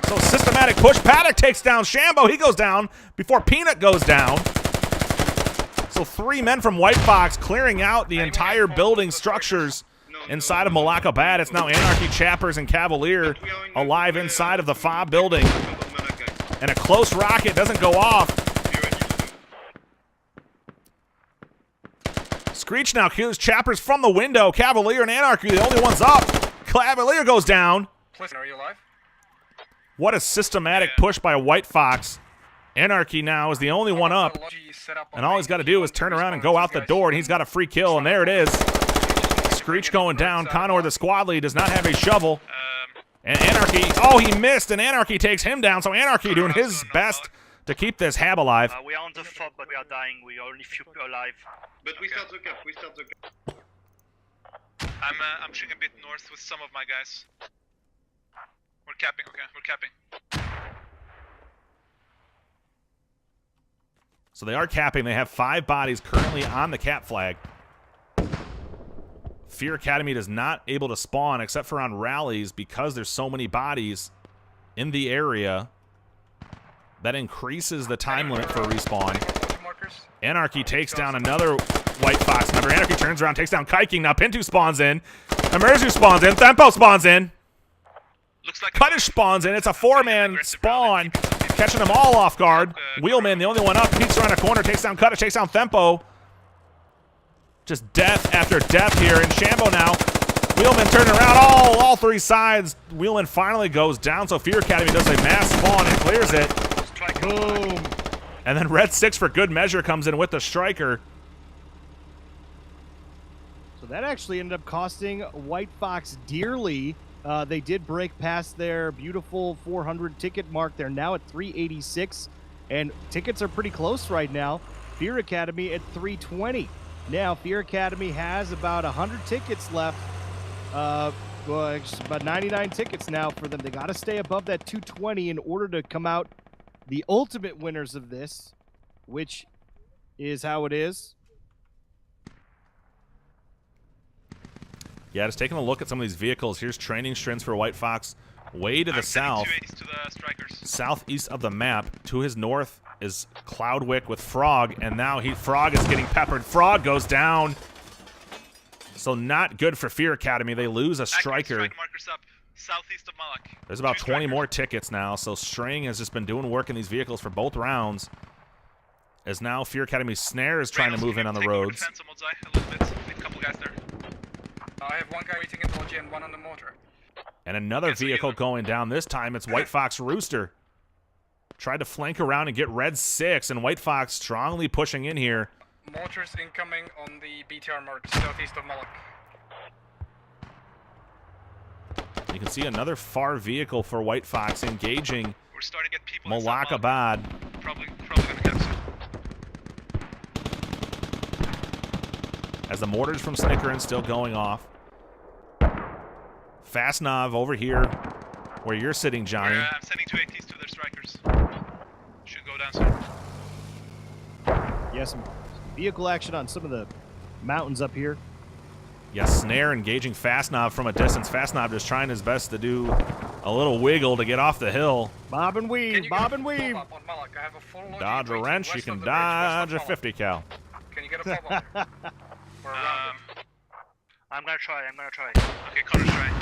So systematic push. Paddock takes down Shambo. He goes down before Peanut goes down. So 3 men from WhiteFox clearing out the entire building structures inside of Malakabad. It's now Anarchy, Chappers, and Cavalier alive inside of the FOB building. And a close rocket doesn't go off. Screech now kills Chappers from the window. Cavalier and Anarchy, the only ones up. Cavalier goes down. Are you alive? What a systematic push by WhiteFox. Anarchy now is the only one up. And all he's got to do is turn around and go out the door, and he's got a free kill, and there it is. Screech going down. Connor, the squad lead, does not have a shovel. And Anarchy, oh, he missed, and Anarchy takes him down. So Anarchy doing his best to keep this Hab alive. We are on the FOB, but we are dying. We are only few alive. But we start the cap. We start the cap. I'm shooting a bit north with some of my guys. We're capping, okay, we're capping. So they are capping. They have 5 bodies currently on the cap flag. Fear Academy is not able to spawn except for on rallies because there's so many bodies in the area. That increases the time limit for respawn. Anarchy takes down another WhiteFox member. Anarchy turns around, takes down Kiking. Now Pintu spawns in. Emerzu spawns in. Thempo spawns in. Looks like Kuttish spawns in. It's a 4-man spawn. Catching them all off guard. Wheelman, the only one up, peeks around a corner, takes down Kuttish, takes down Thempo. Just death after death here. And Shambo now. Wheelman turning around all 3 sides. Wheelman finally goes down, so Fear Academy does a mass spawn and clears it. Boom. And then Red 6 for good measure comes in with the striker. So that actually ended up costing WhiteFox dearly. They did break past their beautiful 400 ticket mark. They're now at 386, and tickets are pretty close right now. Fear Academy at 320. Now, Fear Academy has about 100 tickets left. Well, it's about 99 tickets now for them. They got to stay above that 220 in order to come out the ultimate winners of this, which is how it is. Yeah, just taking a look at some of these vehicles. Here's training strings for WhiteFox way to the south. To the strikers. Southeast of the map. To his north is Cloudwick with Frog, and now Frog is getting peppered. Frog goes down. So not good for Fear Academy. They lose a striker. Strike markers up. Southeast of Malak. There's about 20 more tickets now, so String has just been doing work in these vehicles for both rounds. as now Fear Academy Snare is trying to move in on the roads. Defense on Modzai a little bit. Need a couple guys there. I have one guy waiting in the lodge and one on the mortar. And another vehicle going down. This time it's WhiteFox Rooster. Tried to flank around and get Red 6, and WhiteFox strongly pushing in here. Mortars incoming on the BTR mark, southeast of Moloch. You can see another far vehicle for WhiteFox engaging We're starting to get people Malakabad. Probably gonna get some. As the mortars from Snickerin still going off. Fastnov over here where you're sitting, Johnny. I'm sending 2 ATs to their strikers. Should go down soon. Yeah, some vehicle action on some of the mountains up here. Yes, Snare engaging Fastnov from a distance. Fastnov just trying his best to do a little wiggle to get off the hill. Bob and weave, bob and weave. Dodge a wrench, you can dodge a 50 cal. Can you get a pop-up? We're around it. I'm gonna try. Okay, Connor's trying.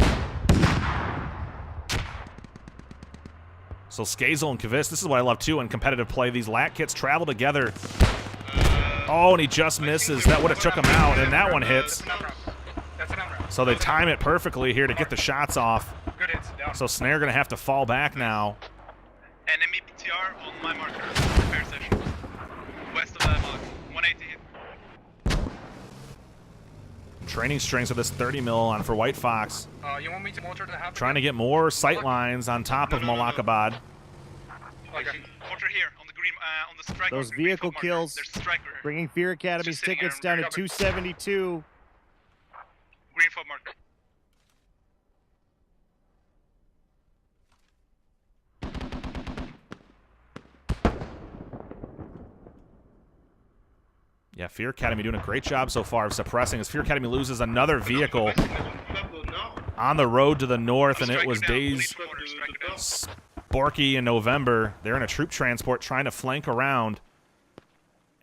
So Skazel and Kavis, this is what I love too in competitive play. These lat kits travel together. Oh, and he just misses. That would have took him out, and that one hits. That's an MRAP. So they time it perfectly here to get the shots off. Good hits, down. So Snare going to have to fall back now. Enemy PTR on my marker. Repair station. West of that mark. 180 hit. Training strings with this 30 mil on for WhiteFox. You want me to mortar the half? Trying to get more sight lines on top of Malakabad. Okay. Mortar here on the green, on the striker. Those vehicle kills There's a striker. bringing Fear Academy's Just sitting tickets there. down to 272. Green fob marker. Yeah, Fear Academy doing a great job so far of suppressing as Fear Academy loses another vehicle on the road to the north, and it was Days Sporky in November. They're in a troop transport trying to flank around.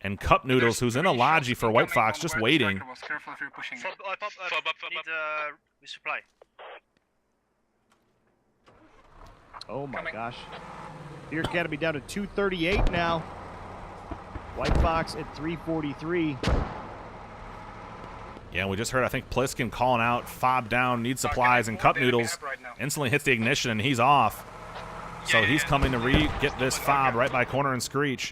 And Cup Noodles, who's in a Logi for WhiteFox, just waiting. Careful if you're pushing. Fob up. Need resupply. Oh my Coming. gosh. Fear Academy down to 238 now. WhiteFox at 343. Yeah, we just heard, I think, Pliskin calling out, fob down, need supplies, and Cup Noodles instantly hits the ignition, and he's off. So he's coming to get this fob right by Corner and Screech.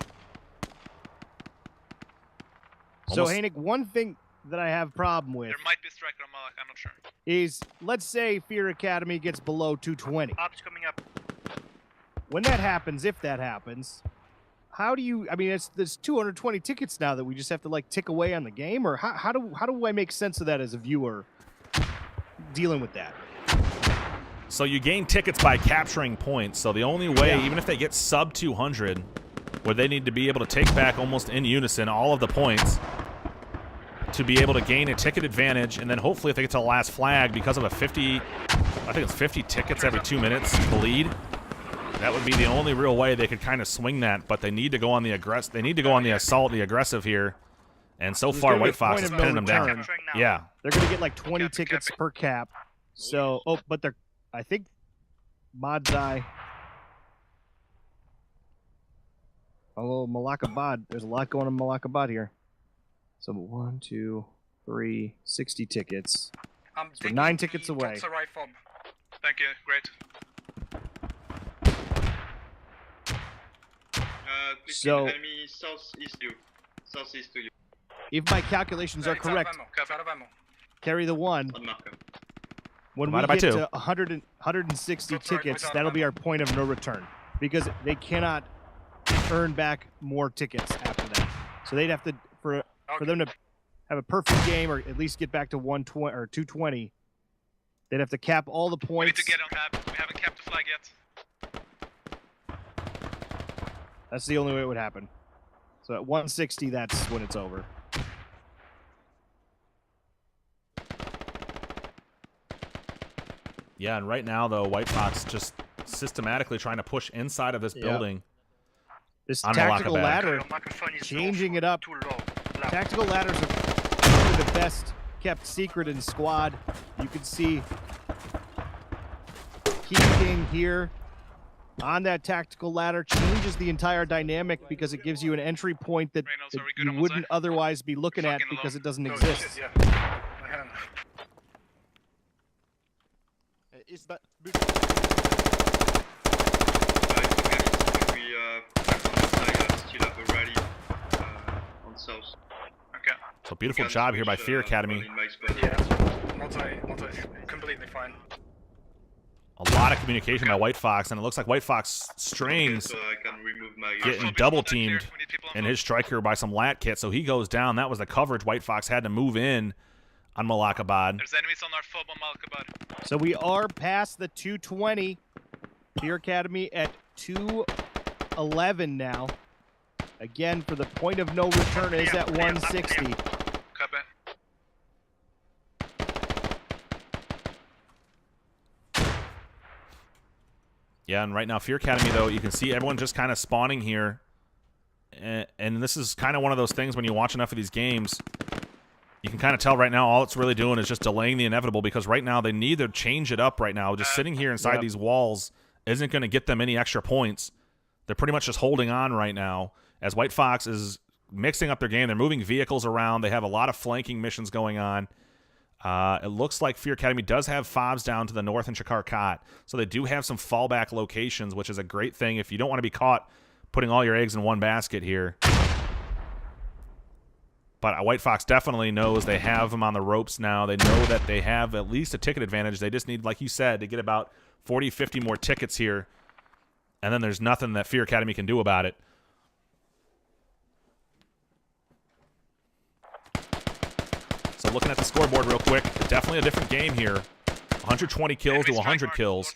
So, Almost- Hanik, one thing that I have a problem with There might be a striker on Malak, I'm not sure. is, let's say Fear Academy gets below 220. Ops coming up. When that happens, if that happens, how do you, I mean, there's 220 tickets now that we just have to, like, tick away on the game? Or how do I make sense of that as a viewer dealing with that? So you gain tickets by capturing points. So the only way, even if they get sub 200, where they need to be able to take back almost in unison all of the points to be able to gain a ticket advantage, and then hopefully if they get to the last flag because of a 50, I think it's 50 tickets every 2 minutes bleed, that would be the only real way they could kind of swing that. But they need to go on the they need to go on the assault, the aggressive here. And so far, gonna be a WhiteFox point is of pinning no them down. return. Yeah. They're going to get like 20 Cap it, tickets cap it. per cap. So, but they're, I think, Modzai. Oh, Malakabad. There's a lot going on in Malakabad here. So 1, 2, 3, 60 tickets. I'm So 9 tickets away. That's the right fob. Thank you, great. So- enemy southeast to you. If my calculations are It's out of correct, ammo. It's out of ammo. carry the 1. On marker. When Divided we by get 2. to 160 That's right, tickets, without that'll be ammo. our point of no return. Because they cannot earn back more tickets after that. So they'd have to, for them to have a perfect game or at least get back to 120 or 220, they'd have to cap all the We need points. to get on cap. We haven't capped the flag yet. That's the only way it would happen. So at 160, that's when it's over. Yeah, and right now, though, WhiteFox just systematically trying to push inside of this Yeah. building. This On tactical Malakabad. ladder, Your microphone is changing low, it up. Too low. Loud. Tactical ladders are probably the best kept secret in squad. You can see King here on that tactical ladder changes the entire dynamic because it gives you an entry point that, Reynolds, that are we good you on wouldn't Mosaic? otherwise be looking at Fucking because alone. it doesn't Oh, exist. shit, yeah. My hand. Is that We still have a rally on south. Okay. So beautiful job here by Fear Academy. Yeah. Multi is completely fine. A lot of communication by WhiteFox, and it looks like WhiteFox strings So I can remove my. getting double teamed in his striker by some lat kit, so he goes down. That was the coverage WhiteFox had to move in on Malakabad. There's enemies on our fob on Malakabad. So we are past the 220. Fear Academy at 211 now. Again, for the point of no return is at 160. Copy. Yeah, and right now, Fear Academy, though, you can see everyone just kind of spawning here. And this is kind of one of those things when you watch enough of these games, you can kind of tell right now all it's really doing is just delaying the inevitable, because right now they need to change it up right now. Just sitting here inside these walls isn't going to get them any extra points. They're pretty much just holding on right now as WhiteFox is mixing up their game. They're moving vehicles around. They have a lot of flanking missions going on. It looks like Fear Academy does have fobs down to the north in Kohat, so they do have some fallback locations, which is a great thing if you don't want to be caught putting all your eggs in one basket here. But WhiteFox definitely knows they have them on the ropes now. They know that they have at least a ticket advantage. They just need, like you said, to get about 40, 50 more tickets here, and then there's nothing that Fear Academy can do about it. So looking at the scoreboard real quick, definitely a different game here. 120 kills to 100 kills.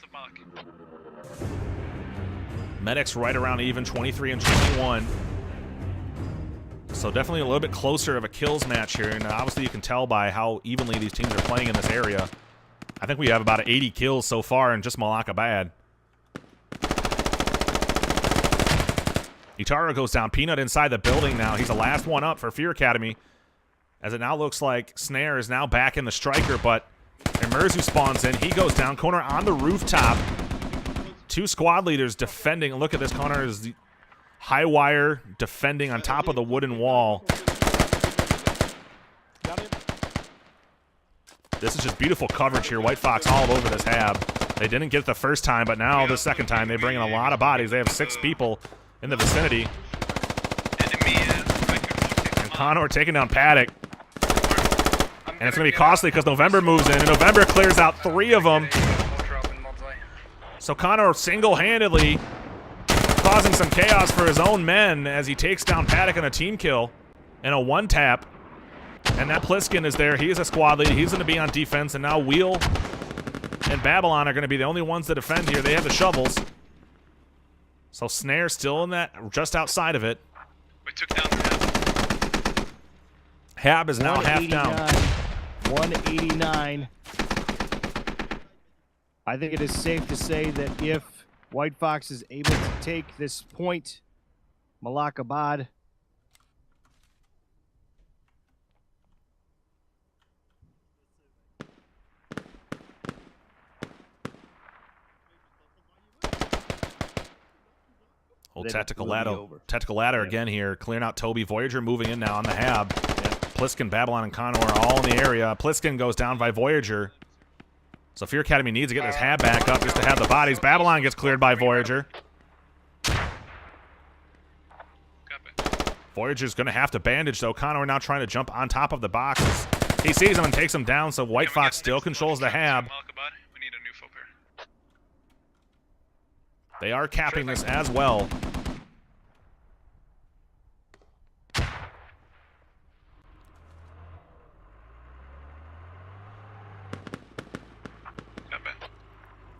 Medics right around even, 23 and 21. So definitely a little bit closer of a kills match here, and obviously you can tell by how evenly these teams are playing in this area. I think we have about 80 kills so far in just Malakabad. Itaro goes down. Peanut inside the building now. He's the last one up for Fear Academy. As it now looks like Snare is now back in the striker, but Emerzu spawns in. He goes down. Connor on the rooftop. Two squad leaders defending. Look at this. Connor is the high wire defending on top of the wooden wall. This is just beautiful coverage here. WhiteFox all over this hab. They didn't get it the first time, but now the second time they bring in a lot of bodies. They have 6 people in the vicinity. And Connor taking down Paddock. And it's going to be costly because November moves in, and November clears out 3 of them. So Connor single-handedly causing some chaos for his own men as he takes down Paddock in a team kill and a one-tap. And that Pliskin is there. He is a squad lead. He's going to be on defense, and now Wheel and Babylon are going to be the only ones that defend here. They have the shovels. So Snare still in that, just outside of it. We took down Hab. Hab is now half down. 189. I think it is safe to say that if WhiteFox is able to take this point, Malakabad Old tactical ladder again here, clearing out Toby. Voyager moving in now on the hab. Pliskin, Babylon, and Connor are all in the area. Pliskin goes down by Voyager. So Fear Academy needs to get this hab back up just to have the bodies. Babylon gets cleared by Voyager. Voyager's going to have to bandage, though. Connor now trying to jump on top of the boxes. He sees him and takes him down, so WhiteFox still controls the hab. We need a new fob here. They are capping this as well.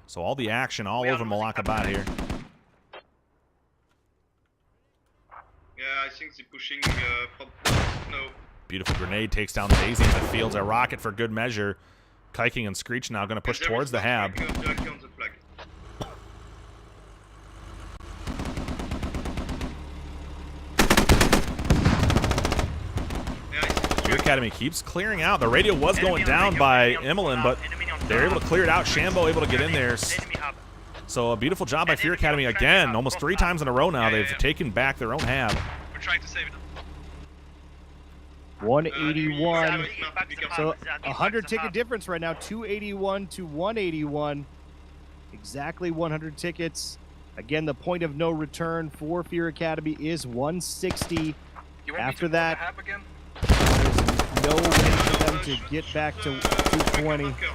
So all the action all over Malakabad here. Yeah, I think they're pushing from no. Beautiful grenade takes down Daisy in the fields. A rocket for good measure. Kiking and Screech now going to push towards the hab. Fear Academy keeps clearing out. The radio was going down by Emmeline, but they're able to clear it out. Shambo able to get in there. So a beautiful job by Fear Academy again. Almost 3 times in a row now. They've taken back their own hab. We're trying to save them. 181. So 100 ticket difference right now. 281 to 181. Exactly 100 tickets. Again, the point of no return for Fear Academy is 160. After that, there's no way for them to get back to 220. Okay.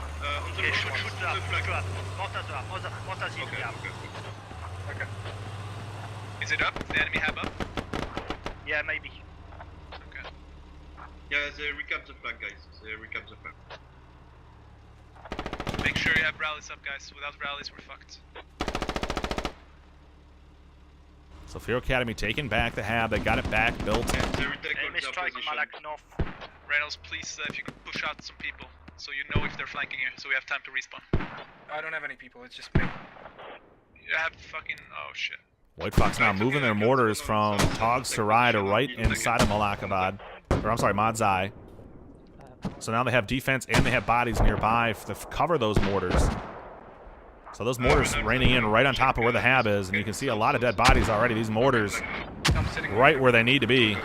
Is it up? Is the enemy hab up? Yeah, maybe. Okay. Yeah, they recap the flag, guys. They recap the flag. Make sure you have rallies up, guys. Without rallies, we're fucked. So Fear Academy taking back the hab. They got it back built. They retake Enemy their striking position. Malak north. Reynolds, please, if you could push out some people, so you know if they're flanking you, so we have time to respawn. I don't have any people, it's just me. You have fucking... oh shit. WhiteFox now moving their mortars from Tog Sarai to right inside of Malakabad. Or I'm sorry, Madzai. So now they have defense and they have bodies nearby to cover those mortars. So those mortars raining in right on top of where the hab is, and you can see a lot of dead bodies already. These mortars right where they need to be.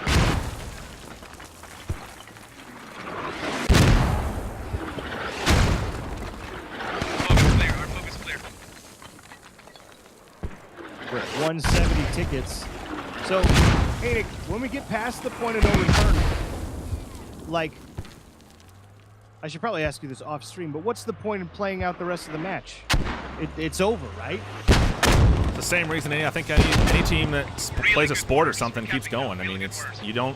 We're at 170 tickets. So, hey, when we get past the point of no return, like, I should probably ask you this off stream, but what's the point in playing out the rest of the match? It's over, right? The same reason I think any team that plays a sport or something keeps going. I mean, it's you don't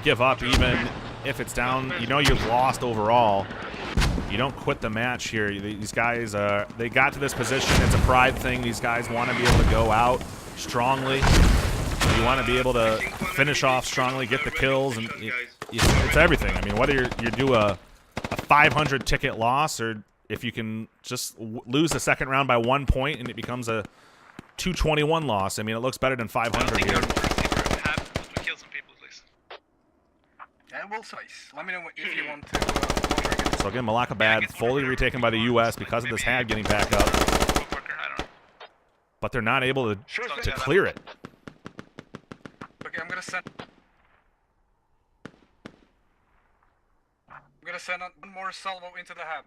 give up even if it's down. You know you've lost overall. You don't quit the match here. These guys, they got to this position. It's a pride thing. These guys want to be able to go out strongly. You want to be able to finish off strongly, get the kills, and it's everything. I mean, whether you do a 500 ticket loss, or if you can just lose the second round by 1 point and it becomes a 221 loss. I mean, it looks better than 500 here. We kill some people, please. Yeah, we'll size. Let me know if you want to. So again, Malakabad fully retaken by the U.S. because of this hab getting back up. But they're not able to clear it. Okay, I'm gonna send one more salvo into the hab.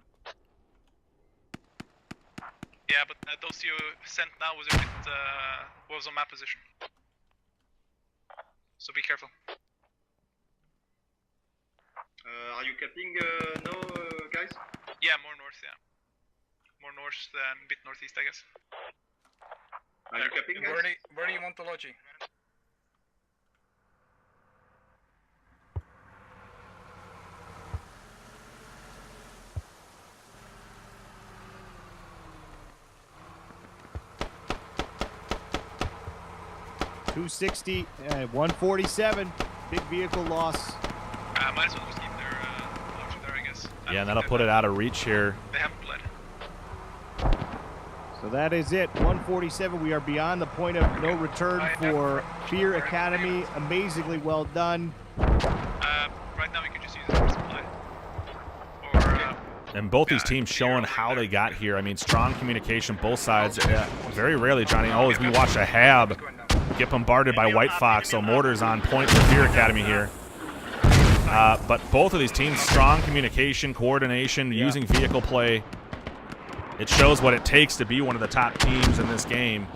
Yeah, but those you sent now was a bit, was on map position. So be careful. Are you capping now, guys? Yeah, more north, yeah. More north than a bit northeast, I guess. Are you capping, guys? Where do you want the logi? $260 and 147. Big vehicle loss. Might as well just keep their logi there, I guess. Yeah, and that'll put it out of reach here. They haven't bled. So that is it. 147. We are beyond the point of no return for Fear Academy. Amazingly well done. Right now we can just use it for supply. Or, And both these teams showing how they got here. I mean, strong communication, both sides. Very rarely, Johnny, always we watch a hab get bombarded by WhiteFox, so mortars on point for Fear Academy here. But both of these teams, strong communication, coordination, using vehicle play. It shows what it takes to be one of the top teams in this game.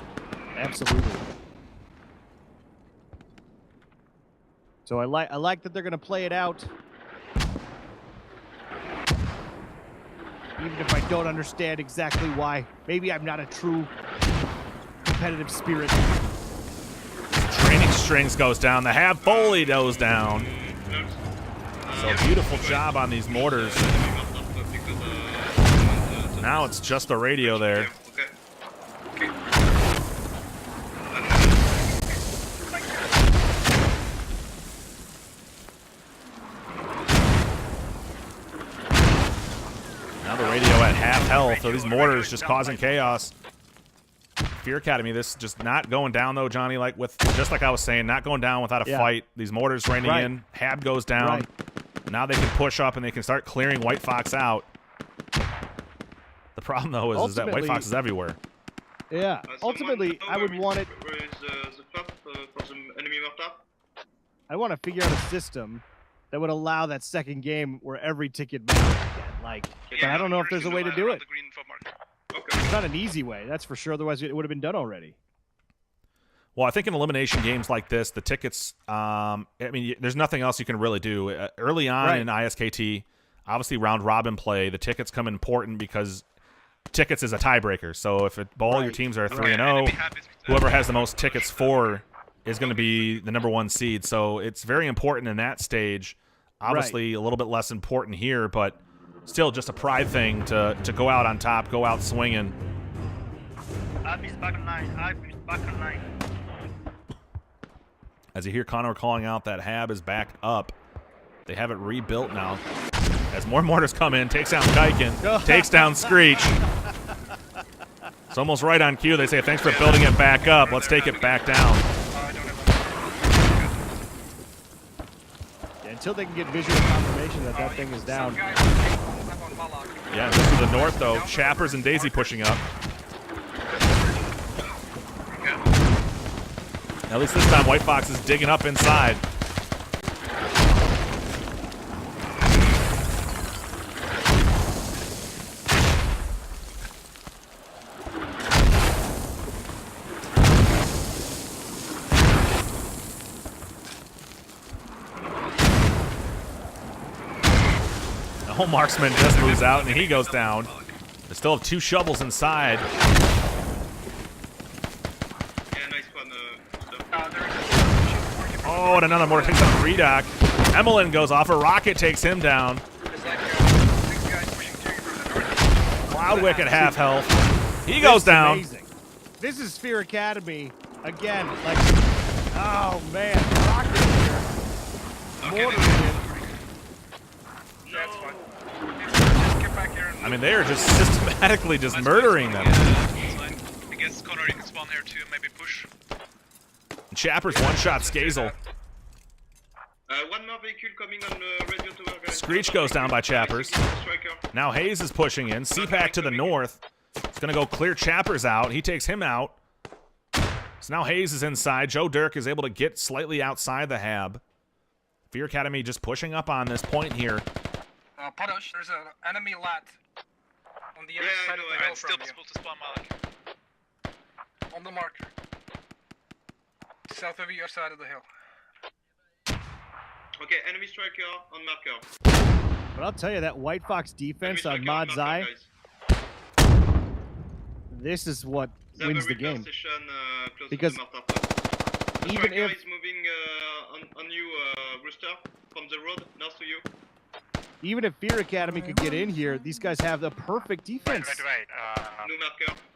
Absolutely. So I like that they're going to play it out. Even if I don't understand exactly why. Maybe I'm not a true competitive spirit. Training strings goes down. The hab fully goes down. So beautiful job on these mortars. Now it's just the radio there. Now the radio at half health, so these mortars just causing chaos. Fear Academy, this just not going down though, Johnny, like just like I was saying, not going down without a fight. These mortars raining in, hab goes down. Now they can push up and they can start clearing WhiteFox out. The problem though is that WhiteFox is everywhere. Yeah. Ultimately, I would want it. Where is the flap for the enemy mortar? I want to figure out a system that would allow that second game where every ticket matters again. Like, but I don't know if there's a way to do it. It's not an easy way, that's for sure. Otherwise, it would have been done already. Well, I think in elimination games like this, the tickets, I mean, there's nothing else you can really do. Early on in ISKT, obviously round robin play, the tickets come important because tickets is a tiebreaker. So if all your teams are 3-0, whoever has the most tickets for is going to be the #1 seed. So it's very important in that stage. Obviously a little bit less important here, but still just a pride thing to go out on top, go out swinging. Abby's back online. Abby's back online. As you hear Connor calling out, that hab is back up. They have it rebuilt now. As more mortars come in, takes down Geiken, takes down Screech. It's almost right on cue. They say, thanks for building it back up. Let's take it back down. Yeah, until they can get visual confirmation that that thing is down. Yeah, this is the north, though. Chappers and Daisy pushing up. At least this time, WhiteFox is digging up inside. The whole marksman just moves out and he goes down. They still have 2 shovels inside. Oh, and another mortar takes down Redoc. Emmeline goes off. A rocket takes him down. Cloudwick at half health. He goes down. Amazing. This is Sphere Academy again. Like, oh man, rocket here. Mortar here. I mean, they are just systematically just murdering them. I guess Connor, you can spawn here too, maybe push. Chappers one-shot Skazel. One more vehicle coming on radio tower, guys. Screech goes down by Chappers. Now Hayes is pushing in. CPAC to the north. It's going to go clear Chappers out. He takes him out. So now Hayes is inside. Joe Dirk is able to get slightly outside the hab. Fear Academy just pushing up on this point here. Podosh, there's an enemy lat on the other side of the hill from you. Still possible to spawn Malik. On the marker. South of your side of the hill. Okay, enemy striker on marker. But I'll tell you, that WhiteFox defense on Mod Zai, this is what wins the game. Because even if is moving on you, Rooster, from the road north to you. Even if Fear Academy could get in here, these guys have the perfect defense.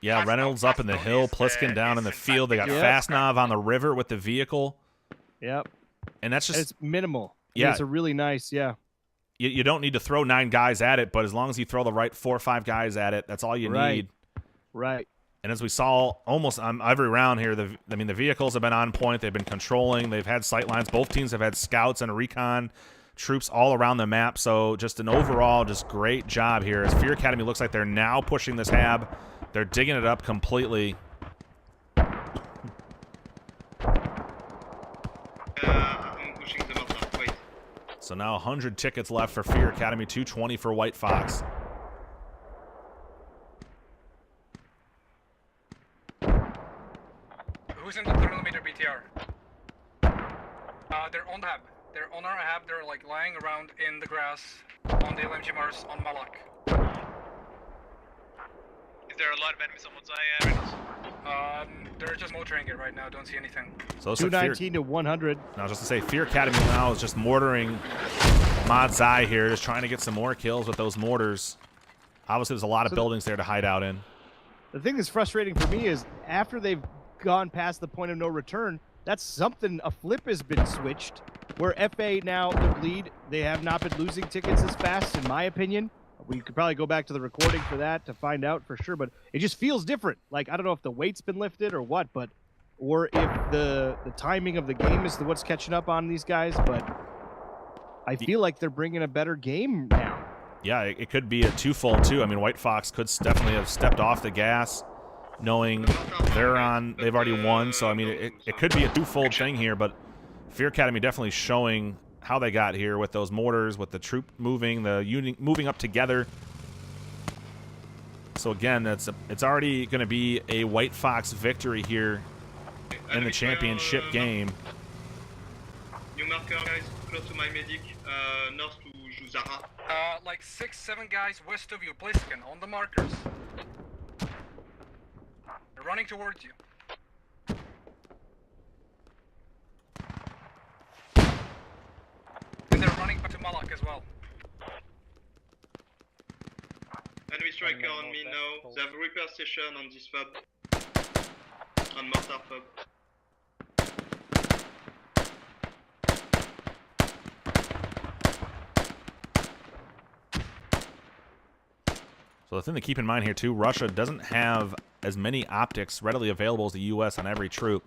Yeah, Reynolds up in the hill, Pliskin down in the field. They got Fastnov on the river with the vehicle. Yep. And that's just... It's minimal. Yeah. It's a really nice, You don't need to throw 9 guys at it, but as long as you throw the right 4 or 5 guys at it, that's all you need. Right. And as we saw almost on every round here, the vehicles have been on point. They've been controlling. They've had sight lines. Both teams have had scouts and recon troops all around the map. So just an overall just great job here. As Fear Academy looks like they're now pushing this hab. They're digging it up completely. I'm pushing them up. Wait. So now 100 tickets left for Fear Academy, 220 for WhiteFox. Who's in the 3mm BTR? They're on the hab. They're on our hab. They're like lying around in the grass on the LMG Mars on Malak. Is there a lot of enemies on Reynolds? They're just motoring it right now. Don't see anything. So 219 to 100. Now, just to say, Fear Academy now is just mortaring Mod Zai here, just trying to get some more kills with those mortars. Obviously, there's a lot of buildings there to hide out in. The thing that's frustrating for me is after they've gone past the point of no return, that's something, a flip has been switched, where FA now, the lead, they have not been losing tickets as fast, in my opinion. We could probably go back to the recording for that to find out for sure, but it just feels different. Like, I don't know if the weight's been lifted or what, but, or if the timing of the game is what's catching up on these guys, but I feel like they're bringing a better game now. Yeah, it could be a twofold, too. I mean, WhiteFox could definitely have stepped off the gas knowing they've already won. So I mean, it could be a twofold thing here, but Fear Academy definitely showing how they got here with those mortars, with the troop moving, the unit moving up together. So again, it's already going to be a WhiteFox victory here in the championship game. New marker, guys, close to my medic, north to Juzara. Like 6-7 guys west of you, Bliskin, on the markers. They're running towards you. And they're running back to Malak as well. Enemy striker on me now. They have a repair station on this fob. On mortar fob. So the thing to keep in mind here too, Russia doesn't have as many optics readily available as the U.S. on every troop.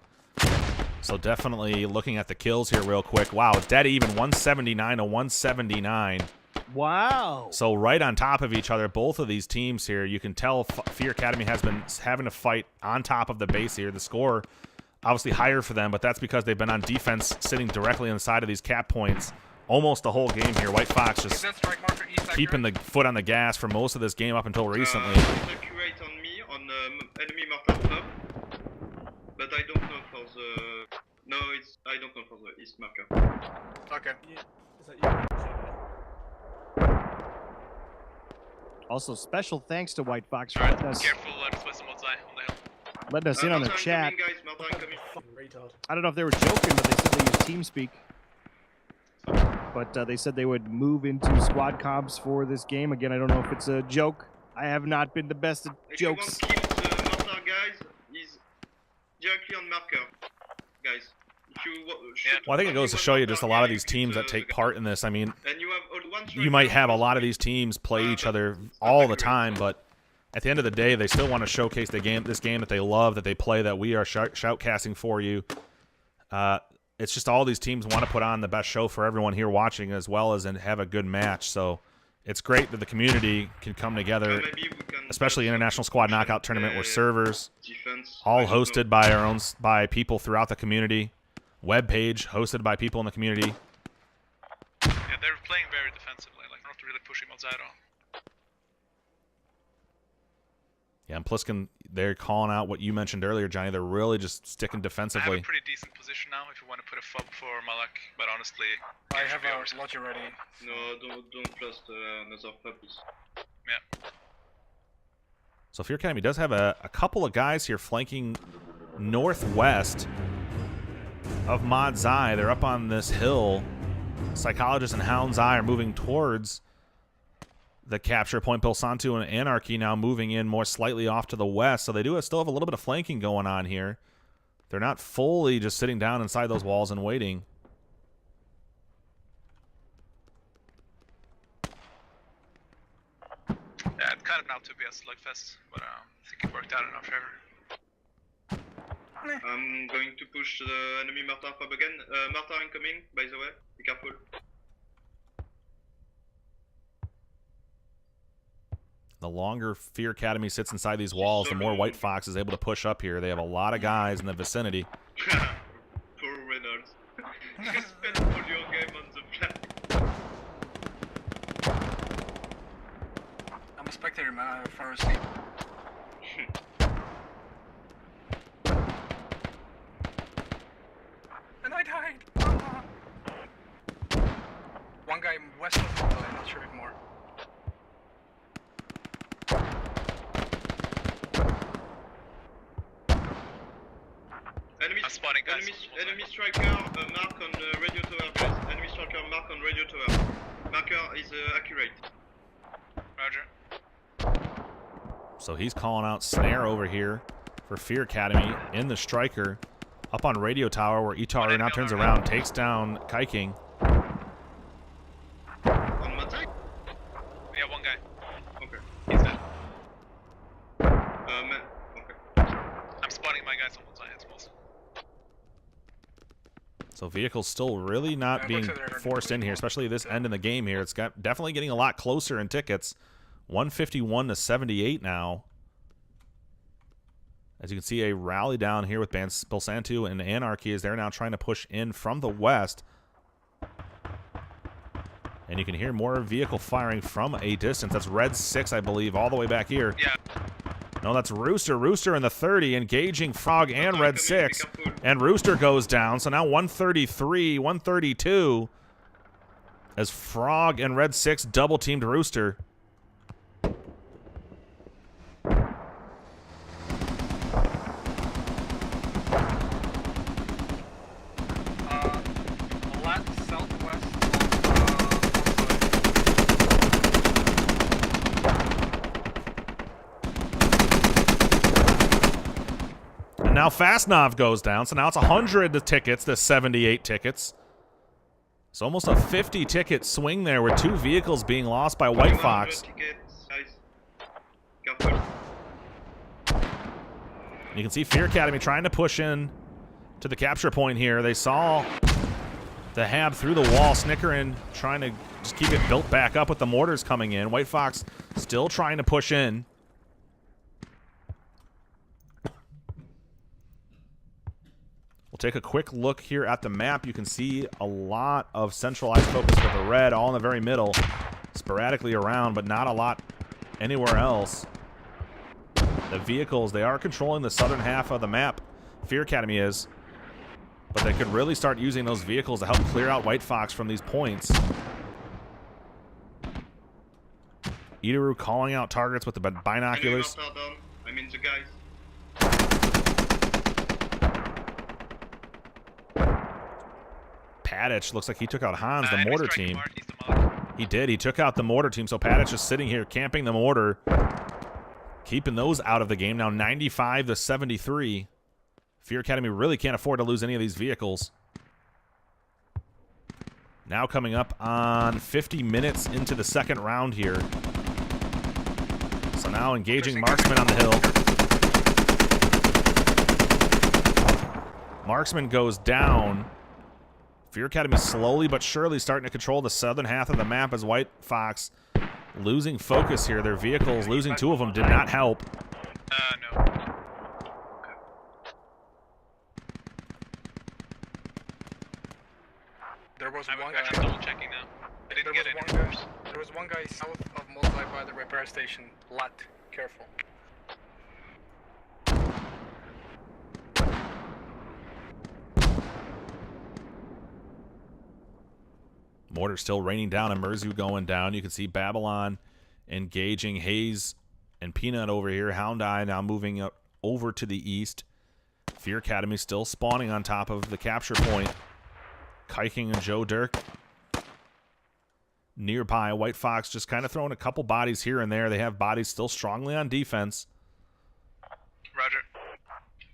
So definitely looking at the kills here real quick. Wow, dead even, 179 to 179. Wow. So right on top of each other, both of these teams here. You can tell Fear Academy has been having to fight on top of the base here. The score obviously higher for them, but that's because they've been on defense sitting directly on the side of these cap points almost the whole game here. WhiteFox just keeping the foot on the gas for most of this game up until recently. Accurate on me, on enemy mortar fob. But I don't know for the... No, I don't know for the east marker. Okay. Is that you? Also, special thanks to WhiteFox for Alright, letting us, careful, let's listen what's on the hill. letting us in on the Mortar chat. incoming, guys, mortar incoming. Retard. I don't know if they were joking, but they said they used TeamSpeak. But they said they would move into squad comps for this game. Again, I don't know if it's a joke. I have not been the best at If jokes. you want to kill the mortar guys, he's directly on marker. Guys, if you shoot Well, I think it goes to only show one you just a mortar lot of guy, these you teams kill that the take guy. part in this. I mean, And you have only one you might striker have a on lot of the these teams play each other all the time, but at the end of the day, they still want to showcase this game that they love, that they play, that we are shoutcasting for you. It's just all these teams want to put on the best show for everyone here watching, as well as and have a good match. So it's great that the community can come together, maybe we can especially International Squad Knockout Tournament, where servers defense. all I don't know. hosted by people throughout the community, web page hosted by people in the community. Yeah, they're playing very defensively, like not really pushing outside at all. Yeah, and Pliskin, they're calling out what you mentioned earlier, Johnny. They're really just sticking I have defensively. a pretty decent position now if you want to put a fob for Malak, but honestly, I game should have be ours. a lodge ready. No, don't trust another puppies. Yeah. So Fear Academy does have a couple of guys here flanking northwest of Mod's Eye. They're up on this hill. Psychologist and Hound's Eye are moving towards the capture point. Pilsantu and Anarchy now moving in more slightly off to the west. So they still have a little bit of flanking going on here. They're not fully just sitting down inside those walls and waiting. Yeah, it kind of now to be a slugfest, but I think it worked out in our favor. I'm going to push the enemy mortar fob again. Mortar incoming, by the way. Be careful. The longer Fear Academy sits inside these walls, the more WhiteFox is able to push up here. They have a lot of guys in the vicinity. Poor Reynolds. You spent all your game on the flat. I'm a spectator, man. I have a fire escape. And I died! One guy west of me, but I'm not sure if more. Enemy striker, mark on radio tower, guys. Enemy striker, mark on radio tower. Marker is accurate. Roger. So he's calling out Snare over here for Fear Academy in the striker. Up on radio tower where Itar now turns around, takes down Kiking. On my side? Yeah, one guy. Okay. He's dead. Man. Okay. I'm spotting my guys on one side, it's close. So vehicles still really not being forced in here, especially this end in the game here. It's definitely getting a lot closer in tickets. 151 to 78 now. As you can see, a rally down here with Bilsantu and Anarchy as they're now trying to push in from the west. And you can hear more vehicle firing from a distance. That's Red 6, I believe, all the way back here. Yeah. No, that's Rooster. Rooster in the 30, engaging Frog and Red 6. And Rooster goes down, so now 133, 132. As Frog and Red 6 double-teamed Rooster. Now Fastnov goes down, so now it's 100 tickets to 78 tickets. It's almost a 50-ticket swing there with 2 vehicles being lost by WhiteFox. You can see Fear Academy trying to push in to the capture point here. They saw the Hab through the wall. Snickerin trying to just keep it built back up with the mortars coming in. WhiteFox still trying to push in. We'll take a quick look here at the map. You can see a lot of centralized focus with the red all in the very middle, sporadically around, but not a lot anywhere else. The vehicles, they are controlling the southern half of the map. Fear Academy is. But they could really start using those vehicles to help clear out WhiteFox from these points. Idaru calling out targets with the binoculars. I mean the guys. Padich looks like he took out Hans, the mortar team. He did. He took out the mortar team. So Padich is sitting here camping the mortar, keeping those out of the game. Now 95 to 73. Fear Academy really can't afford to lose any of these vehicles. Now coming up on 50 minutes into the second round here. So now engaging Marksman on the hill. Marksman goes down. Fear Academy slowly but surely starting to control the southern half of the map as WhiteFox losing focus here. Their vehicles, losing 2 of them, did not help. No. There was I'm one guy. actually double checking now. I didn't get any orders. There was one guy south of Multi by the repair station. Lat, careful. Mortar still raining down and Merzu going down. You can see Babylon engaging Hayes and Peanut over here. Hound Eye now moving up over to the east. Fear Academy still spawning on top of the capture point. Kiking and Joe Dirk nearby. WhiteFox just kind of throwing a couple bodies here and there. They have bodies still strongly on defense. Roger.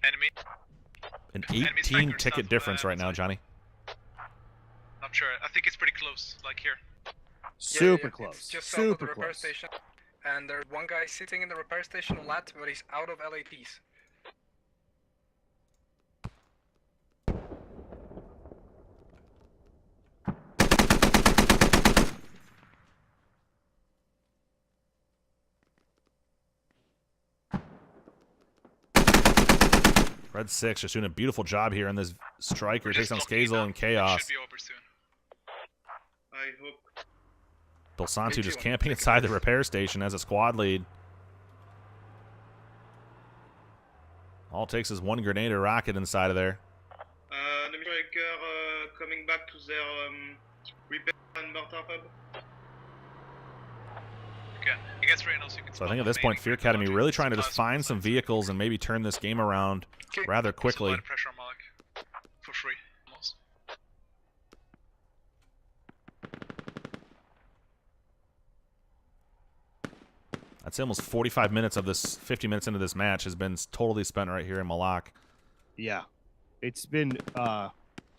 Enemy. An 18-ticket difference right now, Johnny. Not sure. I think it's pretty close, like here. Super close. It's just south of the repair station. And there's one guy sitting in the repair station, Lat, but he's out of LAPs. Red 6 just doing a beautiful job here in this striker. Takes on Skazel and Chaos. Should be over soon. I hope. Bilsantu just camping inside the repair station as a squad lead. All it takes is one grenade or rocket inside of there. Enemy striker coming back to their repair and mortar hub. Okay. I guess Reynolds, you can So I think at this point, Fear Academy really trying to just find some vehicles and maybe turn this game around rather quickly. Pressure on Malik for free, almost. I'd say almost 45 minutes of this, 50 minutes into this match has been totally spent right here in Malak. Yeah. It's been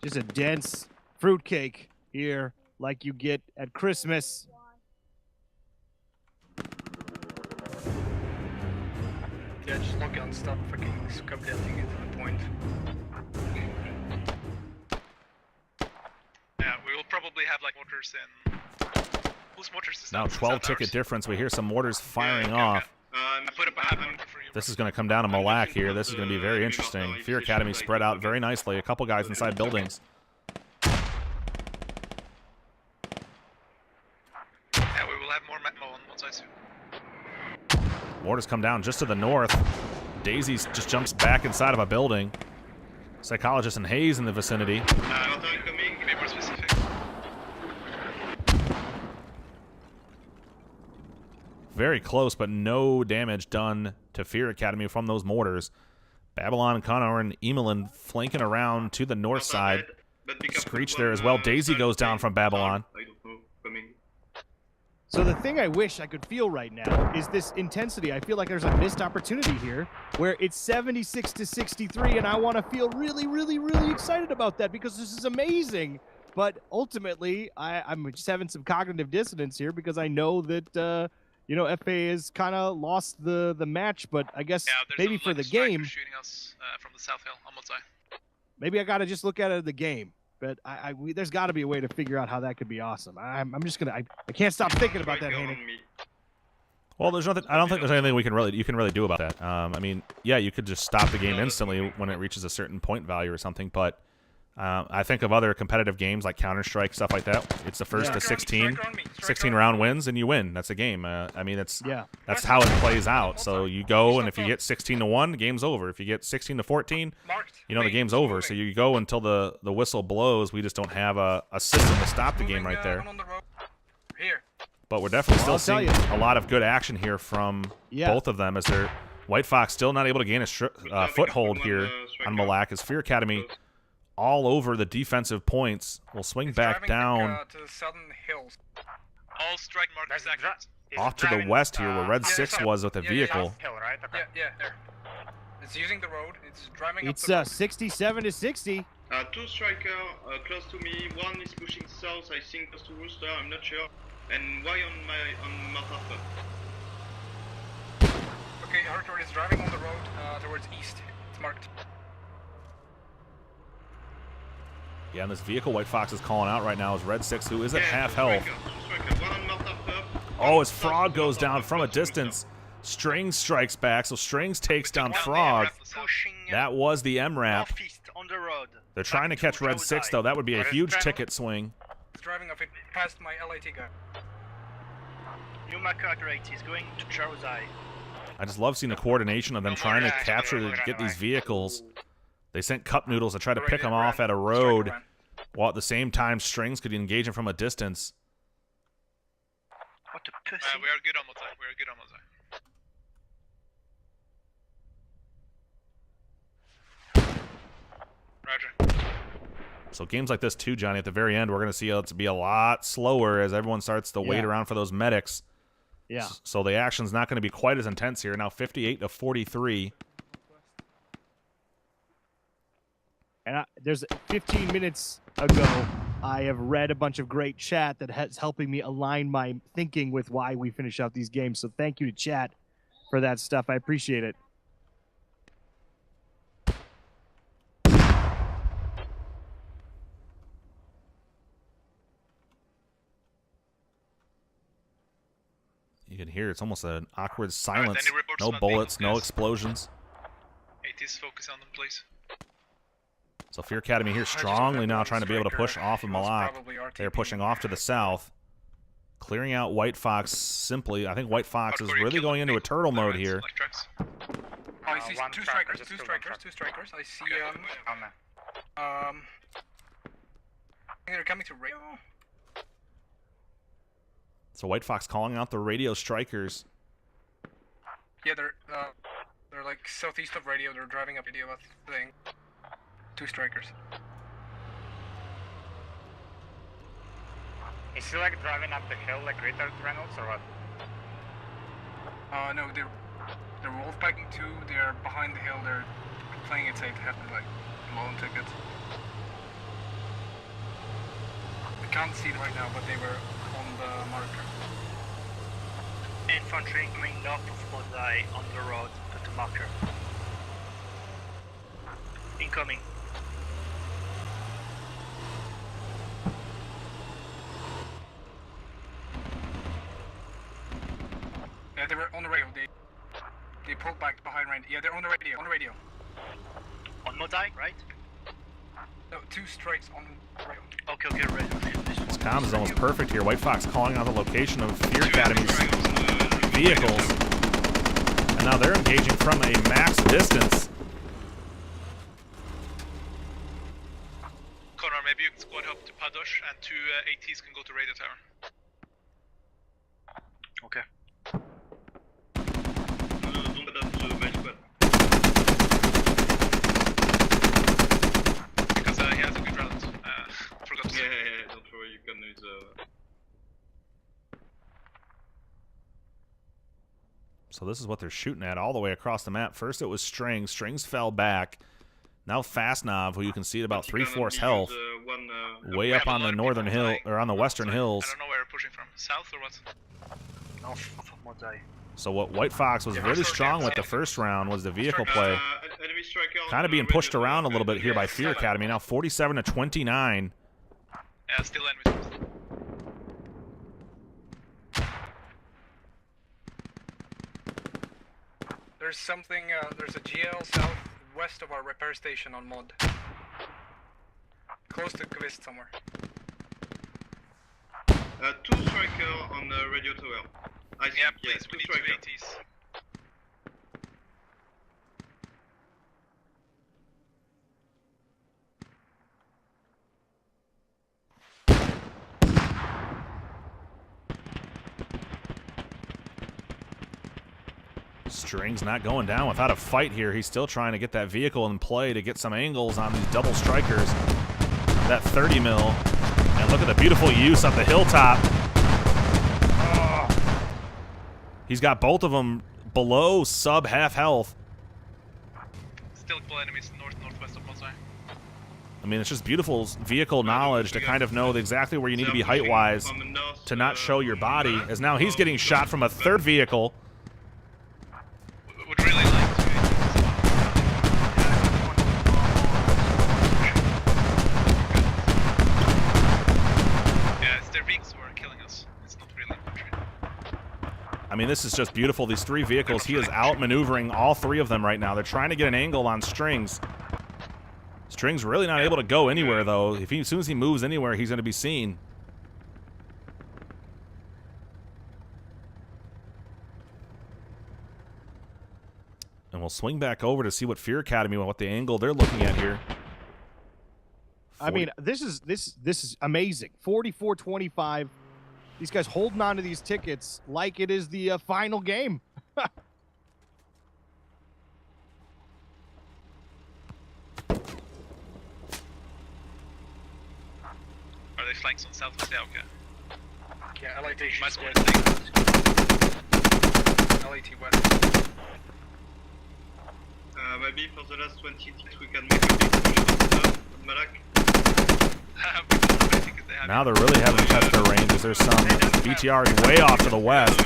just a dense fruitcake here like you get at Christmas. Yeah, just lock on, stop fucking scubbling it to the point. Yeah, we will probably have like mortars and... Whose mortars is Now that? 12-ticket difference. We hear some mortars firing off. I put up a half mortar for you. This is going to come down to Malak here. This is going to be very interesting. Fear Academy spread out very nicely. A couple guys inside buildings. Yeah, we will have more Matmo on one side soon. Mortars come down just to the north. Daisy just jumps back inside of a building. Psychologist and Hayes in the vicinity. What are incoming? Be more specific. Very close, but no damage done to Fear Academy from those mortars. Babylon, Connor, and Emelin flanking around to the north side. Screech there as well. Daisy goes down from Babylon. I don't know. Coming. So the thing I wish I could feel right now is this intensity. I feel like there's a missed opportunity here where it's 76 to 63, and I want to feel really, really, really excited about that because this is amazing. But ultimately, I'm just having some cognitive dissonance here because I know that, you know, FA has kind of lost the match, but I guess maybe for the game, shooting us from the south hill on one side. maybe I got to just look at it as the game. But there's got to be a way to figure out how that could be awesome. I'm just gonna. I can't stop thinking about that, Haney. Well, there's nothing. I don't think there's anything you can really do about that. I mean, yeah, you could just stop the game instantly when it reaches a certain point value or something. But I think of other competitive games like Counter-Strike, stuff like that. It's the first to 16 round wins, and you win. That's a game. I mean, that's how it plays out. So you go, and if you get 16-1, the game's over. If you get 16-14, you know the game's over. So you go until the whistle blows. We just don't have a system to stop the game right there. But we're definitely still seeing a lot of good action here from both of them as they're WhiteFox still not able to gain a foothold here on Malak as Fear Academy all over the defensive points. Will swing back down to the southern hills. All strike markers active. off to the west here where Red 6 was with a vehicle. Yeah, there. It's using the road. It's driving It's up the road. 67 to 60. Two striker close to me. One is pushing south, I think, close to Worcester. I'm not sure. And why on Martha? Okay, Arthur is driving on the road towards east. It's marked. Yeah, and this vehicle WhiteFox is calling out right now is Red 6, who is at half health. Oh, as Frog goes down from a distance. Strings strikes back, so Strings takes down Frog. That was the MRAP. They're trying to catch Red 6, though. That would be a huge ticket swing. It's driving off it past my LAT guy. New marker accurate. He's going to Charles Eye. I just love seeing the coordination of them trying to capture get these vehicles. They sent Cup Noodles to try to pick them off at a road, while at the same time Strings could engage him from a distance. What a pussy. We are good on Mozai. We are good on Mozai. Roger. So games like this too, Johnny, at the very end, we're going to see it to be a lot slower as everyone starts to wait around for those medics. Yeah. So the action's not going to be quite as intense here. Now 58 to 43. And there's 15 minutes ago, I have read a bunch of great chat that has helping me align my thinking with why we finish out these games. So thank you to chat for that stuff. I appreciate it. You can hear it's almost an awkward silence. any reports No about bullets, being- no yes. explosions. ATs, focus on them, please. So Fear Academy here strongly now trying to be able to push off of Malak. They're pushing off to the south. Clearing out WhiteFox simply. I think WhiteFox is really going into a turtle mode here. Oh, I see two strikers. I see, I think they're coming to radio. So WhiteFox calling out the radio strikers. Yeah, they're like southeast of radio. They're driving up radio thing. Two strikers. Is he like driving up the hill like Richard Reynolds or what? No, they're wolfpacking too. They're behind the hill. They're playing it safe to have like loan tickets. I can't see it right now, but they were on the marker. Infantry coming north of Mozai on the road to the marker. Incoming. Yeah, they were on the radio. They pulled back behind radio. Yeah, they're on the radio. On the radio. On Mozai, right? No, 2 strikes on radio. Okay, okay, radio. This comm is almost perfect here. WhiteFox calling out the location of Fear Academy's vehicles. And now they're engaging from a max distance. Connor, maybe you can squad up to Padosh and 2 ATs can go to radio tower. Okay. Don't adapt to my squad. Because he has a good round. Forgot to say. Yeah, don't worry, you can use So this is what they're shooting at all the way across the map. First it was Strings. Strings fell back. Now Fastnov, who you can see at about 3/4 health, way up on the northern hill, or on the western hills. I don't know where we're pushing from. South or what? North of Mozai. So what WhiteFox was really strong with the first round was the vehicle play. enemy striker. Kind of being pushed around a little bit here by Fear Academy. Now 47-29. Yeah, still enemies. There's something, there's a GL southwest of our repair station on Mod. Close to Kvist somewhere. 2 striker on the radio tower. I think, Yeah, yeah, please, we 2 need 2 striker. ATs. Strings not going down without a fight here. He's still trying to get that vehicle in play to get some angles on these double strikers. That 30 mil. And look at the beautiful use of the hilltop. Oh. He's got both of them below sub half health. Still full enemies northwest of Mozai. I mean, it's just beautiful vehicle knowledge to kind of know exactly where you need to be height-wise to not show your body, as now he's getting shot from a third vehicle. Would really like to. Yeah, it's their Veeks who are killing us. It's not really infantry. I mean, this is just beautiful. These 3 vehicles, he is outmaneuvering all 3 of them right now. They're trying to get an angle on Strings. Strings really not able to go anywhere, though. As soon as he moves anywhere, he's going to be seen. And we'll swing back over to see what Fear Academy, what the angle they're looking at here. I mean, this is amazing. 44-25. These guys holding on to these tickets like it is the final game. Are they flanks on southwest? Yeah, okay. Yeah, LAT My east. squad is taking. LAT west. Maybe for the last 20 ticks we can make a big push on Malak. Now they're really having to test their ranges. There's some BTRs way off to the west.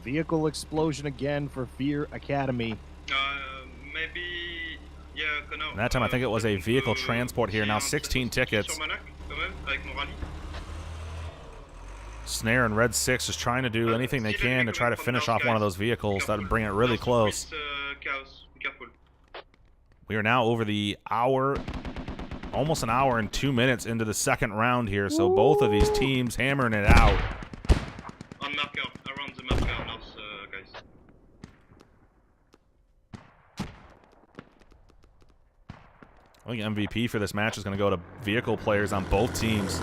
Vehicle explosion again for Fear Academy. Maybe, yeah, Connor. And that time I think it was a vehicle transport here. Now 16 tickets. Snare and Red 6 is trying to do anything they can to try to finish off one of those vehicles. That would bring it really close. We are now over the hour, almost an hour and 2 minutes into the second round here. So both of these teams hammering it out. On marker, around the marker, north, guys. I think MVP for this match is going to go to vehicle players on both teams.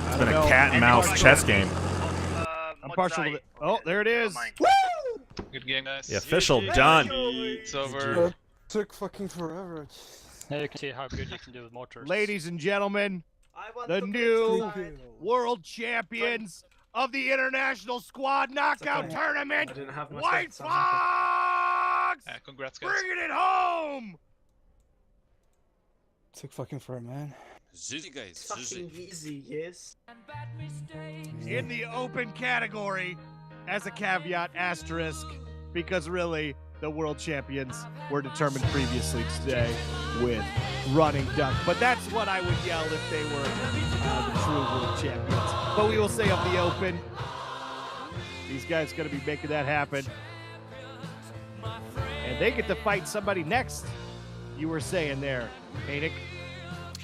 It's been a cat and mouse chess game. I'm partial to oh, there it is. Woo! Good game, guys. The official done. It's over. It took fucking forever. Now you can see how good you can do with mortars. Ladies and gentlemen, the new world champions of the International Squad Knockout Tournament, WhiteFox! Congrats, guys. Bringing it home. Took fucking forever, man. GG, guys. Fucking easy, yes. In the open category, as a caveat, asterisk, because really the world champions were determined previously today with running duck. But that's what I would yell if they were the true world champions. But we will say of the open, these guys going to be making that happen. And they get to fight somebody next. You were saying there, Haynick.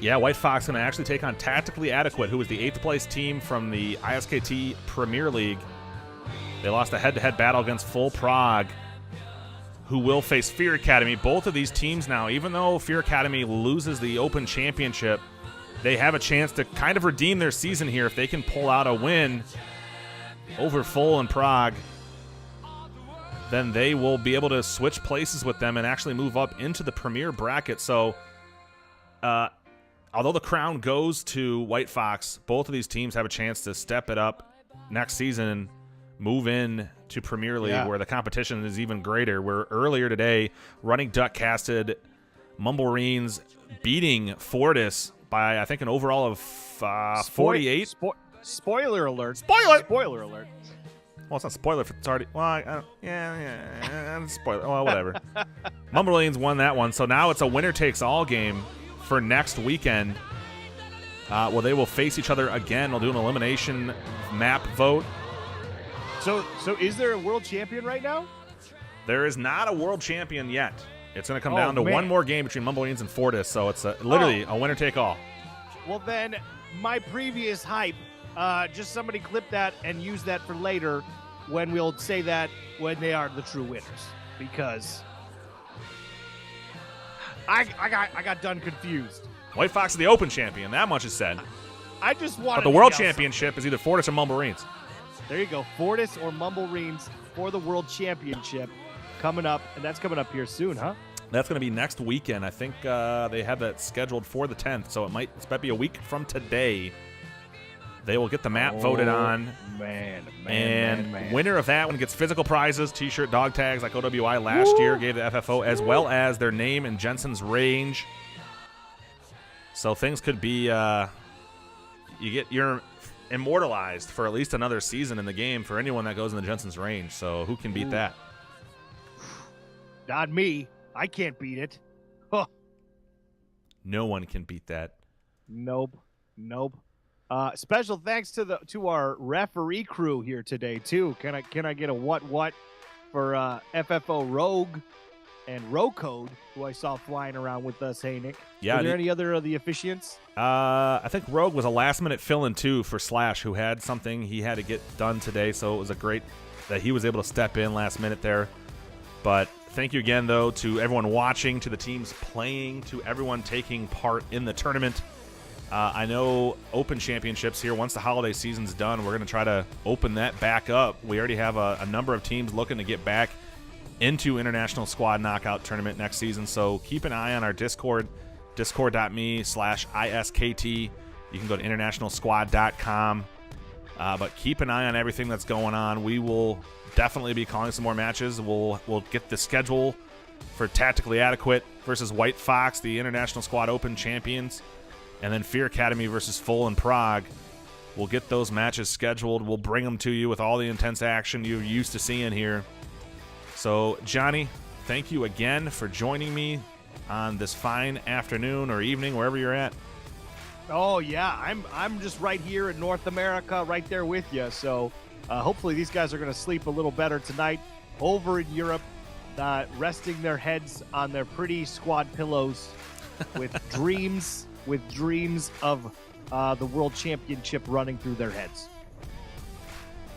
Yeah, WhiteFox going to actually take on Tactically Adequate, who was the 8th place team from the ISKT Premier League. They lost a head-to-head battle against Full Prague, who will face Fear Academy. Both of these teams now, even though Fear Academy loses the Open Championship, they have a chance to kind of redeem their season here if they can pull out a win over Full and Prague. Then they will be able to switch places with them and actually move up into the Premier bracket. So, although the crown goes to WhiteFox, both of these teams have a chance to step it up next season and move in to Premier League, where the competition is even greater. Where earlier today, Running Duck casted Mumblereens beating Fortis by, I think, an overall of 48. Spoiler alert. Spoiler alert. Well, it's not spoiler if it's already. Well, spoiler. Well, whatever. Mumblereens won that one, so now it's a winner-takes-all game for next weekend. Well, they will face each other again. They'll do an elimination map vote. So is there a world champion right now? There is not a world champion yet. It's going to come down to one more game between Mumblereens and Fortis, so it's literally a winner-take-all. Well, then, my previous hype, just somebody clip that and use that for later when we'll say that when they are the true winners. Because I got done confused. WhiteFox is the Open champion. That much is said. I just wanted But the World Championship is either Fortis or Mumblereens. There you go. Fortis or Mumblereens for the World Championship coming up. And that's coming up here soon, huh? That's going to be next weekend. I think they have that scheduled for the 10th, so it might be a week from today. They will get the map voted on. Man. Winner of that one gets physical prizes, T-shirt, dog tags like OWI last year gave the FFO, as well as their name in Jensen's range. So things could be you're immortalized for at least another season in the game for anyone that goes in the Jensen's range. So who can beat that? Not me. I can't beat it. Huh. No one can beat that. Nope. Special thanks to our referee crew here today too. Can I get a what for FFO Rogue and Rocode, who I saw flying around with us. Hey Nick. Yeah. Were there any other of the officiants? I think Rogue was a last-minute fill-in too for Slash, who had something he had to get done today. So it was a great that he was able to step in last minute there. But thank you again, though, to everyone watching, to the teams playing, to everyone taking part in the tournament. I know Open Championships here, once the holiday season's done, we're going to try to open that back up. We already have a number of teams looking to get back into International Squad Knockout Tournament next season. So keep an eye on our Discord, discord.me/ISKT. You can go to internationalsquad.com. But keep an eye on everything that's going on. We will definitely be calling some more matches. We'll get the schedule for Tactically Adequate versus WhiteFox, the International Squad Open champions, and then Fear Academy versus Full in Prague. We'll get those matches scheduled. We'll bring them to you with all the intense action you're used to seeing here. So, Johnny, thank you again for joining me on this fine afternoon or evening, wherever you're at. Oh yeah, I'm just right here in North America, right there with you. So hopefully these guys are going to sleep a little better tonight over in Europe, resting their heads on their pretty squad pillows with dreams of the World Championship running through their heads.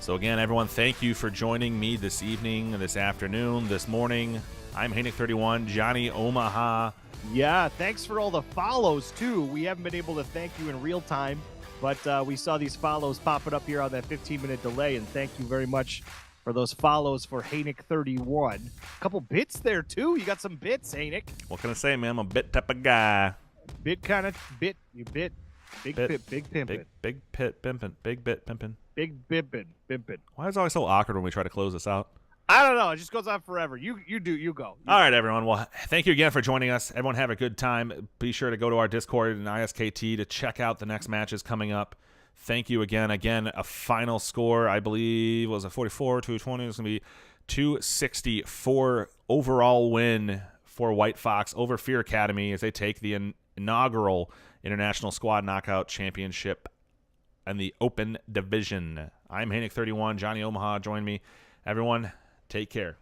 So again, everyone, thank you for joining me this evening, this afternoon, this morning. I'm Haynick31, Johnny Omaha. Yeah, thanks for all the follows, too. We haven't been able to thank you in real time, but we saw these follows popping up here on that 15-minute delay, and thank you very much for those follows for Haynick31. A couple bits there, too. You got some bits, Haynick. What can I say, man? I'm a bit type of guy. Bit kind of bit. You bit. Big bit, big pimpin'. Big pit pimpin'. Big bit pimpin'. Big bippin', bimpin'. Why is it always so awkward when we try to close this out? I don't know. It just goes on forever. You go. All right, everyone. Well, thank you again for joining us. Everyone have a good time. Be sure to go to our Discord and ISKT to check out the next matches coming up. Thank you again. Again, a final score, I believe, was a 44-220. It's going to be 264 overall win for WhiteFox over Fear Academy as they take the inaugural International Squad Knockout Championship and the Open Division. I'm Hanik31. Johnny Omaha joined me. Everyone, take care.